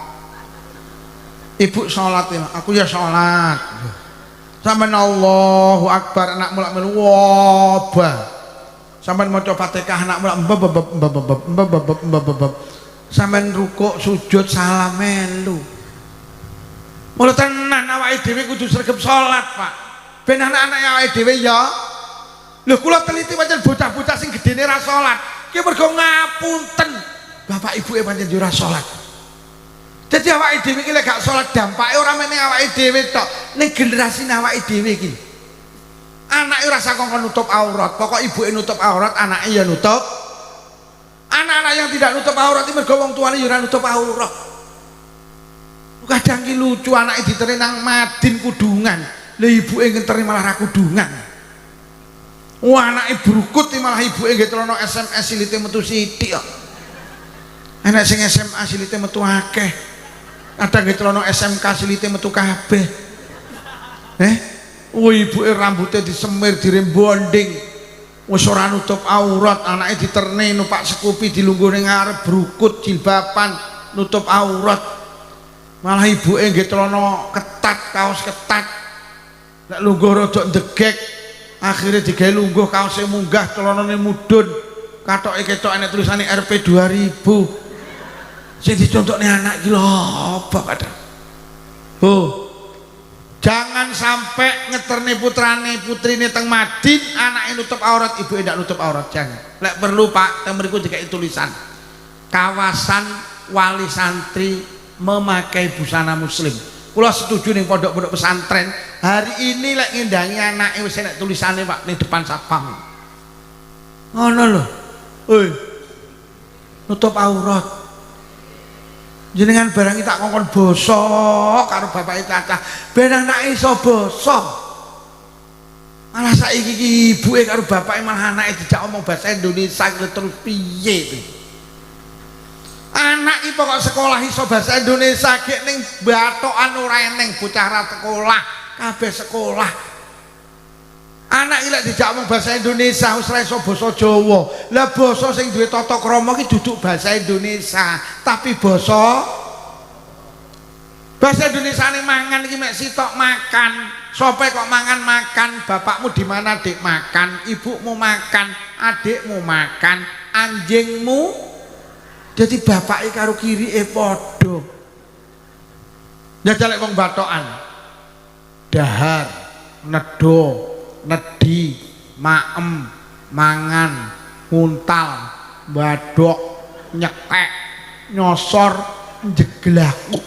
Ibu salat ya, aku ya salat. Sampeyan Allahu Akbar anak mulak melu wabah. Sampeyan maca Fatihah anak mulak sampeyan rukuk sujud salam melu. Mula tenan awake dhewe kudu sregep salat, Pak. Ben anak-anak awake dhewe ya. Lho kula teliti pancen bocah-bocah sing gedene ra salat. Ki mergo ngapunten. Bapak ibuke pancen yo ora salat. Jadi awake dhewe iki lek gak salat dampake ora meneh awake dhewe tok, ning generasi awake dhewe iki. Anake ora sakon nutup aurat, pokok ibuke nutup aurat, anake ya nutup. Anak-anak yang tidak nutup aurat iki mergo wong tuane ya ora nutup aurat. Kadang ki lucu anake diteri nang Madin kudungan, lha ibuke ngenteri malah ra kudungan. Wah anake brukut malah ibuke nggih celana SMS silite metu sithik kok. Anak sing SMA silite metu akeh. Ada nggih celana SMK silite metu kabeh. Ibuke rambutnya disemir dirembonding. Wis ora nutup aurat, anake diterne numpak sekupi dilungguh ning ngarep brukut jilbaban nutup aurat. Malah ibuke nggih celana ketat, kaos ketat. Nek lungguh rada ndegek, akhirnya digawe lungguh kaose munggah, celanane mudhun. Katoke ketok enek tulisane RP 2000. Sing dicontokne anak iki lho apa kadang. Jangan sampai ngeterne putrane putrine teng Madin, anake nutup aurat, ibuke ndak nutup aurat, jangan. Lek perlu Pak, teng mriku dikai tulisan. Kawasan wali santri memakai busana muslim. Kula setuju ning pondok-pondok pesantren, hari ini lek ngendangi anake wis enek tulisane Pak ning depan satpam. Ngono lho. Nutup aurat. Jenengan barang tak kongkon basa karo bapake cacah, ben anake iso basa. Malah saiki iki ibuke karo bapake malah anake dijak omong bahasa Indonesia terus piye to? Anak iki pokok sekolah iso bahasa Indonesia gek ning batokan ora eneng bocah ra sekolah, kabeh sekolah. Anak iki lek dijak omong bahasa Indonesia wis ora iso basa Jawa. Lah basa sing duwe tata krama iki duduk bahasa Indonesia, tapi basa Indonesia ini mangan iki mek sitok makan. Sope kok mangan makan, bapakmu di mana Dik makan, ibumu makan, adikmu makan, anjingmu. Jadi bapake karo kirike padha. Njajal lek wong batokan. Dahar, nedo, nedi, maem, mangan, nguntal, badok, nyekek, nyosor, njeglaku.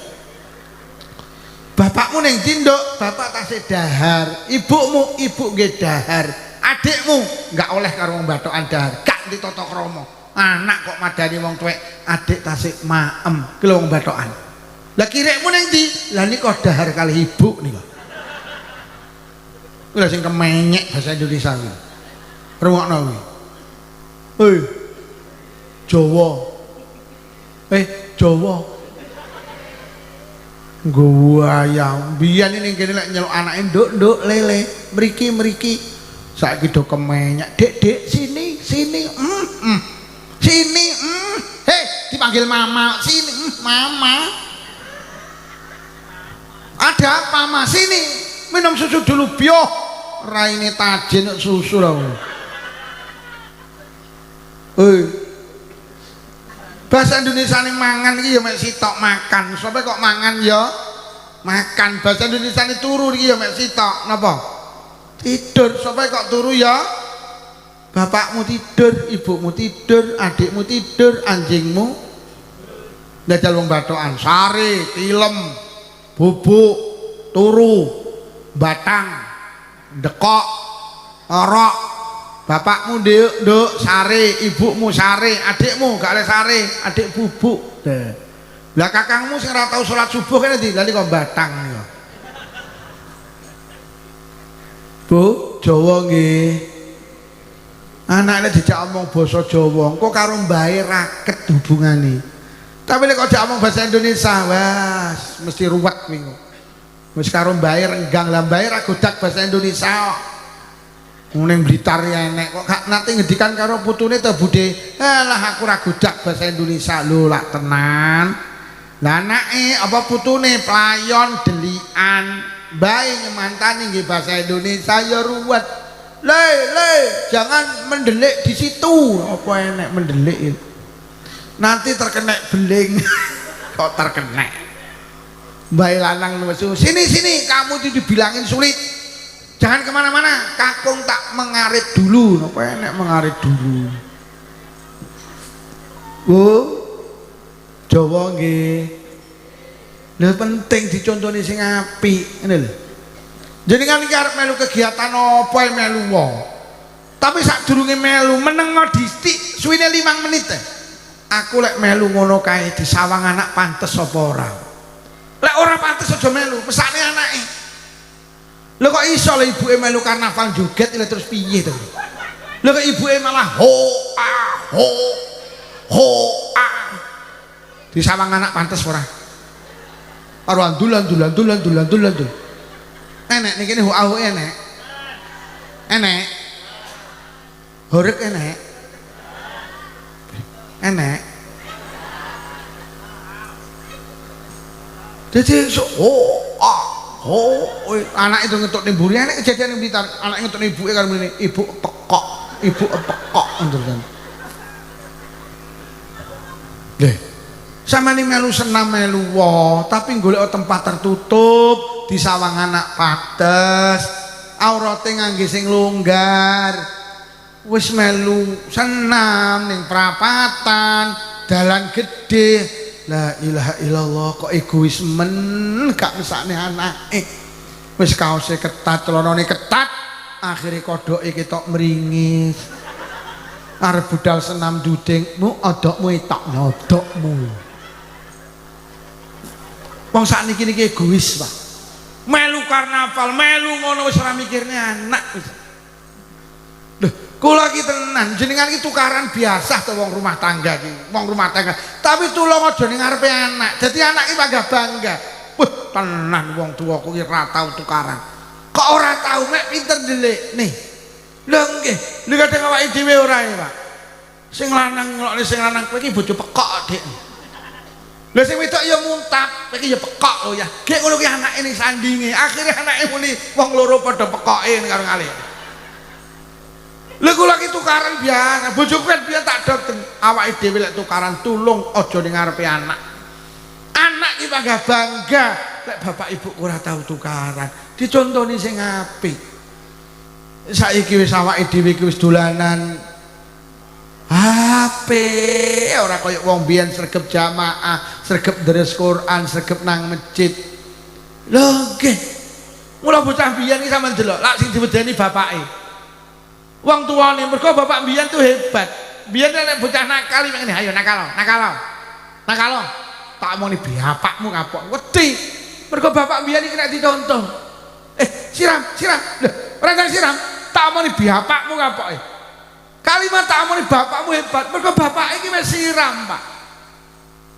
Bapakmu ning tinduk, bapak tasih dahar, ibumu, ibu nggih dahar, adikmu enggak oleh karo wong batokan dahar, gak ditata krama. Anak kok madani wong tuwek, adik tasih maem, ki lho wong batokan. Lah kirikmu ning ndi? Lah nika dahar kali ibu nika. Kuwi sing kemenyek bahasa Indonesia kuwi. Rungokno kuwi. Jawa. Jawa. Gua ayam biyen ini kene lek nyeluk anake nduk lele mriki saiki do kemenyak dek sini sini dipanggil mama sini mama ada apa mama sini minum susu dulu bio raine tajin susu lho. Bahasa Indonesia ini mangan iki ya mek sitok makan. Sampai kok mangan ya makan. Bahasa Indonesia ini turu iki ya mek sitok napa? Tidur. Sampai kok turu ya bapakmu tidur, ibumu tidur, adikmu tidur, anjingmu njajal wong batokan. Sare, tilem, bubuk, turu, batang, dekok, orok. Bapakmu nduk sare, ibumu sare, adikmu gak oleh sare, adik bubuk. Lah kakangmu sing ora tau salat subuh kene ndi? Lah nika batang ya. Bu, Jawa nggih. Anakne dijak omong basa Jawa, engko karo mbae raket hubungane. Tapi lek kok dijak omong bahasa Indonesia, wes mesti ruwet kuwi. Wis karo mbae renggang, lah mbae ra godak bahasa Indonesia. ning Blitar ya enek kok gak nate ngedikan karo putune to Bude. Alah aku ra godak basa Indonesia lho lak tenan. Lah anake apa putune playon delikan bae nyemantani nggih basa Indonesia ya ruwet. Le, jangan mendelik di situ. Apa enek mendelik? Nanti terkena beling. Kok terkena? Mbak lanang nesu. Sini, kamu itu dibilangin sulit. Jangan kemana-mana. Kakung tak mengarit dulu. Apa enek mengarit dulu? Jawa nggih. Lha penting dicontoni sing apik, ngene lho. Jenengan iki arep melu kegiatan apa melu wong. Tapi sadurunge melu menengo dhisik suwine 5 menit. Aku lek melu ngono kae disawang anak pantes apa ora? Lek ora pantes aja melu, mesake anake. Lho kok iso lek ibuke melu karnaval joget lek terus piye to? Lho kok ibuke malah ho ah. Disawang anak pantes ora? Karo andulan. Enek niki ho enek. Enek. Horeg enek. Enek. Dadi anak itu ngetuk ning mburi enek kejadian ning Blitar. Anak ngetuk ning ibuke karo mrene, ibu pekok ngono kan. Lho. Samane melu senam melu wae, tapi golek tempat tertutup, disawang anak pates, aurate ngangge sing longgar. Wis melu senam ning prapatan, dalan gede. La ilaha illallah kok egois men gak mesakne anake. Wis kaose ketat, celanane ketat, akhire kodoke ketok mringis. Arep budal senam dudingmu, odokmu etok nodokmu. Wong sakniki niki egois, Pak. Melu karnaval, melu ngono wis ora mikirne anak wis. Lho, kula iki tenan, jenengan iki tukaran biasa to wong rumah tangga iki, wong rumah tangga. Tapi tulung aja ning ngarepe anak. Dadi anak iki bangga. Wah, tenan wong tuaku iki ora tau tukaran. Kok ora tau mek pinter ndelik. Nih. Lho nggih, lho kadang awake dhewe ora ya, Pak. Sing lanang ngelokne sing lanang kowe iki bojo pekok, Dik. Lha sing wedok ya muntap, iki ya pekok lho ya. Gek ngono ki anake ning sandinge. Akhire anake muni wong loro padha pekoke karo ngalih. Lha kula ki tukaran biasa. Bojoku kan biyen tak dok awake dhewe lek tukaran tulung aja ning ngarepe anak. Anak ki bangga lek bapak ibu ora tau tukaran. Dicontoni sing apik. Saiki wis awake dhewe ki wis dolanan HP ora kaya wong biyen sregep jamaah, sregep deres Quran, sregep nang masjid. Lho nggih. Mula bocah biyen iki sampean delok, lak sing diwedeni bapake. Wong tuane mergo bapak biyen tuh hebat. Biyen nek bocah nakal ngene, ayo nakal. Tak omongni bapakmu kapok. Wedi. Mergo bapak biyen iki nek dicontoh. Siram. Lho, ora siram. Tak omongni bapakmu kapoke. Kalimat tak omongni bapakmu hebat, mergo bapak iki wis siram, Pak.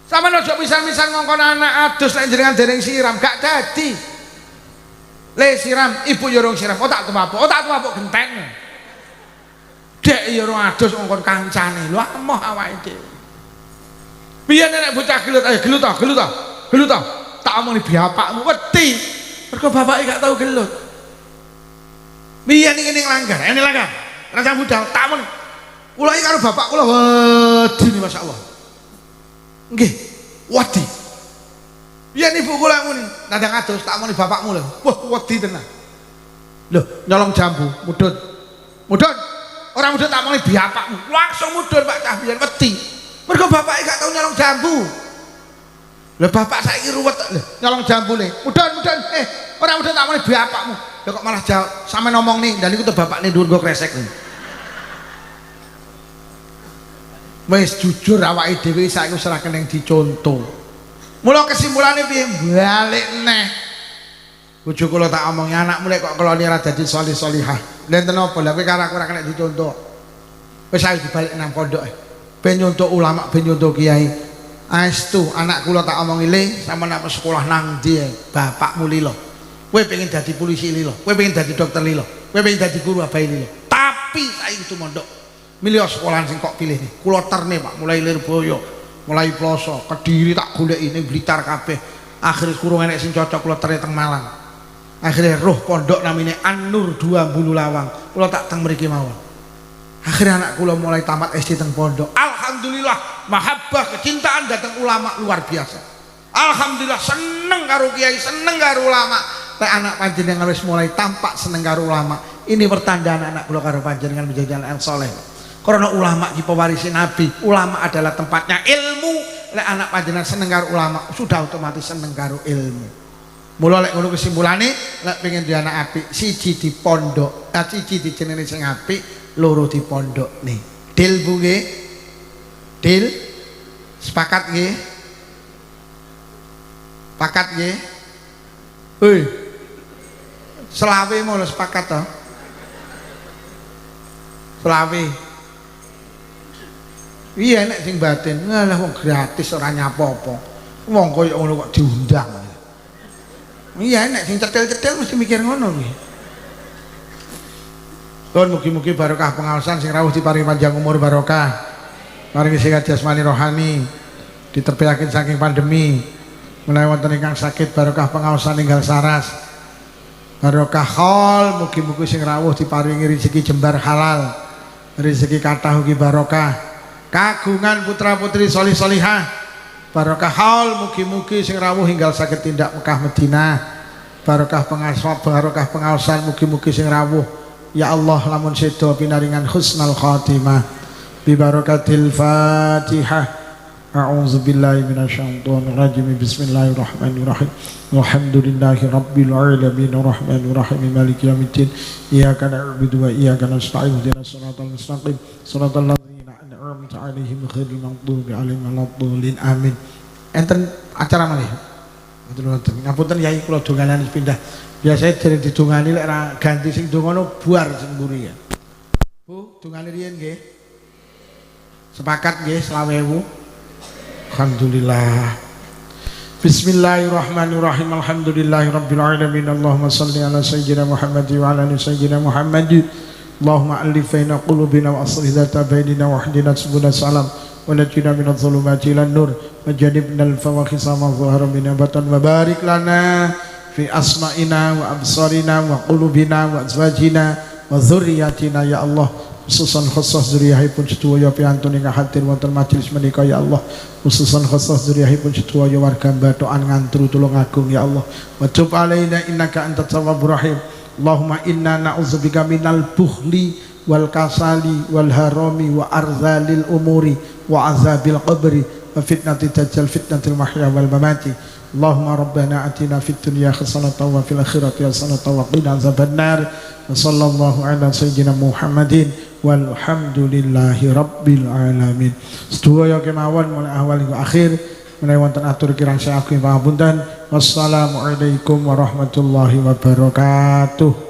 Sampeyan aja misal-misal ngongkon anak adus nek jenengan dereng siram, gak dadi. Le siram, ibu yo rong siram, tak tuwapuk genteng. Dek yo rong adus ngongkon kancane. Lho amoh awake dhewe. Biyen nek bocah gelut, ayo gelut to. Tak omongni bapakmu wedi. Mergo bapake gak tau gelut. Biyen iki ning langgar, ini langgar. Rancang budal, tak omongni. Kula iki karo bapak kula wedi nih masyaallah. Nggih, wedi. Biyen ibu kula muni, nandang adus tak omongni bapakmu lho. Wah, wedi tenan. Lho, nyolong jambu, mudhun. Ora mudhun tak omongni bapakmu. Langsung mudhun Pak cah biyen wedi. Mergo bapake gak tau nyolong jambu. Lho bapak saiki ruwet lho, nyolong jambune. Mudhun. Ora mudhun tak omongni bapakmu. Lho kok malah jawab sampe ngomong nih, dan iku tuh bapakne dhuwur nggo kresek nih. Wis jujur awake dhewe saiki wis ora keneng dicontoh. Mula kesimpulane piye? Balik neh. Bojo kula tak omongi anakmu lek kok kelone ora dadi salih-salihah. Lenten apa? Lah kowe karo aku ora keneng dicontoh. Wis ayo dibalik nang pondoke. Ben nyontoh ulama, ben nyontoh kiai. Aestu anak kula tak omongi le, sampeyan apa sekolah nang ndi? Bapakmu lilo. Kowe pengen dadi polisi lilo, kowe pengen dadi dokter lilo, kowe pengen dadi guru abai lilo. api saiki itu mondok. Milih sekolahan sing kok pilih nih. Kula terne Pak, mulai Lirboyo, mulai Ploso, Kediri tak goleki ning Blitar kabeh. Akhire kurang enek sing cocok kula terne teng Malang. Akhirnya roh pondok namanya An-Nur 2 Bulu Lawang. Kula tak teng mriki mawon. Akhirnya anak kula mulai tamat SD teng pondok. Alhamdulillah, mahabbah kecintaan datang ulama luar biasa. Alhamdulillah seneng karo kiai, seneng karo ulama. Lek anak panjenengan wis mulai tampak seneng karo ulama, ini pertanda anak kula karo panjenengan menjadi anak yang soleh. Karena ulama ki pewarisi Nabi, ulama adalah tempatnya ilmu. Lek anak panjenengan seneng karo ulama, sudah otomatis seneng karo ilmu. Mula lek ngono kesimpulane, lek pengen duwe anak apik, siji di pondok, siji dijenenge sing apik, loro di pondok nih. Deal Bu nggih? Deal? Sepakat nggih? Sepakat nggih? Hei. Selawe mau sepakat to? Selawe. Iya nek sing batin, ngalah wong gratis ora nyapo-apa. Wong koyo ngono kok diundang. Iya nek sing cetil-cetil mesti mikir ngono kuwi. Kon mugi-mugi barokah pengaosan sing rawuh diparingi panjang umur barokah. Paringi sehat jasmani rohani, diterbiakin saking pandemi. Menawi wonten ingkang sakit barokah pengaosan ninggal saras. Barokah khol, mugi-mugi sing rawuh diparingi rezeki jembar halal. Rezeki kathah ugi barokah. Kagungan putra-putri solih-solihah. Barokah haul, mugi-mugi sing rawuh hinggal saged tindak Mekah Madinah. Barokah pengaswab, barokah pengaosan, mugi-mugi sing rawuh ya Allah lamun sedo pinaringan husnul khatimah bi barakatil Fatihah. A'udzubillahi minasyaitonir rajim. Bismillahirrahmanirrahim. Alhamdulillahi rabbil alamin arrahmanir rahim maliki yaumiddin. Iyyaka na'budu wa iyyaka nasta'in. Ihdinas siratal mustaqim. Siratal an'amta 'alaihim ghairil maghdubi 'alaihim waladdallin. Amin. Enten acara malih. Mboten ngapunten Yai kula donganan pindah. Biasane dereng didongani lek ra ganti sing dongono buar sing mburi ya. Bu, dongane riyen nggih. Sepakat nggih 20.000. Alhamdulillah. Bismillahirrahmanirrahim. Alhamdulillahirabbil alamin. Allahumma shalli ala sayyidina Muhammad wa ala ali sayyidina Muhammad. Allahumma alif baina qulubina wa aslih dzata bainina wa hdina subulal salam wa najjina minadh dhulumati ilan nur wa jannibna al fawahisha ma dhahara minha batan wa barik lana fi asma'ina wa absarina wa qulubina wa azwajina wa dzurriyyatina ya Allah. Khususan khusus zuriyahipun sedaya piantun ingkang hadir wonten majelis menika ya Allah. Khususan khusus zuriyahipun sedaya warga Batokan ngantru tulung agung ya Allah. Wa tub alaina innaka antat tawwabur rahim. Allahumma inna na'udzubika minal bukhli wal kasali wal harami wa arzalil umuri wa azabil qabri wa fitnati dajjal fitnatil mahya wal mamati. Allahumma rabbana atina fid dunya hasanatan wa fil akhirati hasanatan wa qina azabannar. Wa sallallahu ala sayyidina Muhammadin walhamdulillahi rabbil alamin. Sedaya kemawon mulai awal hingga akhir menawi wonten atur kirang saking pangapunten. Wassalamualaikum warahmatullahi wabarakatuh.